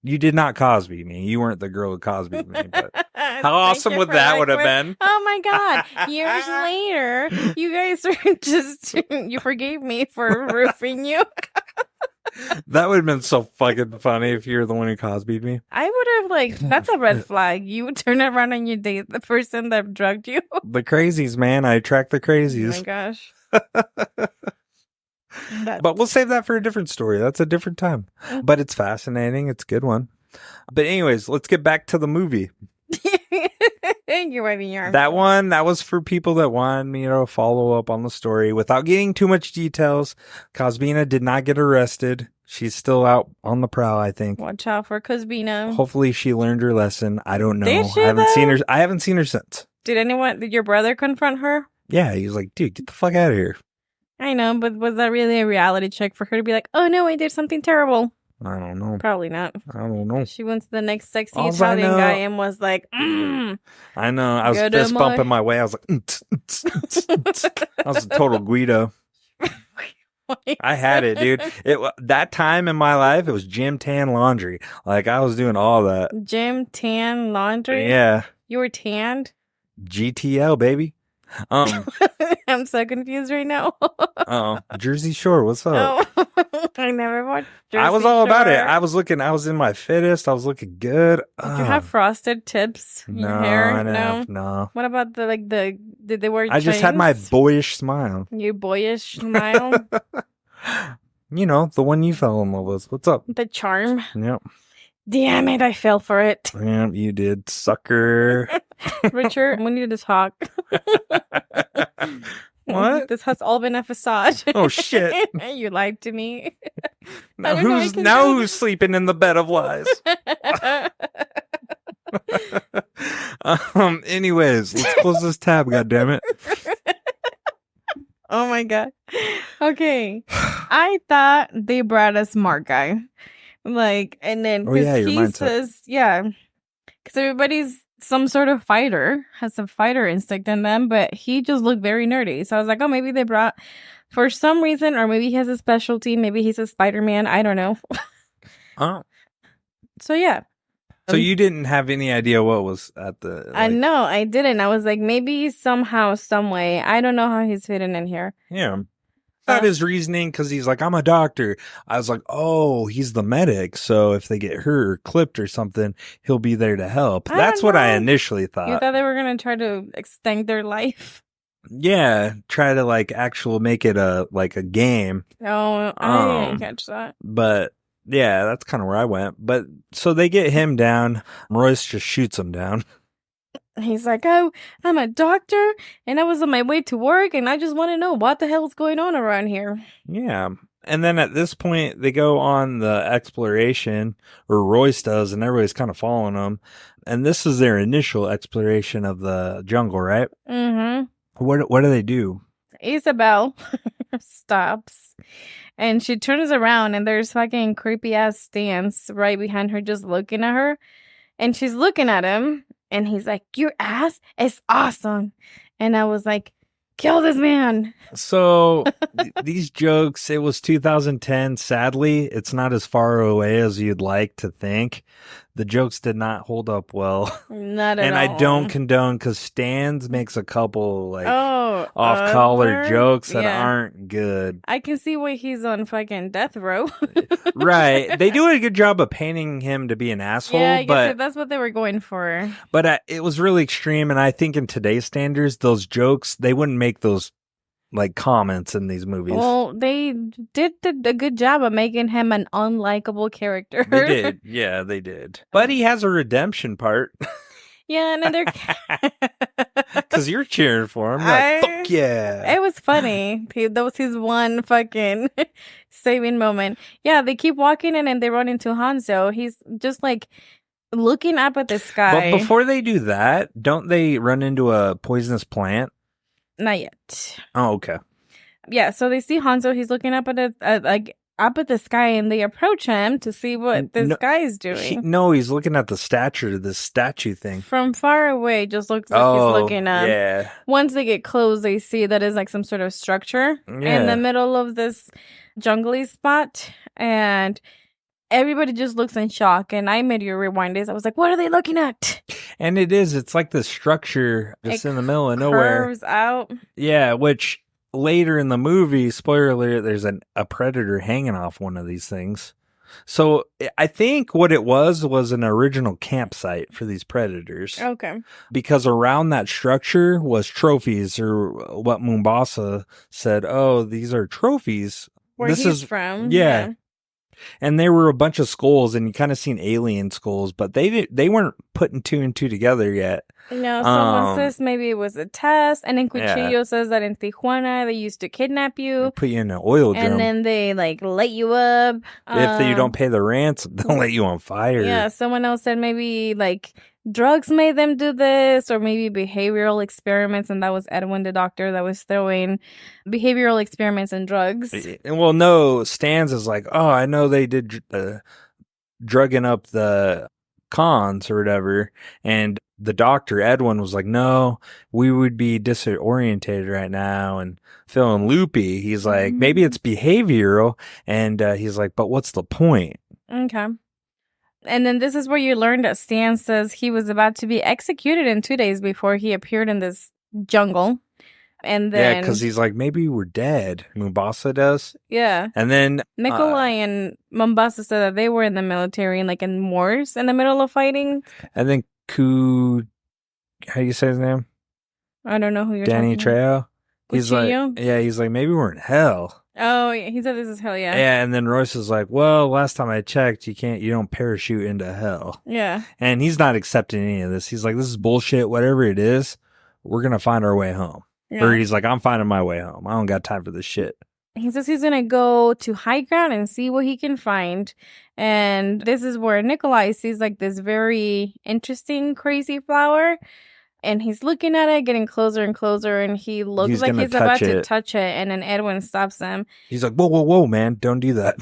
You did not Cosby me. You weren't the girl who Cosby'd me, but how awesome would that would have been? Oh my God. Years later, you guys are just, you forgave me for roofing you. That would have been so fucking funny if you were the one who Cosby'd me. I would have, like, that's a red flag. You would turn around and you date the person that drugged you. Oh The crazies, man. I attract the my crazies. gosh. But we'll save that for a different story. That's a different time. But it's fascinating. It's a good one. But anyways, let's get back to the movie. You're waving your arm. That one, that was for people that wanted me to follow up on the story without getting too much details. Cosbina did not get arrested. She's still out on the prowl, I think. Watch out for Cosbina. Hopefully she learned her lesson. I don't know. Did she, I haven't though? seen her. I haven't seen her since. Did your brother confront her? Yeah, he was like, dude, get the fuck out of here. I know, but was that really a reality check for her to be like, oh no, I did something terrible? I don't know. Probably not. I don't know. She went to the next sexy Alls I Italian know- guy and was like, I know. I was Good fist am bumping I. my way. I was like, I was a total Guido. I had it, dude. That time in my life, it was gym, tan, laundry. Like, I was doing all that. Gym, tan, laundry. Yeah. You were tanned? GTL, baby. I'm so confused right now. Jersey Shore, what's up? Oh, I never watched I was Jersey all about it. Shore. I was in my fittest. I was looking good. Did you have frosted tips in no, your hair? I didn't have, no. What about the Did they wear I just had my chains? boyish smile. Your boyish smile? You know, the one you fell in love with. What's up? The charm? Yep. Damn it, I fell for it. Yep, you did, sucker. Richard, we need to talk. What? This has all been a facade. Oh, shit. You lied to me. Now don't know, I can who's sleeping in the bed of lies? Anyways, let's close this tab, goddammit. Oh my god. Okay. I thought they brought a smart guy. Like, and then Oh, yeah, your he mindset. says, yeah. Because everybody's some sort of fighter, has some fighter instinct in them, but he just looked very nerdy. So I was like, oh, maybe they brought for some reason, or maybe he has a specialty, maybe he's a Spider-Man, I don't know. Oh. So yeah. So you didn't have any idea what was at the... I know, I didn't. I was like, maybe somehow, some way. I don't know how he's fitting in here. Yeah. That his reasoning, because he's like, I'm a doctor. I was like, oh, he's the medic. So if they get hurt or clipped or something, he'll be there to help. I That's don't what I know. initially thought. You thought they were going to try to extend their life? Yeah, try to like actually make it a game. Oh, I didn't Um, catch that. But yeah, that's kind of where I went. But so they get him down. Royce just shoots him down. He's like, oh, I'm a doctor, and I was on my way to work, and I just want to know what the hell is going on around here. Yeah. And then at this point, they go on the exploration, or Royce does, and everybody's kind of following them. And this is their initial exploration of the jungle, right? Mm-hmm. What do they do? Isabel stops, and she turns around, and there's fucking creepy-ass Stance right behind her just looking at her. And she's looking at him, and he's like, your ass is awesome. And I was like, kill this man. So these jokes, it was 2010. Sadly, it's not as far away as you'd like to think. The jokes did not hold up well. Not at And all. I don't condone, because Stans makes a couple like Oh, off-color other- jokes that yeah. aren't good. I can see why he's on fucking death row. Right. They do a good job of painting him to be an asshole, Yeah, I guess but that's what they were going for. it was really extreme. And I think in today's standards, those jokes, they wouldn't make those like comments in these movies. Well, they did a good job of making him an unlikable character. They did. Yeah, they did. But he has a redemption part. Yeah, and then they're... Because you're cheering for him. You're like, fuck yeah. It was funny. That was his one fucking saving moment. Yeah, they keep walking in and they run into Hanzo. He's just like looking up at the sky. But before they do that, don't they run into a poisonous plant? Not yet. Oh, okay. Yeah, so they see Hanzo. He's looking up at up at the sky, and they approach him to see what this guy is doing. He's looking at the this statue thing. From far away, just looks like he's looking up. Yeah. Once they get close, they see that is like some sort of structure in the middle of this jungly spot, and everybody just looks in shock. And I made you rewind this. I was like, "What are they looking at?" And it's like the structure just in the middle of nowhere. Curves out. Yeah, which later in the movie, spoiler alert, there's a predator hanging off one of these things. So I think what it was an original campsite for these predators. Okay. Because around that structure was trophies, or what Mombasa said, oh, these are trophies. Where he's from. Yeah. And there were a bunch of skulls, and you kind of seen alien skulls, but they weren't putting two and two together yet. No, someone says maybe it was a test, and then Cuchillo says that in Tijuana they used to kidnap you, They put you in an oil drum, and then they like light you up. if you don't pay the ransom, they'll light you on fire. Yeah, someone else said maybe like drugs made them do this, or maybe behavioral experiments, and that was Edwin the doctor that was throwing behavioral experiments and drugs. Well, no, Stans is like, oh, I know they did drugging up the cons or whatever, and the doctor Edwin was like, no, we would be disorientated right now and feeling loopy. He's like, maybe it's behavioral, and he's like, but what's the point? Okay. And then this is where you learn that Stan says he was about to be executed in 2 days before he appeared in this jungle. And then... Yeah, because he's like, maybe we're dead. Mombasa does. Yeah. And then... Nikolai and Mombasa said that they were in the military and like in wars in the middle of fighting. And then how do you say his name? I don't know who you're Danny talking about. Trejo. He's like, Cuchillo? yeah, he's like, maybe we're in hell. Oh, yeah, he said this is hell, yeah. Yeah, and then Royce is like, well, last time I checked, you don't parachute into hell. Yeah. And he's not accepting any of this. He's like, this is bullshit. Whatever it is, we're going to find our way home. Yeah. Or he's like, I'm finding my way home. I don't got time for this shit. He says he's going to go to high ground and see what he can find. And this is where Nikolai sees like this very interesting, crazy flower. And he's looking at it, getting closer and closer. And he looks He's like gonna he's about to touch it. touch it. And then Edwin stops him. He's like, whoa, whoa, whoa, man. Don't do that.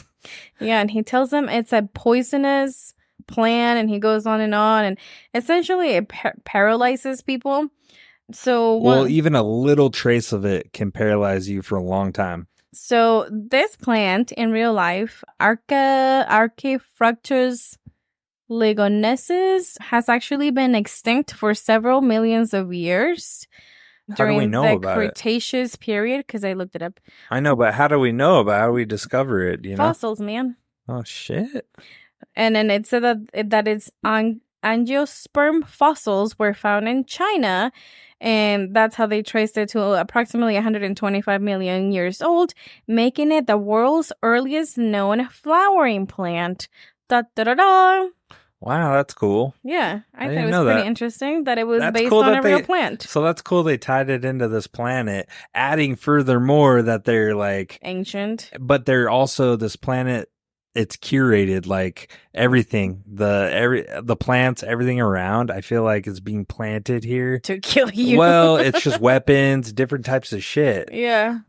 Yeah. And he tells him it's a poisonous plant. And he goes on. And essentially it paralyzes people. So Well, even a little trace of it can paralyze you for a long time. So this plant in real life, Archifructus legonesis, has actually been extinct for several millions of years How do we know the about it? Cretaceous period, because I looked it up. I know, but how do we know about it? How do we discover it? You know? Fossils, man. Oh, shit. And then it said that its angiosperm fossils were found in China. And that's how they traced it to approximately 125 million years old, making it the world's earliest known flowering plant. Da da da da. Wow, that's cool. Yeah, I thought it didn't was know pretty that. interesting that it was That's based cool on that a real they- plant. So that's cool they tied it into this planet, adding furthermore that they're like, Ancient. but they're also this planet, it's curated, like everything, the plants, everything around, I feel like is being planted here. To kill you. Well, it's just weapons, different types of shit. Yeah.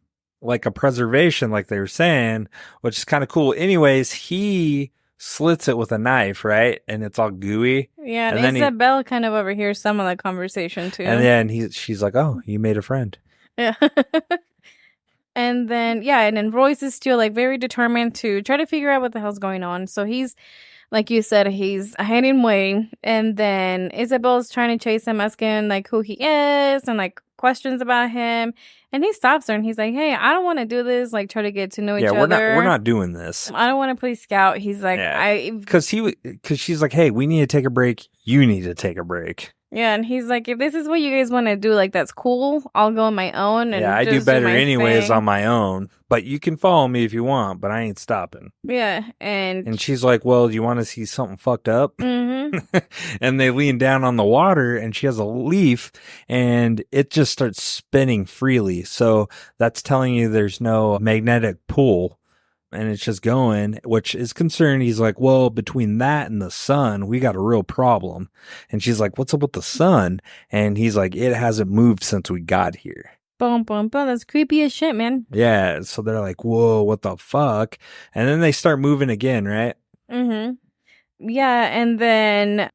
Like a preservation, like they were saying, which is kind of cool. Anyways, he slits it with a knife, right? And it's all gooey. Yeah, And and then Isabel kind of overhears some of the conversation too. And then she's like, oh, you made a friend. Yeah. And then Royce is still like very determined to try to figure out what the hell's going on. So he's, like you said, he's hiding away. And then Isabel's trying to chase him, asking like who he is and like questions about him. And he stops her and he's like, hey, I don't want to do this. Like try to get to know each other. We're not doing this. I don't want to play scout. He's like, Because she's like, hey, we need to take a break. You need to take a break. Yeah, and he's like, if this is what you guys want to do, like, that's cool. I'll go on my own. And I do just better my anyways thing. on my own. But you can follow me if you want, but I ain't stopping. Yeah, And she's like, well, do you want to see something fucked up? Mm-hmm. And they lean down on the water and she has a leaf and it just starts spinning freely. So that's telling you there's no magnetic pull. And it's just going, which is concerned. He's like, well, between that and the sun, we got a real problem. And she's like, what's up with the sun? And he's like, it hasn't moved since we got here. Boom, boom, boom. That's creepy as shit, man. Yeah. So they're like, whoa, what the fuck? And then they start moving again, right? Mm-hmm. Yeah, and then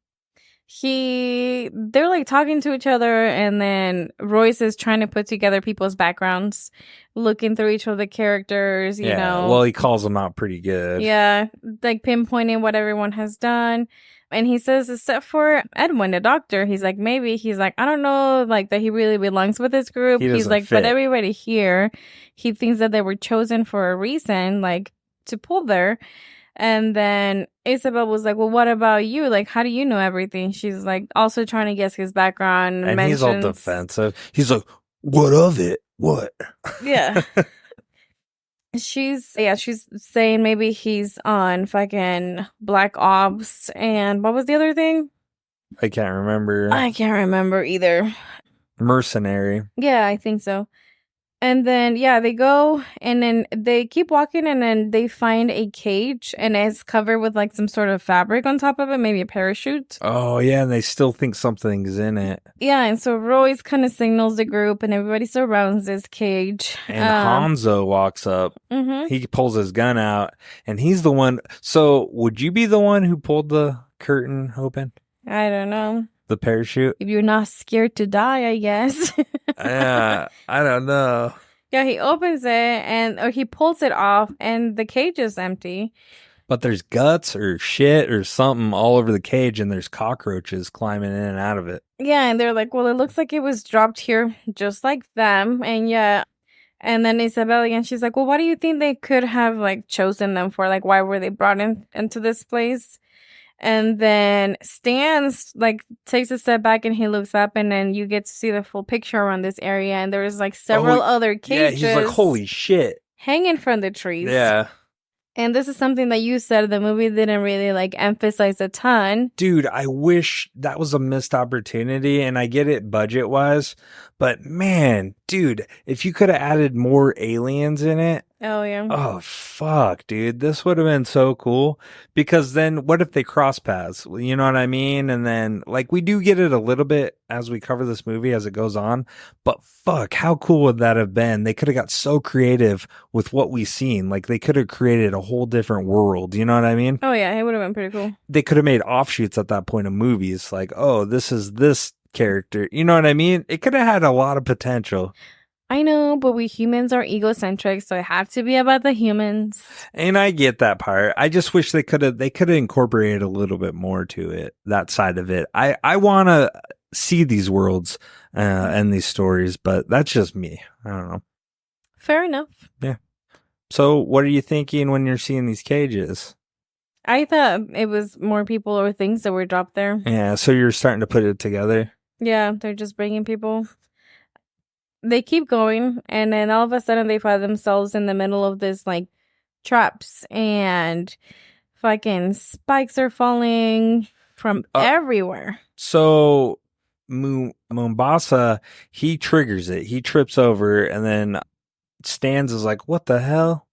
they're like talking to each other, and then Royce is trying to put together people's backgrounds, looking through each of the characters, you know. Well, he calls them out pretty good. Yeah, like pinpointing what everyone has done. And he says, except for Edwin, the doctor, he's like, I don't know, like, that he really belongs with this group. He He's doesn't like, fit. but everybody here, he thinks that they were chosen for a reason, like, to pull there. And then Isabel was like, well, what about you? Like, how do you know everything? She's like, also trying to guess his background. And he's all defensive. He's like, what of it? What? Yeah. She's saying maybe he's on fucking Black Ops. And what was the other thing? I can't remember. I can't remember either. Mercenary. Yeah, I think so. And then, they go and then they keep walking and then they find a cage and it's covered with like some sort of fabric on top of it, maybe a parachute. Oh, yeah. And they still think something's in it. Yeah. And so Royce kind of signals the group and everybody surrounds this cage. And Hanzo walks up. Mm-hmm. He pulls his gun out and he's the one. So would you be the one who pulled the curtain open? I don't know. The parachute? If you're not scared to die, I guess. Yeah, I don't know. Yeah, he opens it or he pulls it off and the cage is empty. But there's guts or shit or something all over the cage and there's cockroaches climbing in and out of it. Yeah, and they're like, well, it looks like it was dropped here just like them. And yeah. And then Isabel again, she's like, well, what do you think they could have like chosen them for? Like, why were they brought into this place? And then Stan's like takes a step back and he looks up, and then you get to see the full picture around this area. And there's like several other cages. Yeah, he's like, holy shit. Hanging from the trees. Yeah. And this is something that you said the movie didn't really like emphasize a ton. Dude, I wish that was a missed opportunity, and I get it budget wise, but man, dude, if you could have added more aliens in it. Oh, yeah. Oh, fuck, dude. This would have been so cool, because then what if they cross paths? You know what I mean? And then, like, we do get it a little bit as we cover this movie as it goes on, but fuck, how cool would that have been? They could have got so creative with what we've seen. Like, they could have created a whole different world. You know what I mean? Oh, yeah. It would have been pretty cool. They could have made offshoots at that point of movies. Like, oh, this is this character. You know what I mean? It could have had a lot of potential. I know, but we humans are egocentric, so it had to be about the humans. And I get that part. I just wish they could have incorporated a little bit more to it, that side of it. I want to see these worlds and these stories, but that's just me. I don't know. Fair enough. Yeah. So what are you thinking when you're seeing these cages? I thought it was more people or things that were dropped there. Yeah, so you're starting to put it together. Yeah, they're just bringing people. They keep going, and then all of a sudden they find themselves in the middle of this, like, traps, and fucking spikes are falling from everywhere. So Mombasa, he triggers it. He trips over, and then Stans is like, what the hell?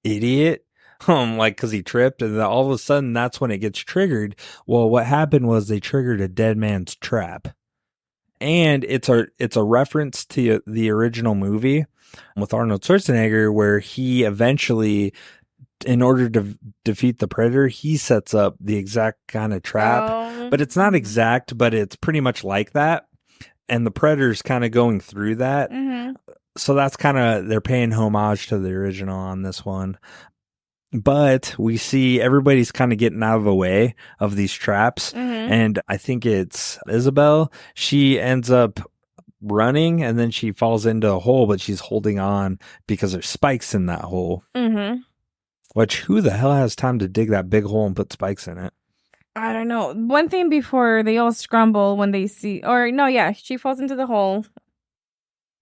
Idiot. Like, because he tripped, and then all of a sudden that's when it gets triggered. Well, what happened was they triggered a dead man's trap. And it's a reference to the original movie with Arnold Schwarzenegger, where he eventually, in order to defeat the Predator, he sets up the exact kind of trap. But it's not exact, but it's pretty much like that. And the Predator's kind of going through that. Mm-hmm. So that's kind of, they're paying homage to the original on this one. But we see everybody's kind of getting out of the way of these traps. Mm-hmm. And I think it's Isabel. She ends up running, and then she falls into a hole, but she's holding on because there's spikes in that hole. Mm-hmm. Which, who the hell has time to dig that big hole and put spikes in it? I don't know. One thing before they all scramble when they see, she falls into the hole.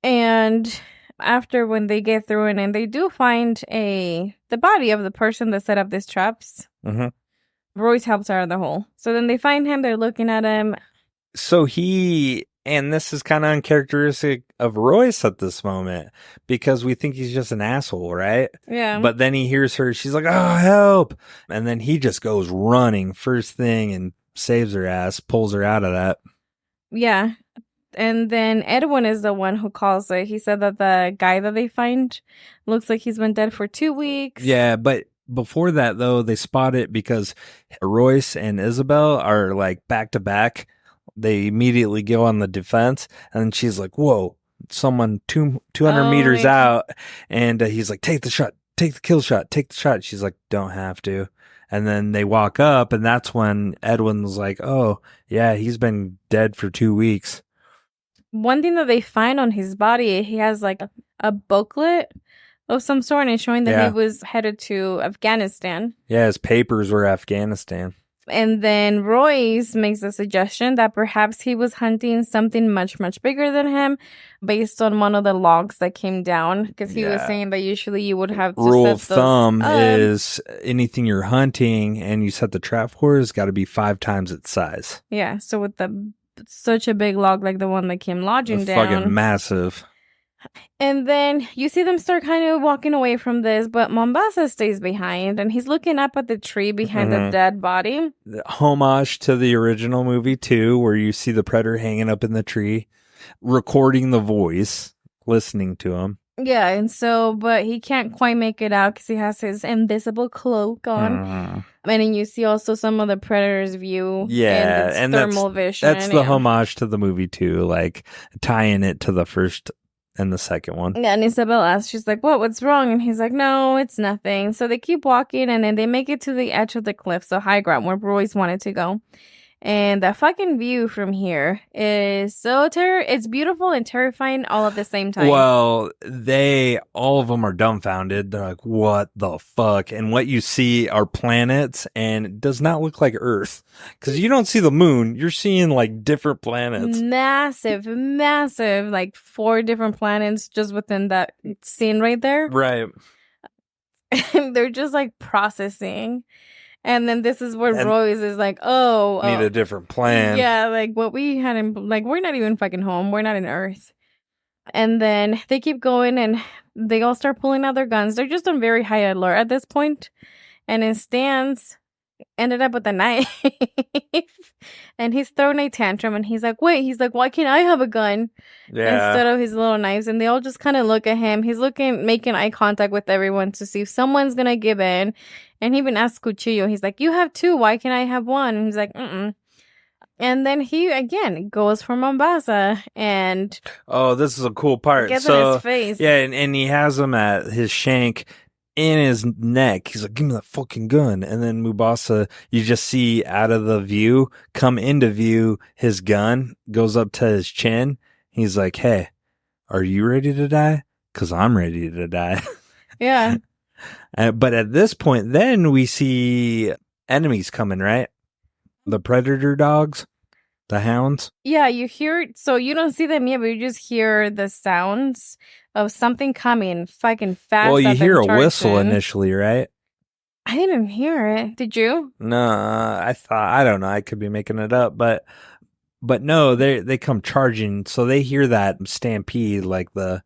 And after, when they get through it, and they do find the body of the person that set up these traps. Mm-hmm. Royce helps out of the hole. So then they find him, they're looking at him. So and this is kind of uncharacteristic of Royce at this moment, because we think he's just an asshole, right? Yeah. But then he hears her, she's like, oh, help. And then he just goes running first thing and saves her ass, pulls her out of that. Yeah. And then Edwin is the one who calls it. He said that the guy that they find looks like he's been dead for 2 weeks. Yeah, but before that, though, they spot it because Royce and Isabel are like back to back. They immediately go on the defense, and she's like, whoa, someone 200 meters out. And he's like, take the shot, take the kill shot, take the shot. She's like, don't have to. And then they walk up, and that's when Edwin's like, oh, yeah, he's been dead for 2 weeks. One thing that they find on his body, he has like a booklet of some sort, and showing that he was headed to Afghanistan. Yeah, his papers were Afghanistan. And then Royce makes a suggestion that perhaps he was hunting something much, much bigger than him, based on one of the logs that came down. Because he was saying that usually you would have to rule of thumb is anything you're hunting and you set the trap for has got to be 5 times its size. Yeah, so with such a big log like the one that came lodging down. Fucking massive. And then you see them start kind of walking away from this, but Mombasa stays behind, and he's looking up at the tree behind the dead body. The homage to the original movie, too, where you see the Predator hanging up in the tree, recording the voice, listening to him. Yeah, and so, but he can't quite make it out because he has his invisible cloak on. And then you see also some of the Predator's view. Yeah, and thermal vision. That's the homage to the movie, too, like tying it to the first and the second one. Yeah, and Isabel asks, she's like, what's wrong? And he's like, no, it's nothing. So they keep walking, and then they make it to the edge of the cliff, so high ground where Royce wanted to go. And the fucking view from here is so it's beautiful and terrifying all at the same time. Well, all of them are dumbfounded. They're like, what the fuck? And what you see are planets, and it does not look like Earth. Because you don't see the moon. You're seeing like different planets. Massive, like 4 different planets just within that scene right there. Right. And they're just like processing. And then this is where Royce is like, oh. Need a different plan. Yeah, like what we had we're not even fucking home. We're not in Earth. And then they keep going and they all start pulling out their guns. They're just on very high alert at this point. And then Stan's ended up with a knife. And he's throwing a tantrum and he's like, why can't I have a gun? Yeah. Instead of his little knives. And they all just kind of look at him. He's making eye contact with everyone to see if someone's going to give in. And he even asked Cuchillo, he's like, you have 2. Why can't I have 1? And he's like, mm-mm. And then he, again, goes for Mombasa and... Oh, this is a cool part. Gets in his face. Yeah, and he has him at his shank in his neck. He's like, give me that fucking gun. And then Mubasa, you just see out of the view, come into view, his gun goes up to his chin. He's like, hey, are you ready to die? Because I'm ready to die. Yeah. But at this point, then we see enemies coming, right? The predator dogs, the hounds. Yeah, you hear, so you don't see them yet, but you just hear the sounds of something coming fucking fast. Well, you hear a charging. whistle initially, right? I didn't hear it. Did you? No, I don't know. I could be making it up, but no, they come charging, so they hear that stampede, like the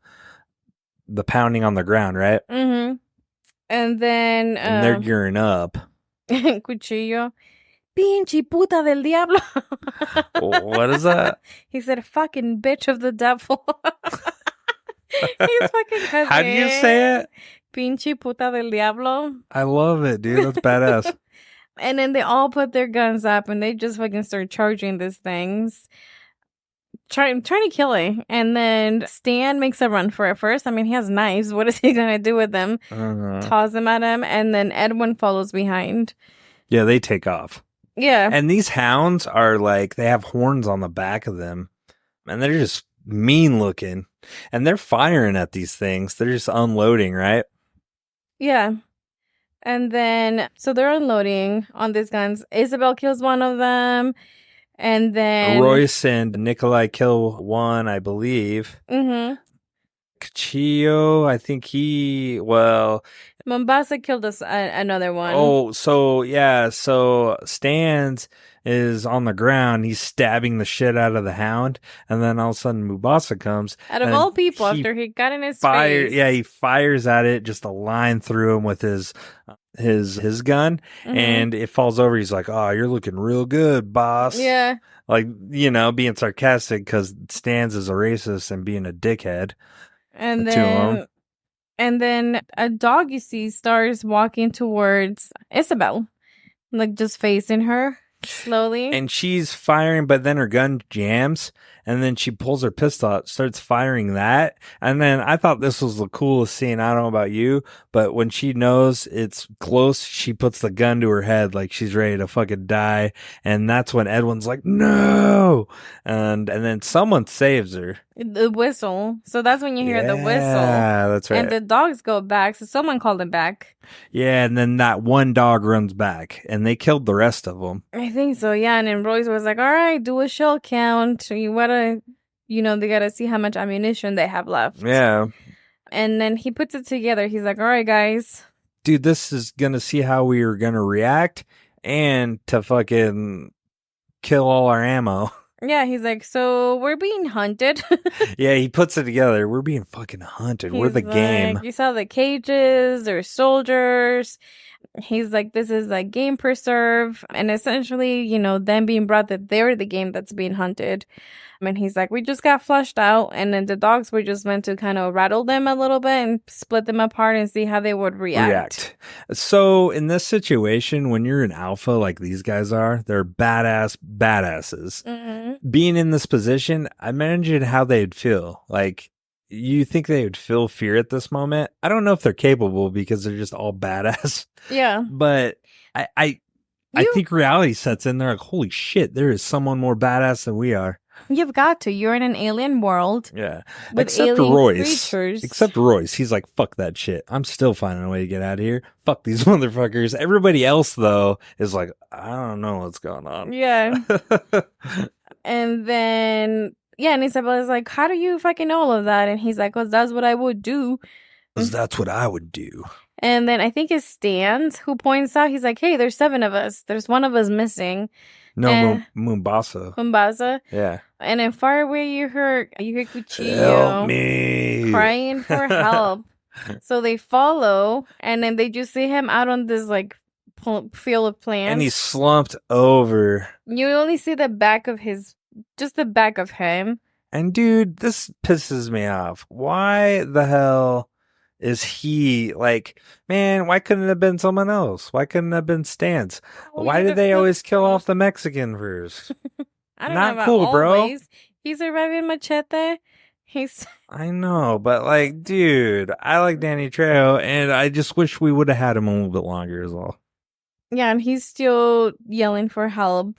pounding on the ground, right? Mm-hmm. And then... and they're gearing up. Cuchillo. Pinche puta del diablo. What is that? He said, fucking bitch of the devil. He's fucking cussing. How do you say it? Pinche puta del diablo. I love it, dude. That's badass. And then they all put their guns up and they just fucking start charging these things. Trying to kill it. And then Stan makes a run for it first. I mean, he has knives. What is he going to do with them? Toss them at him. And then Edwin follows behind. Yeah, they take off. Yeah. And these hounds are like, they have horns on the back of them. And they're just mean looking. And they're firing at these things. They're just unloading, right? Yeah. And then, so they're unloading on these guns. Isabel kills one of them. And then Royce and Nikolai kill one, I believe. Mm-hmm. Cuchillo, I think Mombasa killed us another one. Oh, so Stans is on the ground. He's stabbing the shit out of the hound, and then all of a sudden Mubasa comes. Out of all people, after he got in his face. Yeah, he fires at it, just a line through him with his gun, and it falls over. He's like, "Oh, you're looking real good, boss." Yeah. Like, being sarcastic because Stans is a racist and being a dickhead. And then a dog, you see, starts walking towards Isabel, like just facing her slowly. And she's firing, but then her gun jams, and then she pulls her pistol out, starts firing that. And then I thought this was the coolest scene. I don't know about you, but when she knows it's close, she puts the gun to her head like she's ready to fucking die. And that's when Edwin's like, no! And then someone saves her. The whistle. So that's when you hear the whistle. Yeah, that's right. And the dogs go back, so someone called them back. Yeah, and then that one dog runs back, and they killed the rest of them. I think so, yeah. And then Royce was like, all right, do a shell count. You gotta, they gotta see how much ammunition they have left. Yeah. And then he puts it together. He's like, all right, guys. Dude, this is gonna see how we are gonna react and to fucking kill all our ammo. Yeah, he's like, so we're being hunted. Yeah, he puts it together. We're being fucking hunted. We're the game. You saw the cages. There's soldiers. He's like, this is a game preserve. And essentially, them being brought that they're the game that's being hunted. And he's like, we just got flushed out. And then the dogs were just meant to kind of rattle them a little bit and split them apart and see how they would react. So in this situation, when you're an alpha like these guys are, they're badasses. Mm-hmm. Being in this position, imagine how they'd feel. Like, you think they would feel fear at this moment? I don't know if they're capable because they're just all badass. Yeah. But I think reality sets in. They're like, holy shit, there is someone more badass than we are. You've got to. You're in an alien world. Yeah. With Except alien Royce. creatures. Except Royce. He's like, fuck that shit. I'm still finding a way to get out of here. Fuck these motherfuckers. Everybody else, though, is like, I don't know what's going on. Yeah. And then, yeah, and Isabella's like, how do you fucking know all of that? And he's like, well, that's what I would do. Because that's what I would do. And then I think it's Stans who points out, he's like, hey, there's 7 of us. There's one of us missing. No, Mombasa. Mombasa. Yeah. And then far away you hear Cuchillo Help me. crying for help. So they follow, and then they just see him out on this like field of plants. And he's slumped over. You only see the back of just the back of him. And dude, this pisses me off. Why the hell is he like, man, why couldn't it have been someone else? Why couldn't it have been Stans? Why did they always kill off the Mexican first? I don't Not know about cool, bro. always. He's surviving Machete. I know, but like, dude, I like Danny Trejo, and I just wish we would have had him a little bit longer as well. Yeah, and he's still yelling for help.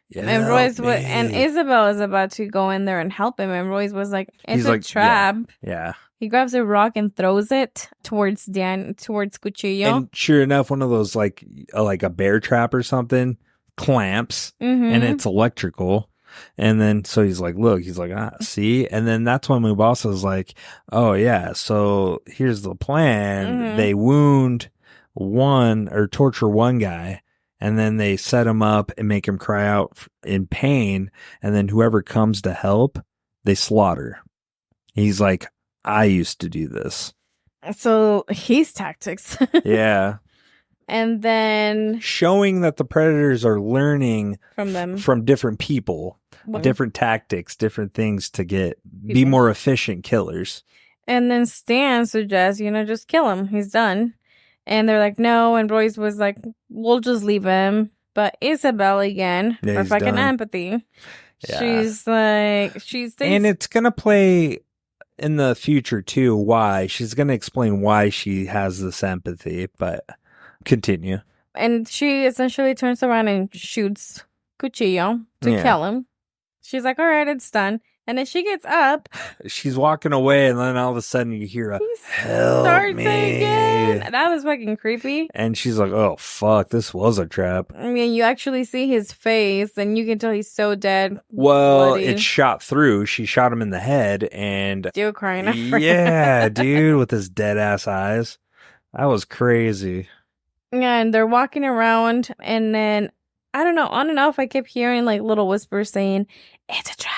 Yeah, and Royce and Isabel is about to go in there and help him, and Royce was like, "It's a trap." Yeah. He grabs a rock and throws it towards Cuchillo. And sure enough, one of those like a bear trap or something clamps, and it's electrical. And then so he's like, look, see? And then that's when Mubasa's like, oh yeah, so here's the plan. They wound one or torture one guy, and then they set him up and make him cry out in pain, and then whoever comes to help, they slaughter. He's like, I used to do this. So his tactics. Yeah. And then showing that the predators are learning from them, from different people, different tactics, different things to be more efficient killers. And then Stan suggests, just kill him. He's done. And they're like, no. And Royce was like, we'll just leave him. But Isabel again, for fucking done. Empathy. Yeah. She's like, and it's going to play in the future too, why. She's going to explain why she has this empathy, but continue. And she essentially turns around and shoots Cuchillo to kill him. She's like, all right, it's done. And then she gets up. She's walking away, and then all of a sudden you hear a help me. Again. That was fucking creepy. And she's like, oh, fuck, this was a trap. I mean, you actually see his face, and you can tell he's so dead. Well, it's shot through. She shot him in the head, and still crying. Yeah, dude, with his dead-ass eyes. That was crazy. Yeah, and they're walking around, and then, I don't know, on and off, I kept hearing, like, little whispers saying, it's a trap.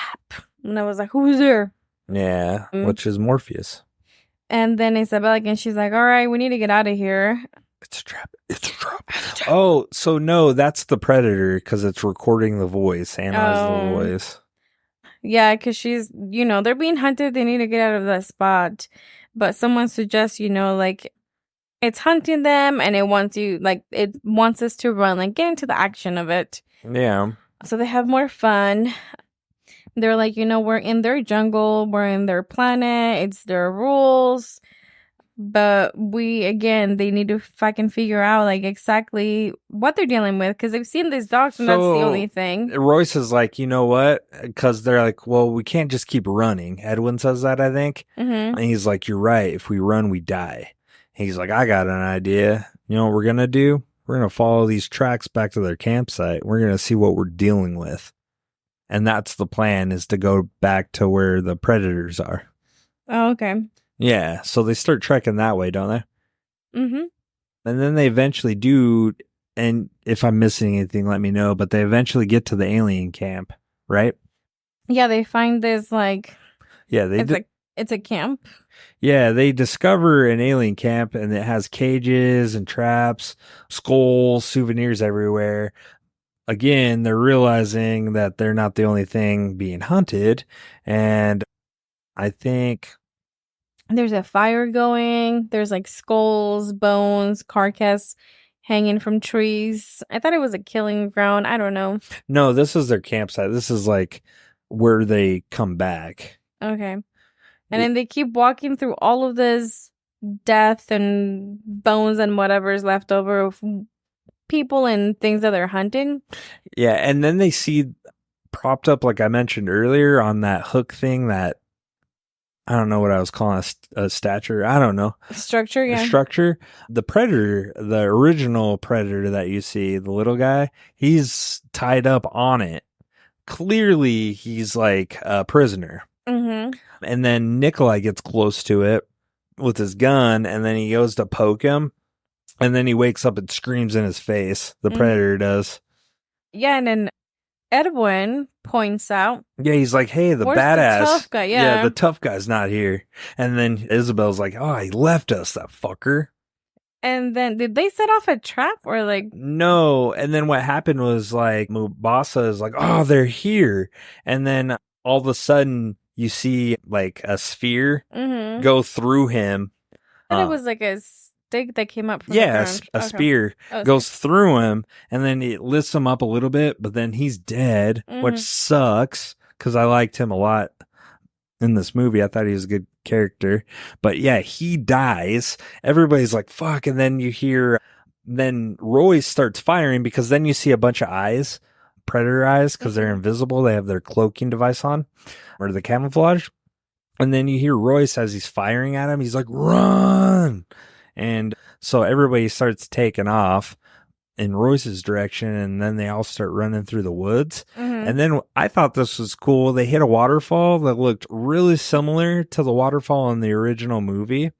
And I was like, who's there? Yeah, which is Morpheus. And then Isabel again, she's like, all right, we need to get out of here. It's a trap. It's a trap. It's a trap. Oh, so no, that's the predator because it's recording the voice, analyze the voice. Yeah, because she's, they're being hunted. They need to get out of that spot. But someone suggests, like, it's hunting them and it wants us to run, like, get into the action of it. Yeah. So they have more fun. They're like, we're in their jungle, we're in their planet, it's their rules. But they need to fucking figure out, like, exactly what they're dealing with, because they've seen these dogs, and that's the only thing. Royce is like, you know what? Because they're like, well, we can't just keep running. Edwin says that, I think. And he's like, you're right. If we run, we die. He's like, I got an idea. You know what we're going to do? We're going to follow these tracks back to their campsite. We're going to see what we're dealing with. And that's the plan, is to go back to where the predators are. Oh, okay. Yeah, so they start trekking that way, don't they? And then they eventually do, and if I'm missing anything, let me know, but they eventually get to the alien camp, right? Yeah, they find this, like... Yeah, it's a camp. Yeah, they discover an alien camp, and it has cages and traps, skulls, souvenirs everywhere. Again, they're realizing that they're not the only thing being hunted, and I think... There's a fire going. There's, like, skulls, bones, carcass hanging from trees. I thought it was a killing ground. I don't know. No, this is their campsite. This is, like, where they come back. Okay. And then they keep walking through all of this death and bones and whatever's left over of people and things that they're hunting. Yeah, and then they see propped up, like I mentioned earlier, on that hook thing that I don't know what I was calling a stature. I don't know. Structure, yeah. Structure. The predator, the original predator that you see, the little guy, he's tied up on it. Clearly, he's like a prisoner. Mm-hmm. And then Nikolai gets close to it with his gun, and then he goes to poke him, and then he wakes up and screams in his face. The predator does. Yeah, and then Edwin points out. Yeah, he's like, hey, the Where's badass. the tough guy? Yeah. The tough guy's not here. And then Isabel's like, oh, he left us, that fucker. And then did they set off a trap or like? No. And then what happened was like Mubasa is like, oh, they're here. And then all of a sudden you see like a sphere go through him. And it was like a stick that came up from the yeah, ground. a spear goes through him, and then it lifts him up a little bit, but then he's dead, which sucks because I liked him a lot in this movie. I thought he was a good character, but yeah, he dies. Everybody's like, fuck. And then you hear, then Roy starts firing because then you see a bunch of eyes, predator eyes, because they're invisible. They have their cloaking device on, or the camouflage. And then you hear Royce as he's firing at him. He's like, run. And so everybody starts taking off in Royce's direction, and then they all start running through the woods. And then I thought this was cool. They hit a waterfall that looked really similar to the waterfall in the original movie,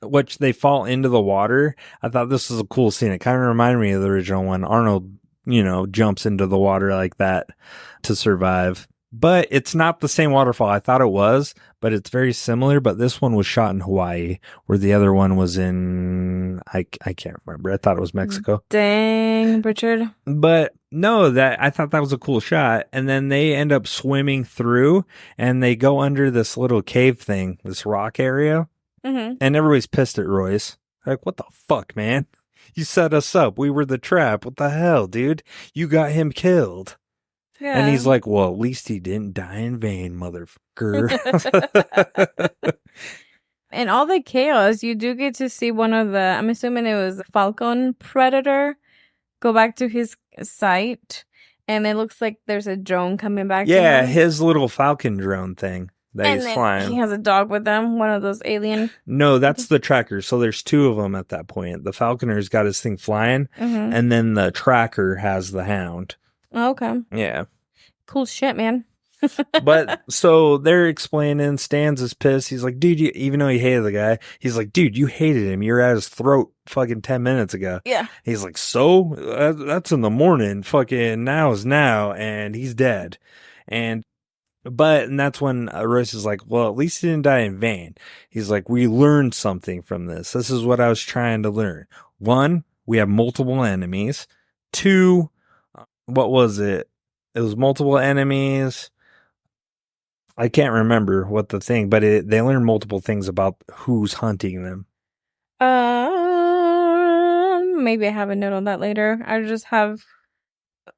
which they fall into the water. I thought this was a cool scene. It kind of reminded me of the original one. Arnold, jumps into the water like that to survive. But it's not the same waterfall. I thought it was, but it's very similar. But this one was shot in Hawaii, where the other one was in, I can't remember. I thought it was Mexico. Dang, Richard. But no, I thought that was a cool shot. And then they end up swimming through, and they go under this little cave thing, this rock area. And everybody's pissed at Royce. Like, what the fuck, man? You set us up. We were the trap. What the hell, dude? You got him killed. Yeah. And he's like, well, at least he didn't die in vain, motherfucker. In all the chaos, you do get to see one of the, I'm assuming it was the Falcon Predator, go back to his site. And it looks like there's a drone coming back to him. His little Falcon drone thing that he's flying. He has a dog with them, one of those alien. No, that's the tracker. So there's two of them at that point. The Falconer's got his thing flying, and then the tracker has the hound. Oh, okay. Yeah. Cool shit, man. But so they're explaining, Stans is pissed. He's like, dude, even though he hated the guy, he's like, dude, you hated him. You were at his throat fucking 10 minutes ago. Yeah. He's like, so that's in the morning. Fucking now is now. And he's dead. And that's when Royce is like, well, at least he didn't die in vain. He's like, we learned something from this. This is what I was trying to learn. 1, we have multiple enemies. 2, what was it? It was multiple enemies. I can't remember what the thing, but they learned multiple things about who's hunting them. Maybe I have a note on that later. I just have.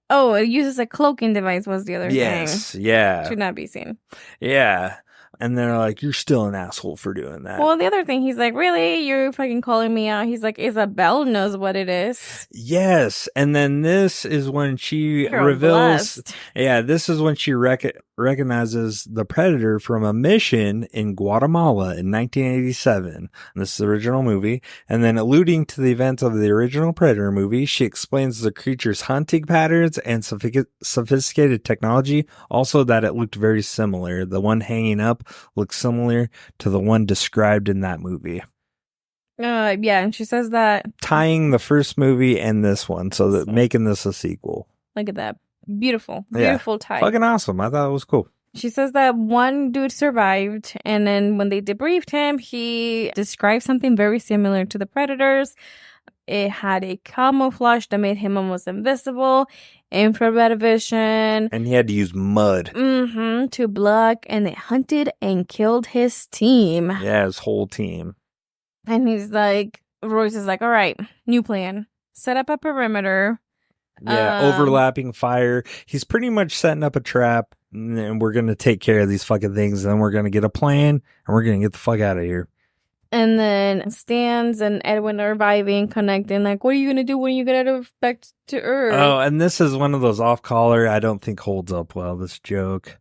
Oh, it uses a cloaking device. Was the other thing? Yes, yeah, should not be seen. Yeah. And they're like, you're still an asshole for doing that. Well, the other thing, he's like, really? You're fucking calling me out? He's like, Isabel knows what it is. Yes. And then this is when she reveals. Blessed. Yeah, this is when she recognizes the Predator from a mission in Guatemala in 1987. And this is the original movie. And then alluding to the events of the original Predator movie, she explains the creature's hunting patterns and sophisticated technology. Also that it looked very similar. The one hanging up looks similar to the one described in that movie. Yeah, and she says that tying the first movie and this one, so that making this a sequel. Look at that. Beautiful tie. Fucking awesome. I thought it was cool. She says that one dude survived, and then when they debriefed him, he described something very similar to the Predators. It had a camouflage that made him almost invisible, infrared vision. And he had to use mud. To block, and it hunted and killed his team. Yeah, his whole team. And he's like, Royce is like, all right, new plan. Set up a perimeter. Yeah, overlapping fire. He's pretty much setting up a trap, and we're going to take care of these fucking things, and then we're going to get a plan, and we're going to get the fuck out of here. And then Stans and Edwin are vibing, connecting. Like, what are you going to do when you get back to Earth? Oh, and this is one of those off-color I don't think holds up well, this joke.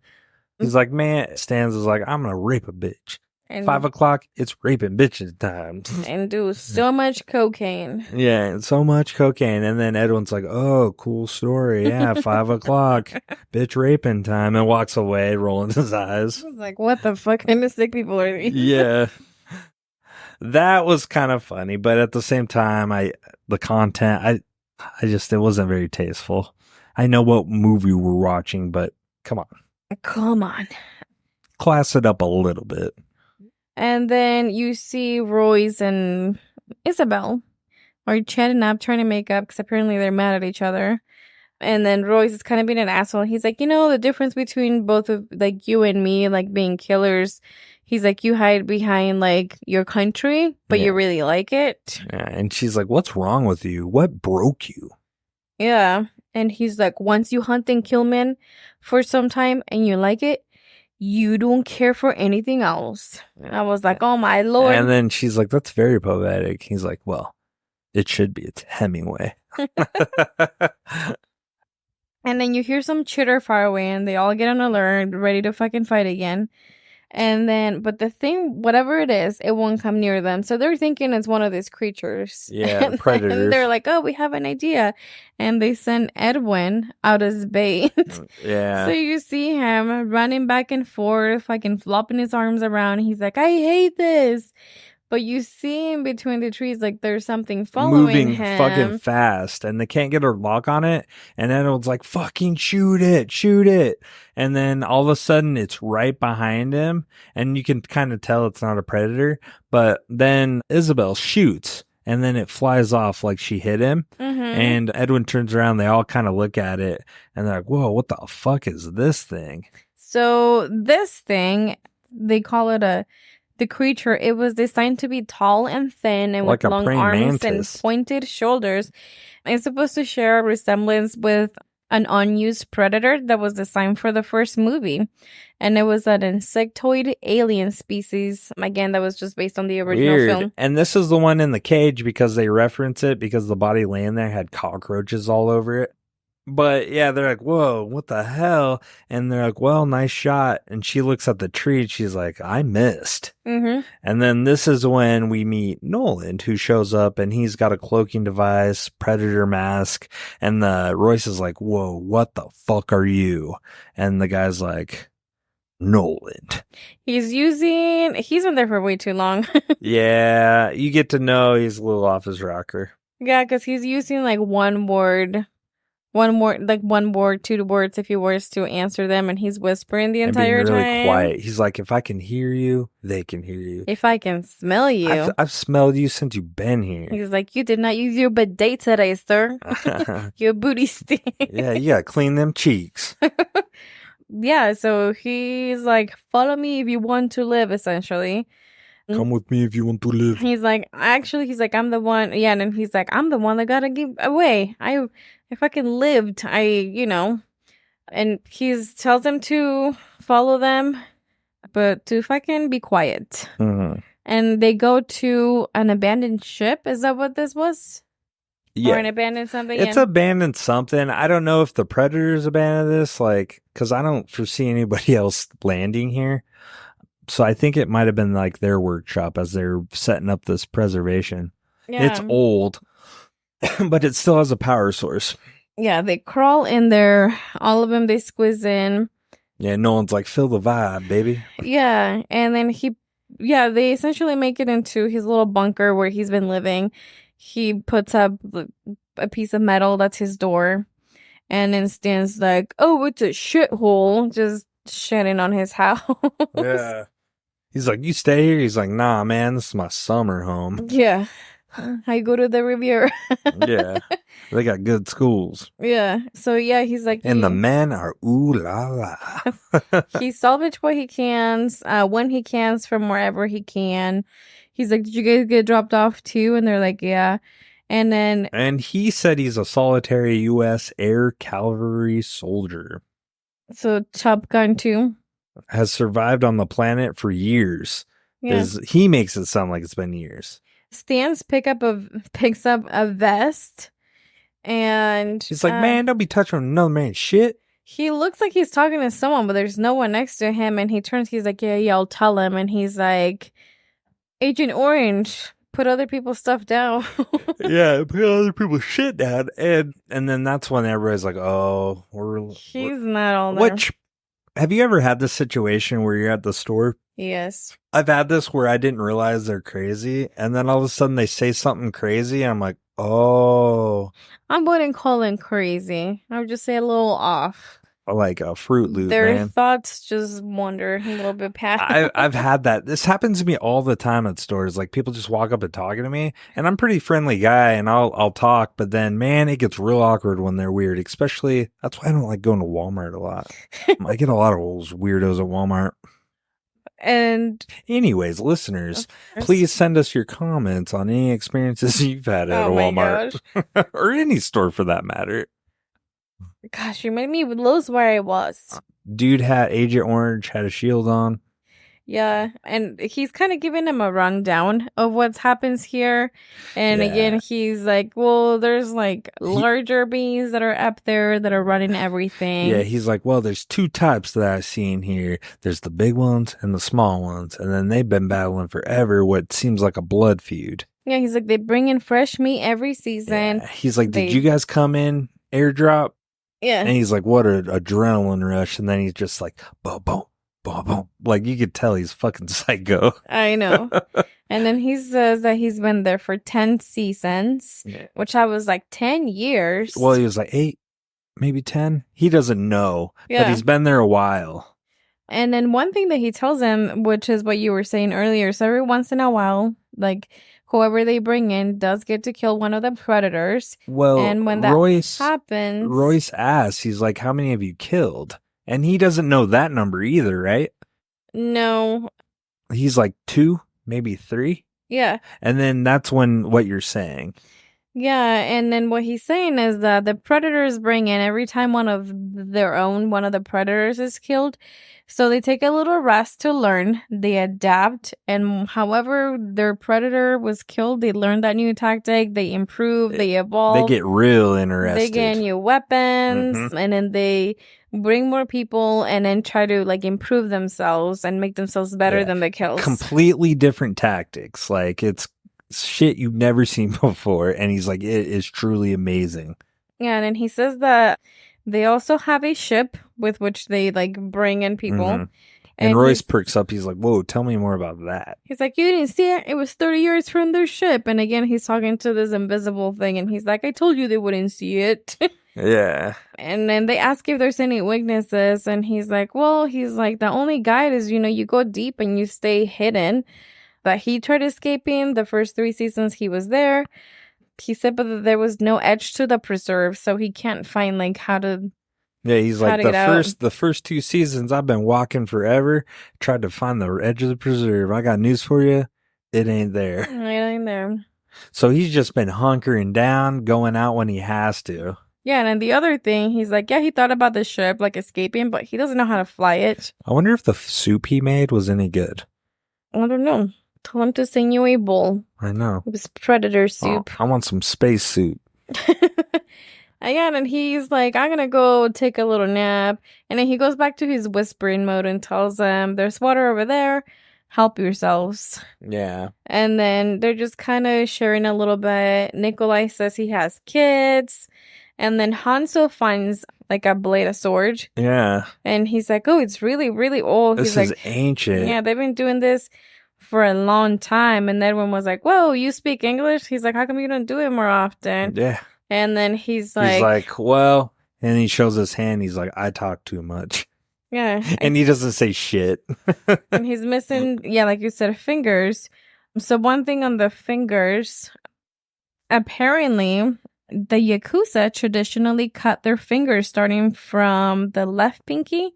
He's like, man, Stans is like, I'm going to rape a bitch. And 5 o'clock, it's raping bitches time. and do so much cocaine. Yeah, and so much cocaine. And then Edwin's like, oh, cool story. Yeah, 5 o'clock, bitch raping time. And walks away, rolling his eyes. I was like, what the fuck kind of sick people are these? Yeah. That was kind of funny. But at the same time, the content, it wasn't very tasteful. I know what movie we're watching, but come on. Come on. Class it up a little bit. And then you see Royce and Isabel are chatting up, trying to make up, because apparently they're mad at each other. And then Royce is kind of being an asshole. He's like, the difference between both of, like, you and me, like, being killers. He's like, you hide behind, like, your country, but you really like it. Yeah, and she's like, what's wrong with you? What broke you? Yeah. And he's like, once you hunt and kill men for some time and you like it, you don't care for anything else. Yeah. I was like, oh my Lord. And then she's like, that's very poetic. He's like, well, it should be. It's Hemingway. And then you hear some chitter far away and they all get on alert, ready to fucking fight again. And then, but the thing, whatever it is, it won't come near them. So they're thinking it's one of these creatures. Yeah, predators. And they're like, oh, we have an idea. And they send Edwin out as bait. Yeah. So you see him running back and forth, fucking flopping his arms around. He's like, I hate this. But you see in between the trees, like there's something following moving him. fucking fast, and they can't get her lock on it. And then it's like, fucking shoot it. And then all of a sudden it's right behind him, and you can kind of tell it's not a predator. But then Isabel shoots, and then it flies off like she hit him. Mm-hmm. And Edwin turns around. They all kind of look at it, and they're like, whoa, what the fuck is this thing? So this thing, they call it the creature. It was designed to be tall and thin and like with long arms mantis. and pointed shoulders. It's supposed to share a resemblance with an unused predator that was designed for the first movie. And it was an insectoid alien species. Again, that was just based on the original film. And this is the one in the cage because they reference it because the body laying there had cockroaches all over it. But yeah, they're like, whoa, what the hell? And they're like, well, nice shot. And she looks at the tree and she's like, I missed. Mm-hmm. And then this is when we meet Noland, who shows up and he's got a cloaking device, predator mask. And Royce is like, whoa, what the fuck are you? And the guy's like, Noland. He's been there for way too long. Yeah, you get to know he's a little off his rocker. Yeah, because he's using like one word, two words if he was to answer them, and he's whispering the entire and being really time. Quiet. He's like, if I can hear you, they can hear you. If I can smell you. I've smelled you since you've been here. He's like, you did not use your bidet today, sir. Your booty stink. Yeah, you gotta clean them cheeks. Yeah, so he's like, follow me if you want to live, essentially. Come with me if you want to live. He's like, I'm the one. Yeah, and then he's like, I'm the one that gotta give away. I fucking lived. And he tells them to follow them, but to fucking be quiet. Mm-hmm. And they go to an abandoned ship. Is that what this was? Yeah. Or an abandoned something? It's abandoned something. I don't know if the Predators abandoned this, because I don't foresee anybody else landing here. So I think it might have been like their workshop as they're setting up this preservation. Yeah. It's old, but it still has a power source. Yeah, they crawl in there. All of them, they squeeze in. Yeah, Nolan's like, feel the vibe, baby. Yeah, and then they essentially make it into his little bunker where he's been living. He puts up a piece of metal, that's his door. And then Stan's like, oh, it's a shithole. Just shitting on his house. Yeah. He's like, you stay here? He's like, nah, man, this is my summer home. Yeah. I go to the Riviera. Yeah. They got good schools. Yeah. So, yeah, he's like... And the men are ooh la la. He salvaged what he can, when he can, from wherever he can. He's like, did you guys get dropped off too? And they're like, yeah. And he said he's a solitary U.S. Air Cavalry soldier. So Top Gun 2 has survived on the planet for years. Yeah. He makes it sound like it's been years. Stans picks up a vest, and He's like, man, don't be touching another man's shit. he looks like he's talking to someone, but there's no one next to him. And he's like, yeah, I'll tell him. And he's like, Agent Orange, put other people's stuff down. Yeah, put other people's shit down. And then that's when everybody's like, oh, He's not all there. Have you ever had this situation where you're at the store? Yes. I've had this where I didn't realize they're crazy. And then all of a sudden they say something crazy. I'm like, oh. I wouldn't call him crazy. I would just say a little off. Like a Fruit Loop, Their man. thoughts just wander a little bit past. I've had that. This happens to me all the time at stores. Like people just walk up and talking to me, and I'm a pretty friendly guy, and I'll talk. But then, man, it gets real awkward when they're weird. Especially that's why I don't like going to Walmart a lot. I get a lot of those weirdos at Walmart. And anyways, listeners, please send us your comments on any experiences you've had at a Walmart or any store for that matter. Gosh, you made me lose where I was. Dude had Agent Orange, had a shield on. Yeah, and he's kind of giving him a rundown of what happens here. And again, he's like, well, there's like larger beings that are up there that are running everything. Yeah, he's like, well, there's two types that I've seen here. There's the big ones and the small ones. And then they've been battling forever, what seems like a blood feud. Yeah, he's like, they bring in fresh meat every season. Yeah. He's like, did you guys come in airdrop? Yeah. And he's like, what an adrenaline rush. And then he's just like, boom, boom, boom, boom. Like, you could tell he's fucking psycho. I know. And then he says that he's been there for 10 seasons, which I was like, 10 years? Well, he was like 8, maybe 10. He doesn't know that he's been there a while. And then one thing that he tells him, which is what you were saying earlier, so every once in a while, like, whoever they bring in does get to kill one of the predators. Well, and when that happens, Royce asks, he's like, how many have you killed? And he doesn't know that number either, right? No. He's like 2, maybe 3. Yeah. And then that's when what you're saying. Yeah, and then what he's saying is that the predators bring in every time one of the predators is killed. So they take a little rest to learn, they adapt, and however their predator was killed, they learn that new tactic, they improve, they evolve. They get real interested. They get new weapons, and then they bring more people and then try to like improve themselves and make themselves better than the kills. Completely different tactics. Like it's shit you've never seen before. And he's like, it is truly amazing. Yeah, and then he says that they also have a ship with which they like bring in people. Mm-hmm. And Royce perks up. He's like, whoa, tell me more about that. He's like, you didn't see it? It was 30 years from their ship. And again, he's talking to this invisible thing. And he's like, I told you they wouldn't see it. Yeah. And then they ask if there's any weaknesses. And he's like, well, the only guide is, you go deep and you stay hidden. But he tried escaping the first 3 seasons he was there. He said, but there was no edge to the preserve. So he can't find like how to... Yeah, he's like, the first 2 seasons, I've been walking forever, tried to find the edge of the preserve. I got news for you. It ain't there. It ain't there. So he's just been hunkering down, going out when he has to. Yeah, and then the other thing, he's like, yeah, he thought about the ship, like escaping, but he doesn't know how to fly it. I wonder if the soup he made was any good. I don't know. Tell him to send you a bowl. I know. It was predator soup. Oh, I want some space soup. Again, and he's like, I'm gonna go take a little nap. And then he goes back to his whispering mode and tells them, there's water over there. Help yourselves. Yeah. And then they're just kind of sharing a little bit. Nikolai says he has kids. And then Hanzo finds like a blade of sword. Yeah. And he's like, oh, it's really, really old. This is like, ancient. Yeah, they've been doing this for a long time. And everyone was like, whoa, you speak English? He's like, how come you don't do it more often? Yeah. And then he's like, well, and he shows his hand. He's like, I talk too much. Yeah. And he doesn't say shit. And he's missing, like you said, fingers. So one thing on the fingers, apparently the Yakuza traditionally cut their fingers starting from the left pinky.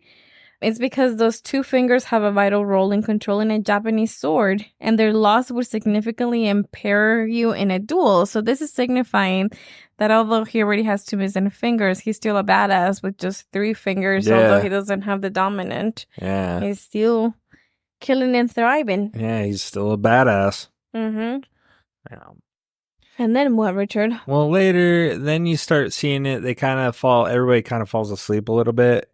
It's because those 2 fingers have a vital role in controlling a Japanese sword, and their loss would significantly impair you in a duel. So this is signifying that although he already has 2 missing fingers, he's still a badass with just 3 fingers, although he doesn't have the dominant. Yeah. He's still killing and thriving. Yeah, he's still a badass. Mm-hmm. Yeah. And then what, Richard? Well, later, then you start seeing it. They kind of everybody kind of falls asleep a little bit.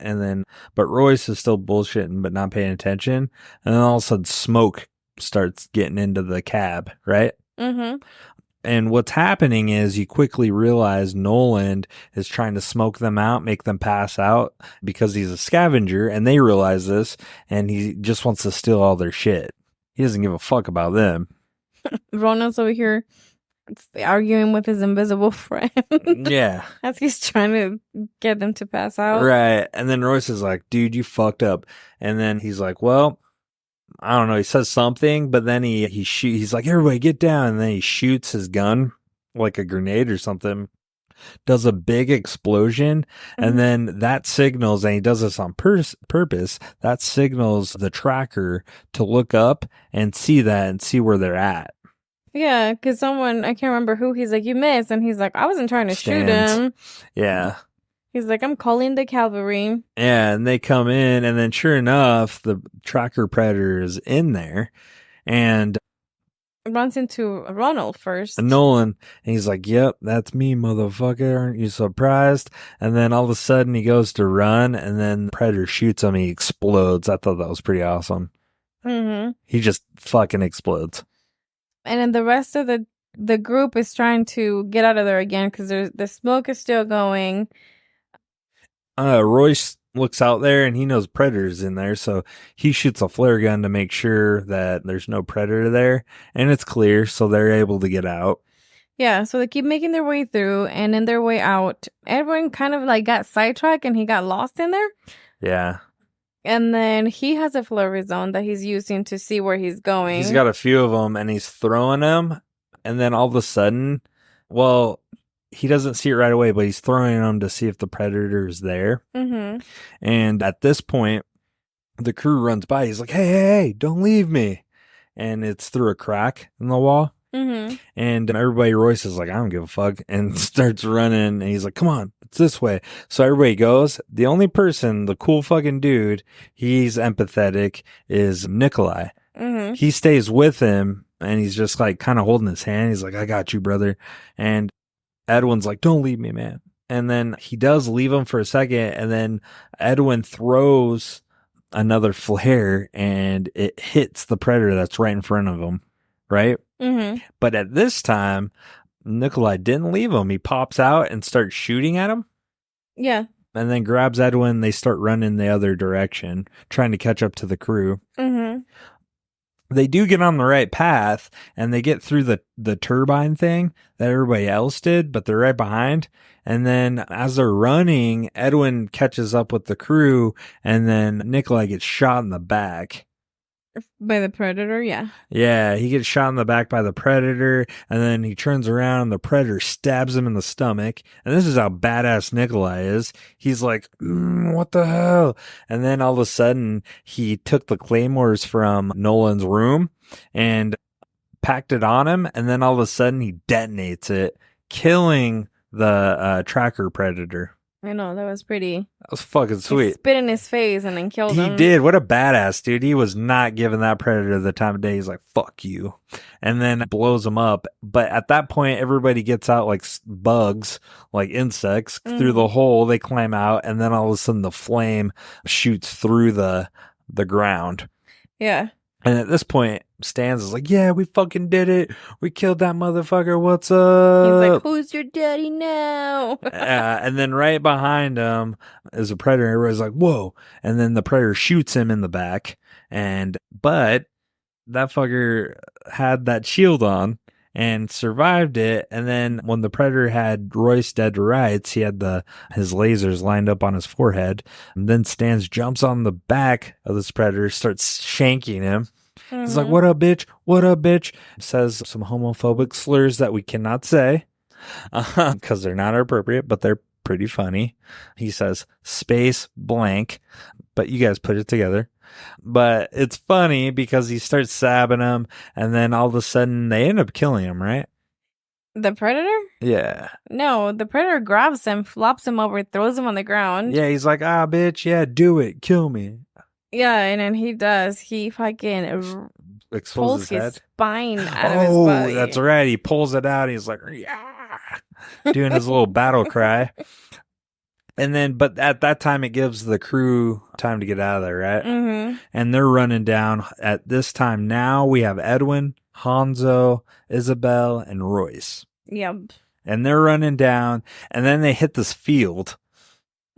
But Royce is still bullshitting, but not paying attention. And then all of a sudden, smoke starts getting into the cab, right? Mm-hmm. And what's happening is you quickly realize Nolan is trying to smoke them out, make them pass out because he's a scavenger. And they realize this, and he just wants to steal all their shit. He doesn't give a fuck about them. Ronald's over here arguing with his invisible friend. Yeah. As he's trying to get them to pass out. Right. And then Royce is like, dude, you fucked up. And then he's like, well, I don't know. He says something, but then he's like, everybody get down. And then he shoots his gun like a grenade or something, does a big explosion. Mm-hmm. And then that signals, and he does this on purpose, that signals the tracker to look up and see where they're at. Yeah, because someone, I can't remember who, he's like, you missed. And he's like, I wasn't trying to shoot him. Yeah. He's like, I'm calling the cavalry. Yeah, and they come in, and then sure enough, the tracker predator is in there, and runs into Ronald first. Nolan, and he's like, yep, that's me, motherfucker. Aren't you surprised? And then all of a sudden, he goes to run, and then the predator shoots him, he explodes. I thought that was pretty awesome. Mm-hmm. He just fucking explodes. And then the rest of the group is trying to get out of there again because the smoke is still going. Royce looks out there and he knows predators in there, so he shoots a flare gun to make sure that there's no predator there, and it's clear, so they're able to get out. Yeah, so they keep making their way through, and in their way out, everyone kind of like got sidetracked and he got lost in there. Yeah. And then he has a flurry zone that he's using to see where he's going. He's got a few of them, and he's throwing them, and then all of a sudden, well, he doesn't see it right away, but he's throwing them to see if the predator is there. Mm-hmm. And at this point, the crew runs by. He's like, hey, don't leave me. And it's through a crack in the wall. Mm-hmm. And everybody, Royce is like, I don't give a fuck, and starts running. And he's like, come on, it's this way. So everybody goes. The only person, the cool fucking dude, he's empathetic, is Nikolai. Mm-hmm. He stays with him, and he's just like kind of holding his hand. He's like, I got you, brother. And Edwin's like, don't leave me, man. And then he does leave him for a second, and then Edwin throws another flare, and it hits the predator that's right in front of him, right? Mm-hmm. But at this time, Nikolai didn't leave him. He pops out and starts shooting at him. Yeah. And then grabs Edwin. They start running the other direction, trying to catch up to the crew. Mm-hmm. They do get on the right path, and they get through the turbine thing that everybody else did, but they're right behind. And then as they're running, Edwin catches up with the crew, and then Nikolai gets shot in the back. By the predator, yeah. Yeah, he gets shot in the back by the predator, and then he turns around, and the predator stabs him in the stomach. And this is how badass Nikolai is. He's like, what the hell? And then all of a sudden, he took the claymores from Nolan's room and packed it on him, and then all of a sudden, he detonates it, killing the tracker predator. I know, that was pretty. That was fucking sweet. He spit in his face and then killed him. He did. What a badass, dude. He was not giving that predator the time of day. He's like, fuck you. And then blows him up. But at that point, everybody gets out like bugs, like insects, through the hole. They climb out, and then all of a sudden the flame shoots through the ground. Yeah. And at this point, Stans is like, yeah, we fucking did it. We killed that motherfucker. What's up? He's like, who's your daddy now? And then right behind him is a predator. Everybody's like, whoa. And then the predator shoots him in the back. But that fucker had that shield on and survived it. And then when the predator had Royce dead to rights, he had his lasers lined up on his forehead. And then Stans jumps on the back of this predator, starts shanking him. Mm-hmm. He's like, what up, bitch? What up, bitch? Says some homophobic slurs that we cannot say because they're not appropriate, but they're pretty funny. He says space blank, but you guys put it together. But it's funny because he starts stabbing him, and then all of a sudden they end up killing him, right? The predator? Yeah. No, the predator grabs him, flops him over, throws him on the ground. Yeah, he's like, bitch, yeah, do it. Kill me. Yeah, and then he does. He fucking Exposes pulls his his head. spine out of his Oh, body. that's right. He pulls it out. He's like, yeah, doing his little battle cry. And then, but at that time, it gives the crew time to get out of there, right? Mm-hmm. And they're running down. At this time now, we have Edwin, Hanzo, Isabel, and Royce. Yep. And they're running down, and then they hit this field.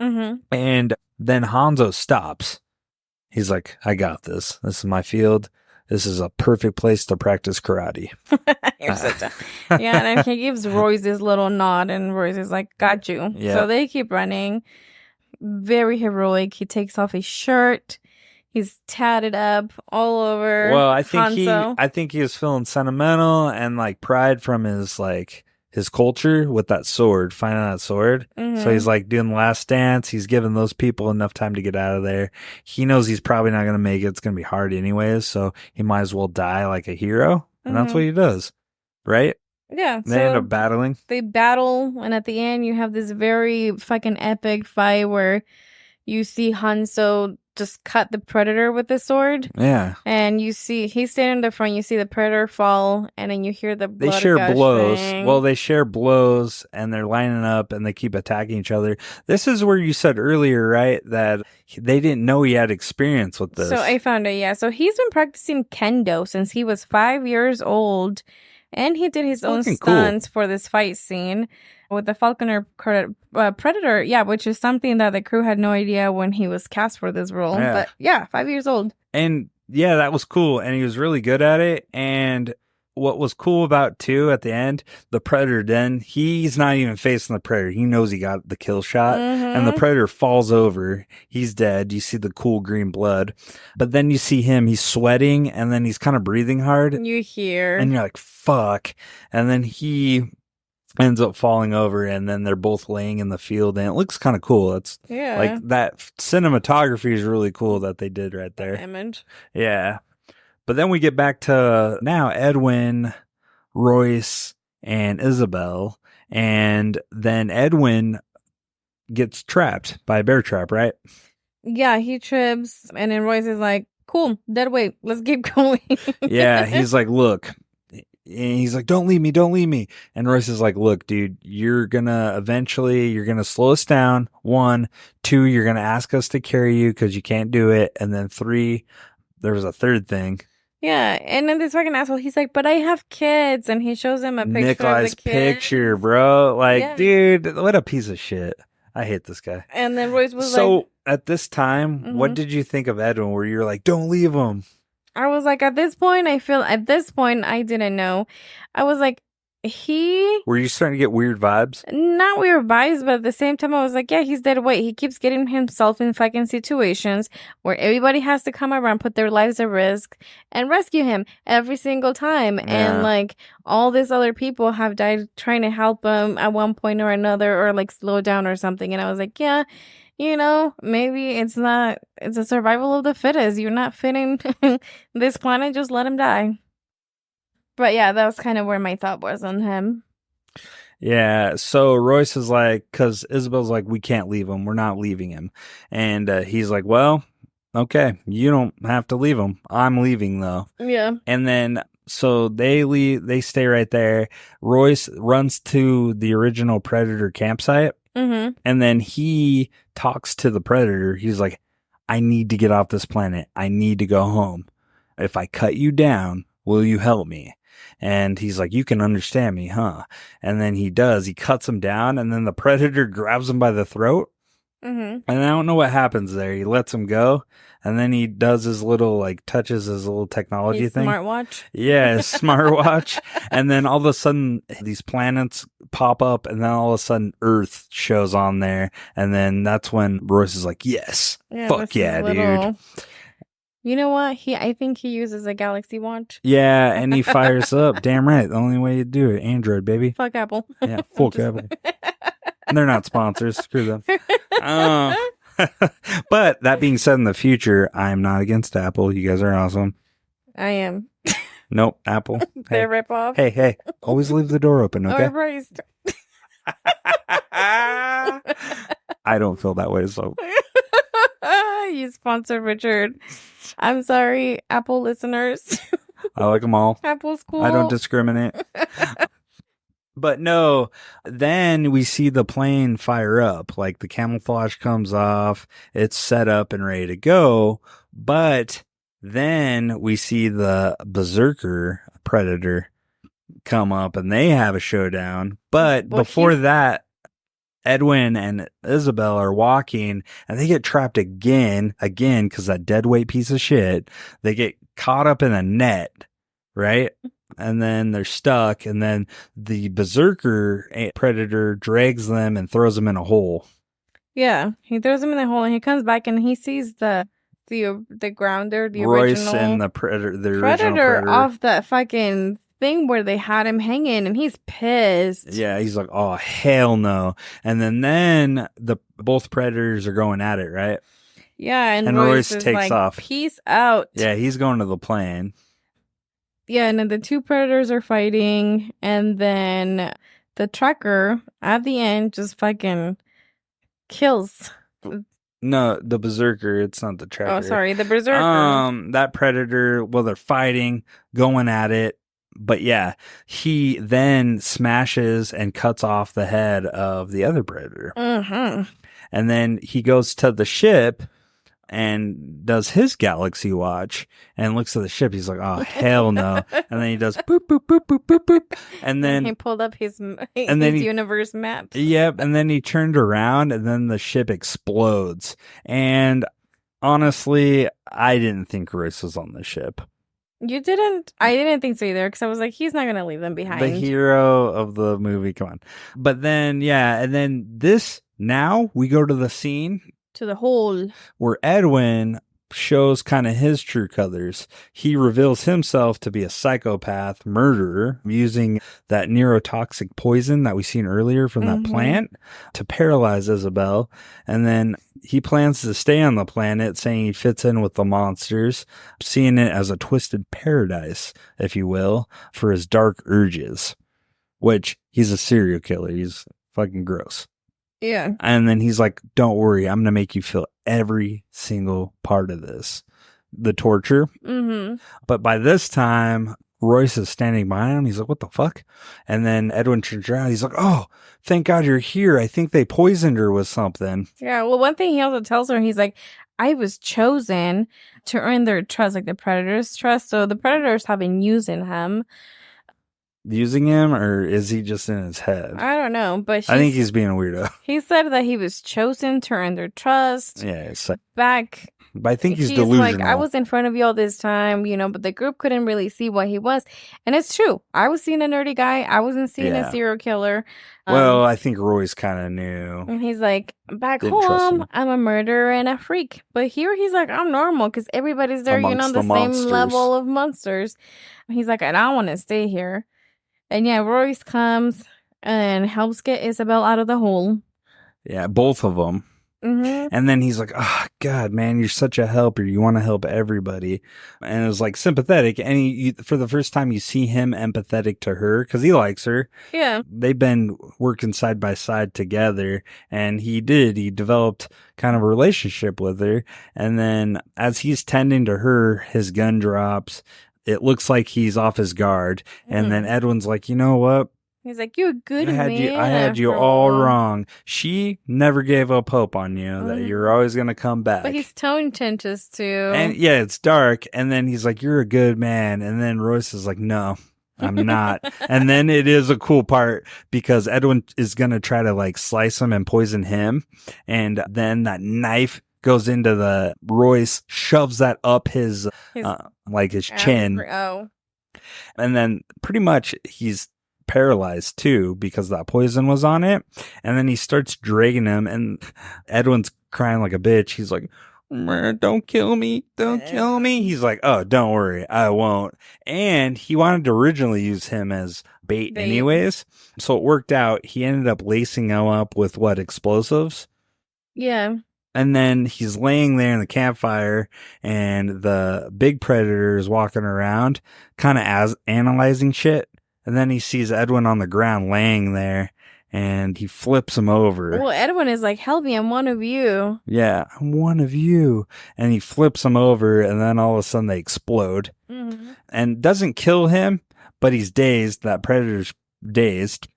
Mm-hmm. And then Hanzo stops. He's like, I got this. This is my field. This is a perfect place to practice karate. You're such a... Yeah, and then he gives Royce this little nod, and Royce is like, got you. Yeah. So they keep running. Very heroic. He takes off his shirt. He's tatted up all over. Well, I think Hanzo. he was feeling sentimental and like pride from his culture with that sword, finding that sword. Mhm. So he's like doing the last dance. He's giving those people enough time to get out of there. He knows he's probably not going to make it. It's going to be hard anyways. So he might as well die like a hero. And that's Mhm. what he does. Right? Yeah. They end up battling. They battle, and at the end, you have this very fucking epic fight where you see Hanzo just cut the Predator with the sword. Yeah. And you see, he's standing in the front, you see the Predator fall, and then you hear the blood They share gushing. blows. Well, they share blows and they're lining up and they keep attacking each other. This is where you said earlier, right, that they didn't know he had experience with this. So I found it, yeah. So he's been practicing kendo since he was 5 years old, and he did his own Fucking cool. stunts for this fight scene with the Falconer Predator, yeah, which is something that the crew had no idea when he was cast for this role. Yeah. But yeah, 5 years old. And yeah, that was cool. And he was really good at it. And what was cool about too at the end, the Predator then, he's not even facing the Predator. He knows he got the kill shot. And the Predator falls over. He's dead. You see the cool green blood. But then you see him, he's sweating and then he's kind of breathing hard. You hear. And you're like, fuck. And then he ends up falling over and then they're both laying in the field and it looks kind of cool. It's Yeah. like that cinematography is really cool that they did right there. Image. Yeah. But then we get back to now Edwin, Royce, and Isabel. And then Edwin gets trapped by a bear trap, right? Yeah, he trips, and then Royce is like, cool, dead weight, let's keep going. Yeah, he's like, look. And he's like, don't leave me. And Royce is like, look, dude, you're going to slow us down. 1, 2, you're going to ask us to carry you because you can't do it. And then 3, there was a third thing. Yeah, and then this fucking asshole, he's like, but I have kids. And he shows him a picture Nikolai's of the kids. picture, bro. Like, Yeah. dude, what a piece of shit. I hate this guy. And then Royce was So like, at this time, what did you think of Edwin where you're like, don't leave him? I was like, at this point, I didn't know. I was like, Were you starting to get weird vibes? not weird vibes, but at the same time, I was like, yeah, he's dead weight. He keeps getting himself in fucking situations where everybody has to come around, put their lives at risk, and rescue him every single time. Yeah. And like, all these other people have died trying to help him at one point or another, or like slow down or something. And I was like, yeah, you know, maybe it's a survival of the fittest. You're not fitting this planet, just let him die. But yeah, that was kind of where my thought was on him. Yeah, so Royce is like, because Isabel's like, we can't leave him. We're not leaving him. And he's like, well, okay, you don't have to leave him. I'm leaving, though. Yeah. And then, so they leave, they stay right there. Royce runs to the original Predator campsite. Mm-hmm. And then he talks to the Predator. He's like, I need to get off this planet. I need to go home. If I cut you down, will you help me? And he's like, you can understand me, huh? And then he does. He cuts him down, and then the Predator grabs him by the throat. Mm-hmm. And I don't know what happens there. He lets him go, and then he does his little, like, touches his little technology thing. Smartwatch. Yeah, his smartwatch. And then all of a sudden, these planets pop up, and then all of a sudden, Earth shows on there. And then that's when Royce is like, yes, fuck yeah, dude. You know what? I think he uses a Galaxy watch. Yeah, and he fires up. Damn right. The only way you do it. Android, baby. Fuck Apple. Yeah, fuck Apple. They're not sponsors. Screw them. But that being said, in the future, I'm not against Apple. You guys are awesome. I am. Nope, Apple. They're rip off. Hey. Always leave the door open, okay? Overpriced. I don't feel that way, so. You sponsored Richard. I'm sorry, Apple listeners. I like them all. Apple's cool. I don't discriminate. But no, then we see the plane fire up. Like the camouflage comes off. It's set up and ready to go. But then we see the berserker predator come up and they have a showdown. But before that, Edwin and Isabel are walking and they get trapped again, because that deadweight piece of shit, they get caught up in a net, right? And then they're stuck, and then the berserker predator drags them and throws them in a hole. Yeah, he throws them in the hole and he comes back and he sees the grounder, the Royce original and the original predator off that fucking thing where they had him hanging, and he's pissed. Yeah, he's like, oh, hell no. And then both predators are going at it, right? Yeah, and Royce is takes like, off. Peace out. Yeah, he's going to the plane. Yeah, and then the two predators are fighting, and then the tracker at the end just fucking kills. No, the berserker. It's not the tracker. Oh, sorry, the berserker. That predator. Well, they're fighting, going at it. But yeah, he then smashes and cuts off the head of the other predator. Mm-hmm. And then he goes to the ship and does his galaxy watch and looks at the ship. He's like, oh, hell no. And then he does boop, boop, boop, boop, boop, boop. And then he pulled up his universe map. Yep. And then he turned around and then the ship explodes. And honestly, I didn't think Royce was on the ship. You didn't? I didn't think so either, because I was like, he's not going to leave them behind. The hero of the movie, come on. But then, yeah, and then now we go to the scene. To the hole. Where Edwin shows kind of his true colors. He reveals himself to be a psychopath murderer using that neurotoxic poison that we seen earlier from that plant to paralyze Isabel. And then he plans to stay on the planet, saying he fits in with the monsters, seeing it as a twisted paradise, if you will, for his dark urges, which he's a serial killer. He's fucking gross. Yeah. And then he's like, don't worry, I'm going to make you feel every single part of this. The torture. Mm-hmm. But by this time, Royce is standing behind him. He's like, what the fuck? And then Edwin turns around. He's like, oh, thank God you're here. I think they poisoned her with something. Yeah, well, one thing he also tells her, he's like, I was chosen to earn their trust, like the Predator's trust. So the Predators have been using him. Using him, or is he just in his head? I don't know, but I think he's being a weirdo. He said that he was chosen to earn their trust. Yeah, it's like, back. But I think he's delusional. Like, I was in front of you all this time, but the group couldn't really see what he was. And it's true. I was seeing a nerdy guy. I wasn't seeing a serial killer. Well, I think Royce kind of knew. And he's like, back home, I'm a murderer and a freak. But here he's like, I'm normal because everybody's there, amongst the same monsters. level of monsters. He's like, and I want to stay here. And yeah, Royce comes and helps get Isabel out of the hole. Yeah, both of them. Mm-hmm. And then he's like, oh, God, man, you're such a helper. You want to help everybody. And it was like sympathetic. And for the first time, you see him empathetic to her because he likes her. Yeah. They've been working side by side together. And he developed kind of a relationship with her. And then as he's tending to her, his gun drops. It looks like he's off his guard. And then Edwin's like, you know what? He's like, you're a good man. I had you all wrong. She never gave up hope on you that you're always going to come back. But his tone changes too. And yeah, it's dark. And then he's like, you're a good man. And then Royce is like, no, I'm not. And then it is a cool part because Edwin is going to try to like slice him and poison him. And then that knife goes into the Royce, shoves that up his chin. Oh. And then pretty much he's paralyzed too because that poison was on it. And then he starts dragging him and Edwin's crying like a bitch. He's like, don't kill me. Don't kill me. He's like, oh, don't worry. I won't. And he wanted to originally use him as bait anyways. So it worked out. He ended up lacing him up with explosives. Yeah. And then he's laying there in the campfire and the big predator is walking around kind of analyzing shit. And then he sees Edwin on the ground laying there and he flips him over. Well, Edwin is like, help me, I'm one of you. Yeah, I'm one of you. And he flips him over, and then all of a sudden they explode. Mm-hmm. And doesn't kill him, but he's dazed. That predator's dazed.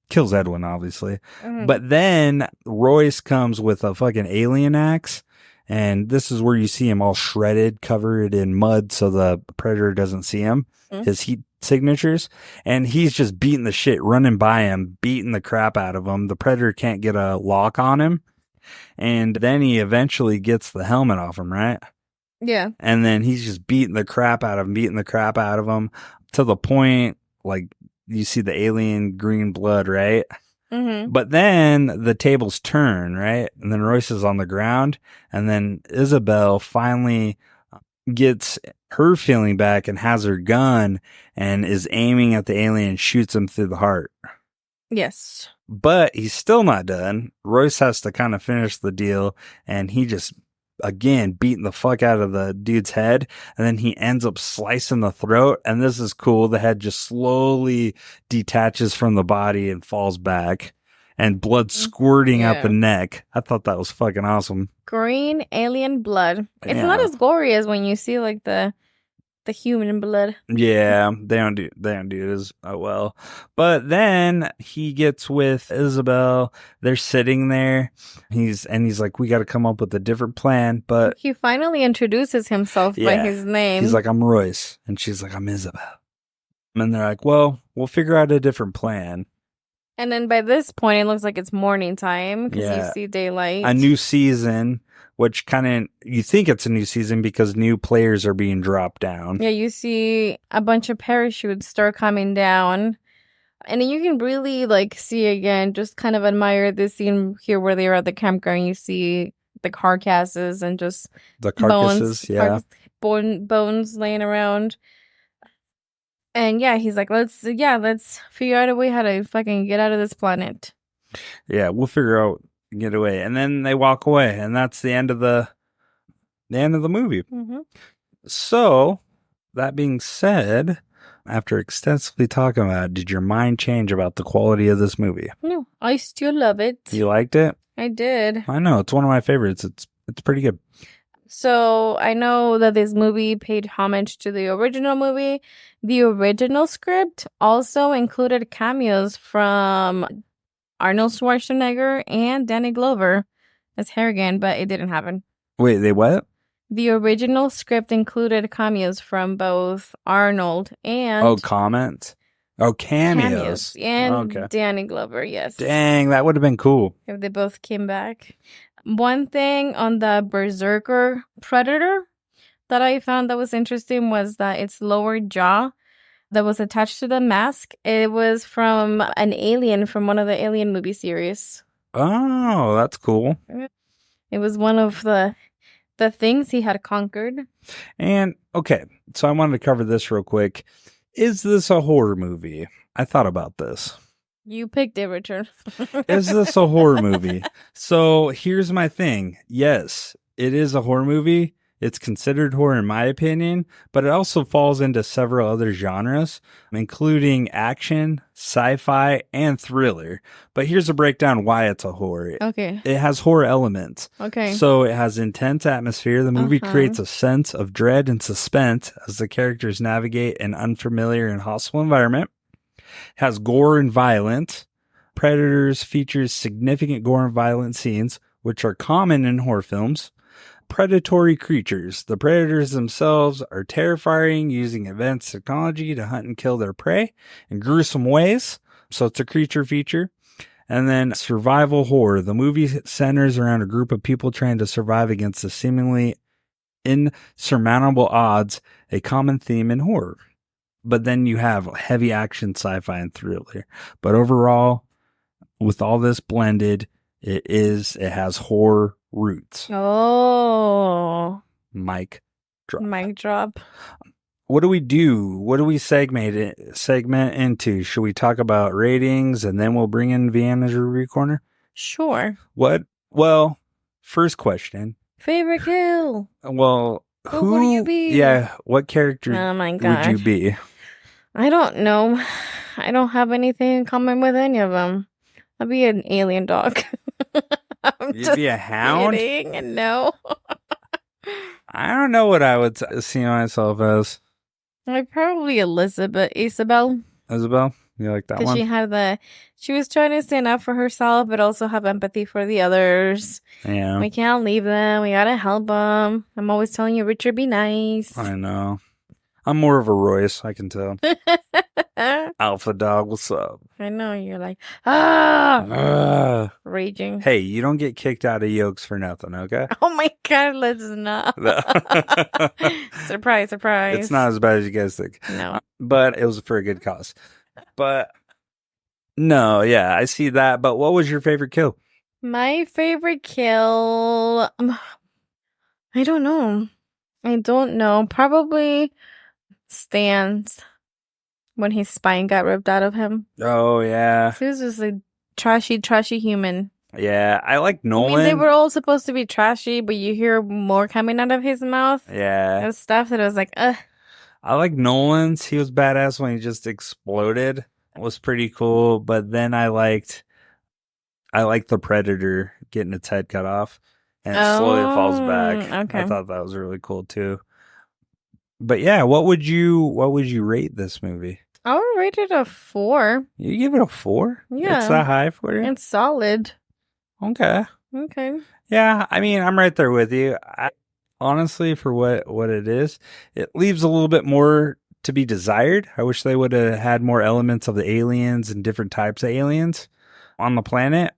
Kills Edwin, obviously. Mm-hmm. But then Royce comes with a fucking alien axe. And this is where you see him all shredded, covered in mud so the predator doesn't see him. Mm-hmm. His heat signatures. And he's just beating the shit, running by him, beating the crap out of him. The predator can't get a lock on him. And then he eventually gets the helmet off him, right? Yeah. And then he's just beating the crap out of him, to the point, like, you see the alien green blood, right? Mm-hmm. But then the tables turn, right? And then Royce is on the ground, and then Isabel finally gets her feeling back and has her gun and is aiming at the alien and shoots him through the heart. Yes. But he's still not done. Royce has to kind of finish the deal, and he just, again, beating the fuck out of the dude's head, and then he ends up slicing the throat, and this is cool. The head just slowly detaches from the body and falls back, and blood squirting out the neck. I thought that was fucking awesome. Green alien blood. It's Yeah. not as gory as when you see like the human blood. Yeah, they don't do it as well. But then he gets with Isabel. They're sitting there. He's like, we got to come up with a different plan. But He finally introduces himself by Yeah. his name. he's like, I'm Royce, and she's like, I'm Isabel. And they're like, well, we'll figure out a different plan. And then by this point, it looks like it's morning time because Yeah. you see daylight. A new season, which kind of, you think it's a new season because new players are being dropped down. Yeah, you see a bunch of parachutes start coming down. And you can really like see again, just kind of admire this scene here where they are at the campground. You see the carcasses and just The carcasses, bones laying around. And yeah, he's like, let's figure out a way how to fucking get out of this planet. Yeah, we'll figure out, get away. And then they walk away, and that's the end of the movie. Mm-hmm. So, that being said, after extensively talking about it, did your mind change about the quality of this movie? No, I still love it. You liked it? I did. I know, it's one of my favorites. It's pretty good. So I know that this movie paid homage to the original movie. The original script also included cameos from Arnold Schwarzenegger and Danny Glover as Harrigan, but it didn't happen. Wait, they what? The original script included cameos from both Arnold and Cameos. and Okay. Danny Glover, yes. Dang, that would have been cool. If they both came back. One thing on the Berserker Predator that I found that was interesting was that its lower jaw that was attached to the mask, it was from an alien from one of the Alien movie series. Oh, that's cool. It was one of the things he had conquered. And, okay, so I wanted to cover this real quick. Is this a horror movie? I thought about this. You picked it, Richard. Is this a horror movie? So here's my thing. Yes, it is a horror movie. It's considered horror in my opinion, but it also falls into several other genres, including action, sci-fi, and thriller. But here's a breakdown why it's a horror. Okay. It has horror elements. Okay. So it has intense atmosphere. The movie Uh-huh. creates a sense of dread and suspense as the characters navigate an unfamiliar and hostile environment. Has gore and violence. Predators features significant gore and violent scenes, which are common in horror films. Predatory creatures. The predators themselves are terrifying, using advanced technology to hunt and kill their prey in gruesome ways. So it's a creature feature. And then survival horror. The movie centers around a group of people trying to survive against the seemingly insurmountable odds, a common theme in horror. But then you have heavy action, sci-fi, and thriller. But overall, with all this blended, it has horror roots. Oh. Mic drop. Mic drop. What do we do? What do we segment into? Should we talk about ratings and then we'll bring in Vienna's review corner? Sure. What? Well, first question. Favorite kill. Well, Who would you be? Yeah, what character Oh my god. would you be? I don't know. I don't have anything in common with any of them. I'll be an alien dog. I'm You'd be a hound? kidding. No. I don't know what I would see myself as. Like probably Isabel. Isabel, you like that Because one? she was trying to stand up for herself, but also have empathy for the others. Yeah. We can't leave them. We gotta help them. I'm always telling you, Richard, be nice. I know. I'm more of a Royce, I can tell. Alpha dog, what's up? I know, you're like, Ah. raging. Hey, you don't get kicked out of yokes for nothing, okay? Oh my God, let's not. Surprise. It's not as bad as you guys think. No. But it was for a good cause. But no, yeah, I see that. But what was your favorite kill? My favorite kill, I don't know. Probably Stan's when his spine got ripped out of him. Oh, yeah. He was just a trashy human. Yeah, I like Nolan. I mean, they were all supposed to be trashy, but you hear more coming out of his mouth. Yeah. And stuff that I was like, ugh. I like Nolan's. He was badass when he just exploded. It was pretty cool. But then I liked the Predator getting its head cut off and it slowly falls back. Okay. I thought that was really cool too. But yeah, what would you rate this movie? I would rate it a 4. You give it a 4? Yeah. It's that high for you? It's solid. Okay. Yeah, I mean, I'm right there with you. Honestly, for what it is, it leaves a little bit more to be desired. I wish they would have had more elements of the aliens and different types of aliens on the planet.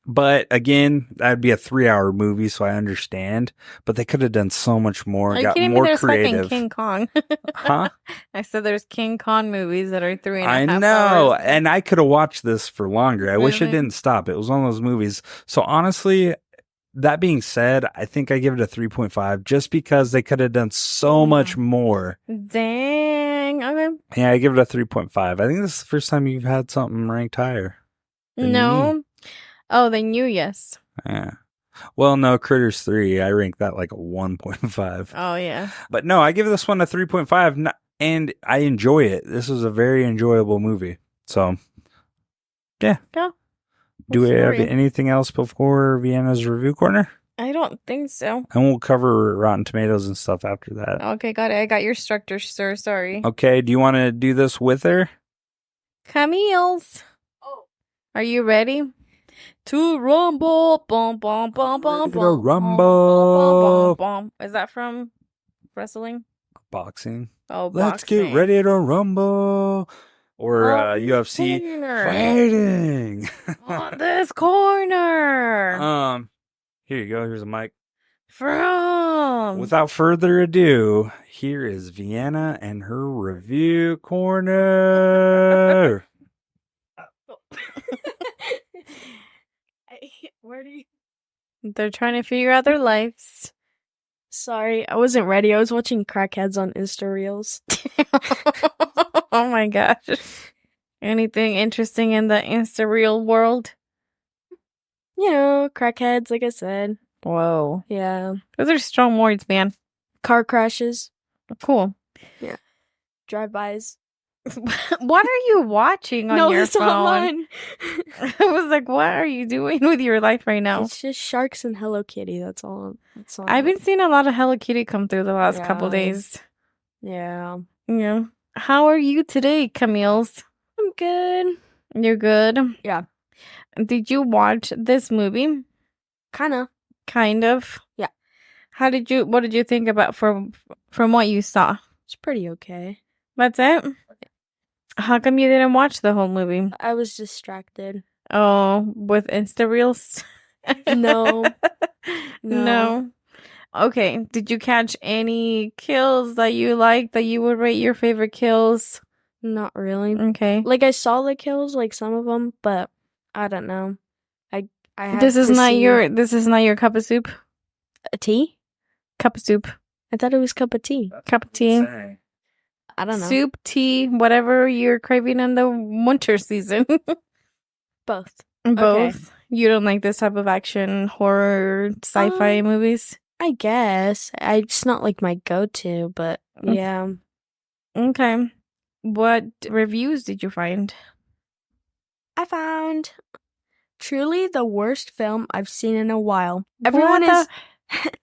But again, that'd be a 3-hour movie, so I understand. But they could have done so much more, Are you got kidding more me? There's creative. fucking King Kong. Huh? I said there's King Kong movies that are 3.5 I hours. know, and I could have watched this for longer. I wish it Really? didn't stop. It was one of those movies. So honestly, that being said, I think I give it a 3.5 just because they could have done so much more. Dang. Okay. Yeah, I give it a 3.5. I think this is the first time you've had something ranked higher. than No. me. Oh, then you, yes. Yeah. Well, no, Critters 3, I rank that like a 1.5. Oh, yeah. But no, I give this one a 3.5, and I enjoy it. This was a very enjoyable movie. So, yeah. Yeah. Do we have Sorry. anything else before Vienna's review corner? I don't think so. And we'll cover Rotten Tomatoes and stuff after that. Okay, got it. I got your structure, sir. Sorry. Okay, do you want to do this with her? Camille's. Oh. Are you ready? To rumble. Bum, bum, bum, bum, Ready to bum, rumble. bum, bum, bum. Is that from wrestling? Boxing. Oh, Let's boxing. get ready to rumble. Or UFC Corner. fighting. On this corner. Here you go. Here's a mic. From. Without further ado, here is Vienna and her review corner. Where do you? They're trying to figure out their lives. Sorry, I wasn't ready. I was watching crackheads on Insta Reels. Oh my gosh. Anything interesting in the Insta real world? You know, crackheads, like I said. Whoa. Yeah. Those are strong words, man. Car crashes, Cool. drive-bys. What are you watching on No, your it's phone? online. I was like, what are you doing with your life right now? It's just sharks and Hello Kitty. That's all. I've been seeing a lot of Hello Kitty come through the last couple Yeah. days. Yeah. Yeah. How are you today, Camille's? I'm good. You're good? Yeah. Did you watch this movie? Kinda. Kind of. Yeah. What did you think about from what you saw? It's pretty okay. That's it? How come you didn't watch the whole movie? I was distracted. Oh, with Insta Reels? No. No. Okay. Did you catch any kills that you liked that you would rate your favorite kills? Not really. Okay. Like I saw the kills, like some of them, but I don't know. I have This is to not see your cup of soup. a tea. Cup of soup. I thought it was cup of tea. Cup of tea. I don't know. Soup, tea, whatever you're craving in the winter season. Both. Both. You don't like this type of action, horror, sci-fi movies? I guess. It's not like my go-to, but yeah. Okay. What reviews did you find? I found Truly the worst film I've seen in a while. Sorry.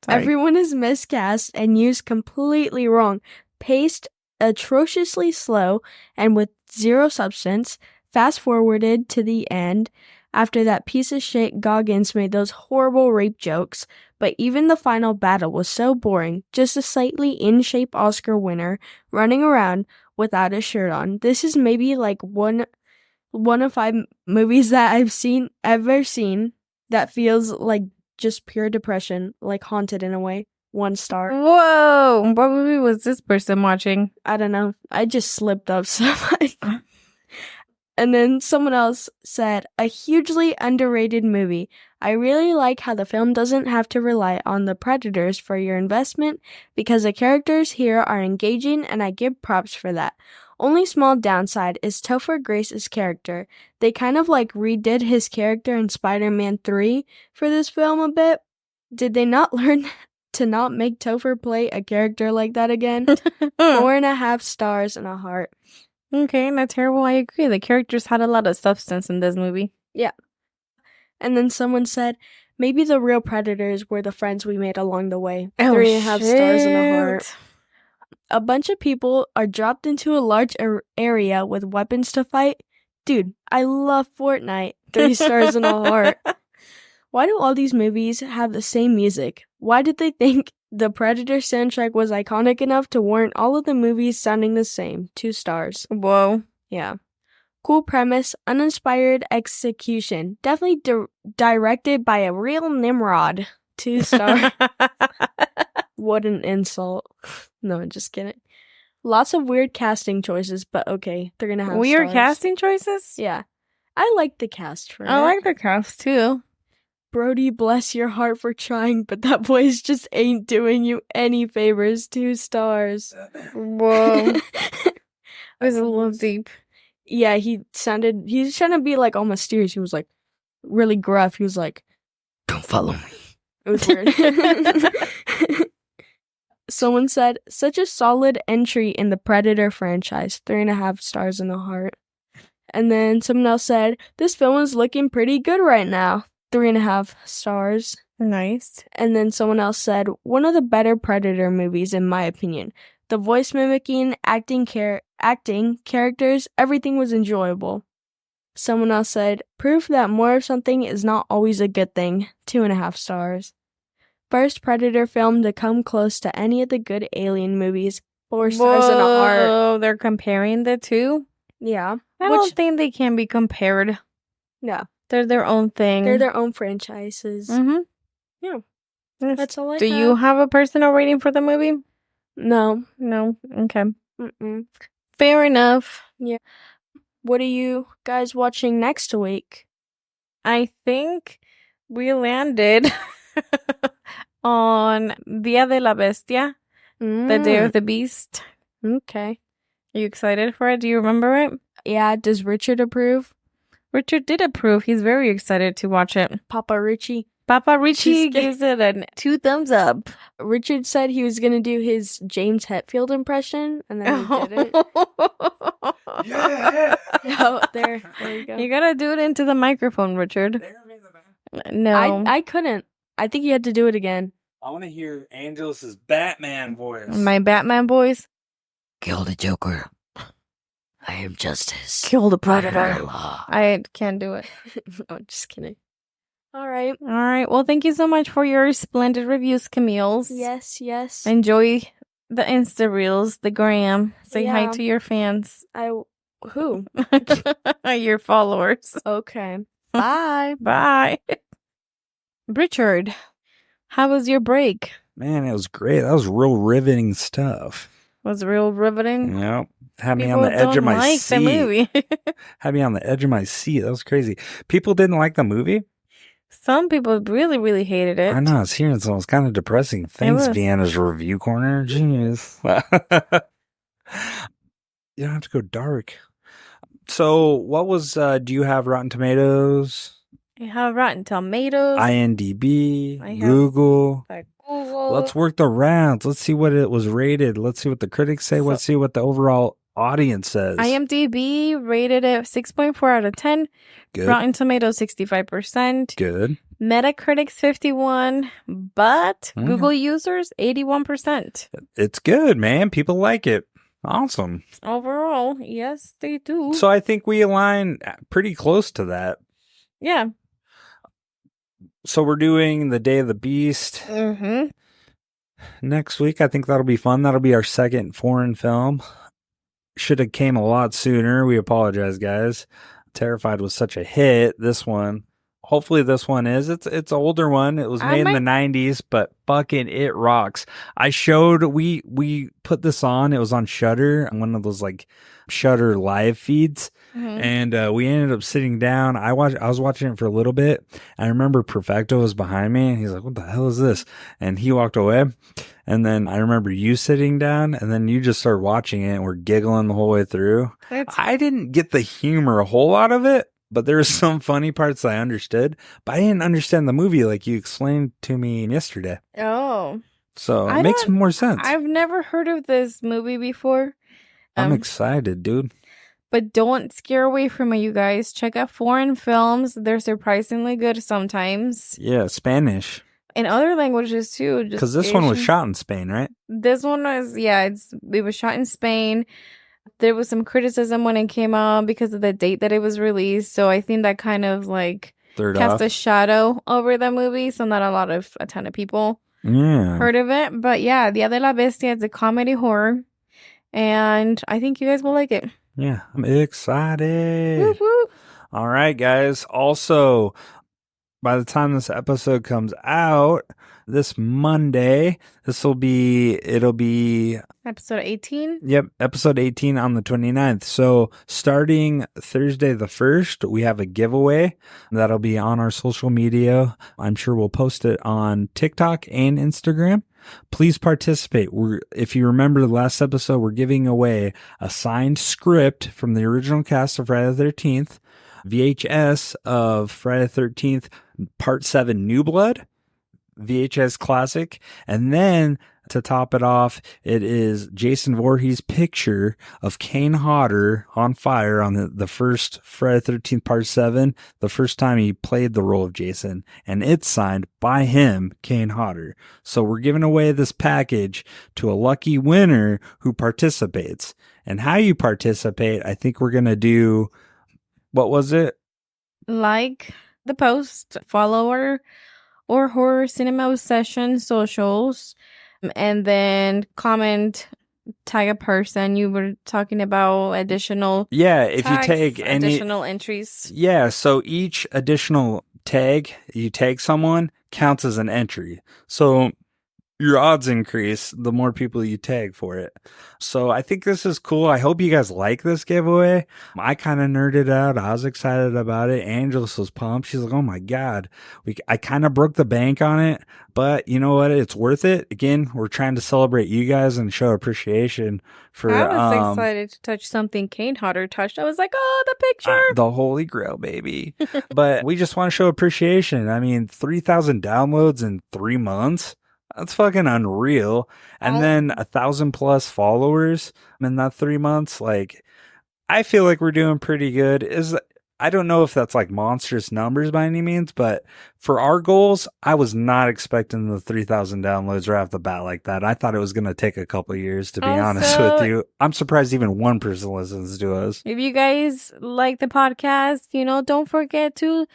Everyone is miscast and used completely wrong. Paced atrociously slow and with zero substance. Fast forwarded to the end after that piece of shit Goggins made those horrible rape jokes. But even the final battle was so boring. Just a slightly in shape Oscar winner running around without a shirt on. This is maybe like one of 5 movies that I've ever seen that feels like just pure depression, like Haunted in a way. 1 star. Whoa! What movie was this person watching? I don't know. I just slipped up so much. And then someone else said, a hugely underrated movie. I really like how the film doesn't have to rely on the predators for your investment because the characters here are engaging and I give props for that. Only small downside is Topher Grace's character. They kind of like redid his character in Spider-Man 3 for this film a bit. Did they not learn to not make Topher play a character like that again? 4.5 stars and a heart. Okay, not terrible. I agree. The characters had a lot of substance in this movie. Yeah. And then someone said, maybe the real predators were the friends we made along the way. 3.5 stars and a heart. A bunch of people are dropped into a large area with weapons to fight. Dude, I love Fortnite. 3 stars and a heart. Why do all these movies have the same music? Why did they think the Predator soundtrack was iconic enough to warrant all of the movies sounding the same? 2 stars. Whoa. Yeah. Cool premise, uninspired execution. Definitely directed by a real Nimrod. 2 star. What an insult. No, just kidding. Lots of weird casting choices, but okay. They're gonna have weird stars. casting choices? Yeah. I like the cast for I it. like the cast too. Brody, bless your heart for trying, but that voice just ain't doing you any favors. 2 stars. Whoa. It was a little deep. Yeah, he's trying to be like all mysterious. He was like really gruff. He was like, don't follow me. It was weird. Someone said, such a solid entry in the Predator franchise. 3.5 stars and a heart. And then someone else said, this film is looking pretty good right now. 3.5 stars. Nice. And then someone else said, one of the better Predator movies in my opinion. The voice mimicking, acting, characters, everything was enjoyable. Someone else said, proof that more of something is not always a good thing. 2.5 stars. First Predator film to come close to any of the good Alien movies. 4 stars and a heart. Oh, they're comparing the two? Yeah. I don't think they can be compared. No. They're their own thing. They're their own franchises. Mm-hmm. Yeah. That's all I Do have. you have a personal rating for the movie? No. No. Okay. Mm-mm. Fair enough. Yeah. What are you guys watching next week? I think we landed on Dia de la Bestia, the Day of the Beast. Okay. Are you excited for it? Do you remember it? Yeah, does Richard approve? Richard did approve. He's very excited to watch it. Papa Richie? Papa Richie gives it a 2 thumbs up. Richard said he was going to do his James Hetfield impression, and then he didn't. Yeah. Oh, there you go. You gotta do it into the microphone, Richard. No. I couldn't. I think you had to do it again. I want to hear Angelus's Batman voice. My Batman voice. Kill the Joker. I am justice. Kill the I am Predator. the law. I can't do it. Oh, just kidding. All right. All right. Well, thank you so much for your splendid reviews, Camille's. Yes, yes. Enjoy the Insta Reels, the gram. Say hi Yeah. to your fans. Who? Your followers. Okay. Bye. Bye. Richard, how was your break? Man, it was great. That was real riveting stuff. Was it real riveting? Yep. Had me People on the edge of my like seat. the movie. Had me on the edge of my seat. That was crazy. People didn't like the movie. Some people really, really hated it. I know. I was hearing some. It was kind of depressing. Thanks, was. Vienna's review corner. Jeez. You don't have to go dark. So, what was? Do you have Rotten Tomatoes? I have Rotten Tomatoes. IMDb, I have- Google. Like Google. Let's work the rounds. Let's see what it was rated. Let's see what the critics say. Let's see what the overall audience says. IMDb rated it 6.4 out of 10. Good. Rotten Tomatoes 65%. Good. Metacritic's 51, but Google users 81%. It's good, man. People like it. Awesome. Overall, yes, they do. So I think we align pretty close to that. Yeah. So we're doing The Day of the Beast next week. I think that'll be fun. That'll be our second foreign film. Should have came a lot sooner. We apologize, guys. Terrified was such a hit. This one, hopefully this one is. It's an older one. It was made in the 90s, but fucking it rocks. We put this on. It was on Shudder, one of those like Shudder live feeds. And we ended up sitting down. I was watching it for a little bit. I remember Perfecto was behind me and he's like, "What the hell is this?" And he walked away. And then I remember you sitting down and then you just started watching it and we're giggling the whole way through. I didn't get the humor a whole lot of it, but there were some funny parts I understood, but I didn't understand the movie like you explained to me yesterday. Oh. So it makes more sense. I've never heard of this movie before. I'm excited, dude. But don't scare away from it, you guys. Check out foreign films. They're surprisingly good sometimes. Yeah, Spanish. In other languages too. Because this one was shot in Spain, right? This one was, it was shot in Spain. There was some criticism when it came out because of the date that it was released. So I think that kind of like cast a shadow over the movie. So not a ton of people heard of it. But yeah, Dia de la Bestia is a comedy horror. And I think you guys will like it. Yeah, I'm excited. Whoop, whoop. All right, guys. Also, by the time this episode comes out, this Monday, it'll be episode 18. Yep, episode 18 on the 29th. So starting Thursday the 1st, we have a giveaway that'll be on our social media. I'm sure we'll post it on TikTok and Instagram. Please participate. If you remember the last episode, we're giving away a signed script from the original cast of Friday the 13th, VHS of Friday the 13th, Part 7 New Blood, VHS classic, and then to top it off, it is Jason Voorhees' picture of Kane Hodder on fire on the first Friday the 13th Part 7, the first time he played the role of Jason, and it's signed by him, Kane Hodder. So we're giving away this package to a lucky winner who participates. And how you participate, I think we're going to do, what was it? Like the post, follow or Horror Cinema Obsession socials, and then comment, tag a person. You were talking about additional if tags, you take any additional entries. Yeah, so each additional tag you tag someone counts as an entry. So your odds increase the more people you tag for it. So I think this is cool. I hope you guys like this giveaway. I kind of nerded out. I was excited about it. Angeles was pumped. She's like, "Oh my God." I kind of broke the bank on it, but you know what? It's worth it. Again, we're trying to celebrate you guys and show appreciation for. I was excited to touch something Kane Hodder touched. I was like, "Oh, the picture. The Holy Grail, baby." But we just want to show appreciation. I mean, 3,000 downloads in 3 months. That's fucking unreal. And then 1,000+ followers in that 3 months. Like, I feel like we're doing pretty good. I don't know if that's like monstrous numbers by any means, but for our goals, I was not expecting the 3,000 downloads right off the bat like that. I thought it was going to take a couple of years, to be honest with you. I'm surprised even one person listens to us. If you guys like the podcast, don't forget to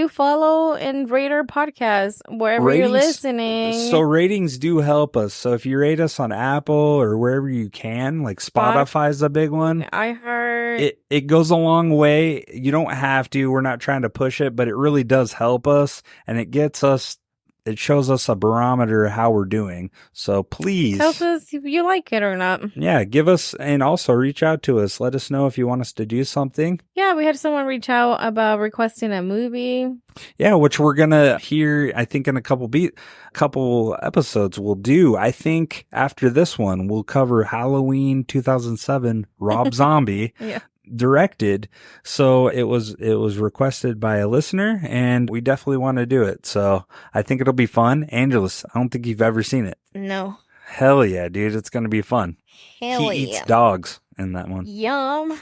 follow and rate our podcast wherever you're listening. So ratings do help us. So if you rate us on Apple or wherever you can, like Spotify's a big one. I heard it goes a long way. You don't have to. We're not trying to push it, but it really does help us, and it shows us a barometer of how we're doing. So please tell us if you like it or not. Yeah, give us, and also reach out to us. Let us know if you want us to do something. Yeah, we had someone reach out about requesting a movie. Yeah, which we're gonna hear, I think, in a couple episodes we'll do. I think after this one, we'll cover Halloween 2007, Rob Zombie. Yeah. Directed. So it was requested by a listener, and we definitely want to do it. So I think it'll be fun. Angeles, I don't think you've ever seen it. No. Hell yeah, dude. It's going to be fun. Hell he yeah. eats dogs in that one. Yum.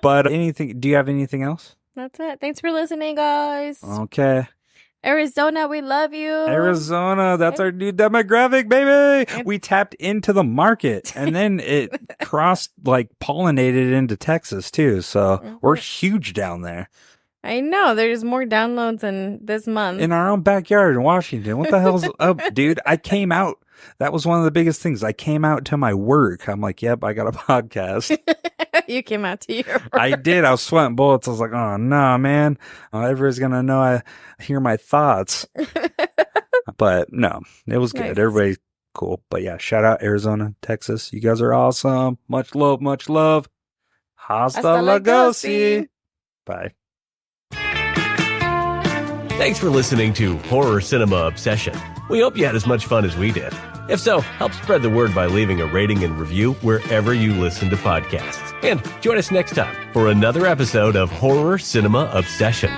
But do you have anything else? That's it. Thanks for listening, guys. Okay. Arizona, we love you. Arizona, that's our new demographic, baby. We tapped into the market and then it pollinated into Texas too. So we're huge down there. I know. There's more downloads in this month. In our own backyard in Washington. What the hell's up, dude? I came out. That was one of the biggest things. I came out to my work. I'm like, yep, I got a podcast. You came out to your work. I did. I was sweating bullets. I was like, oh, no, man. Everybody's going to know I hear my thoughts. But no, it was good. Nice. Everybody cool. But yeah, shout out Arizona, Texas. You guys are awesome. Much love, much love. Hasta la gosi. Bye. Thanks for listening to Horror Cinema Obsession. We hope you had as much fun as we did. If so, help spread the word by leaving a rating and review wherever you listen to podcasts. And join us next time for another episode of Horror Cinema Obsession.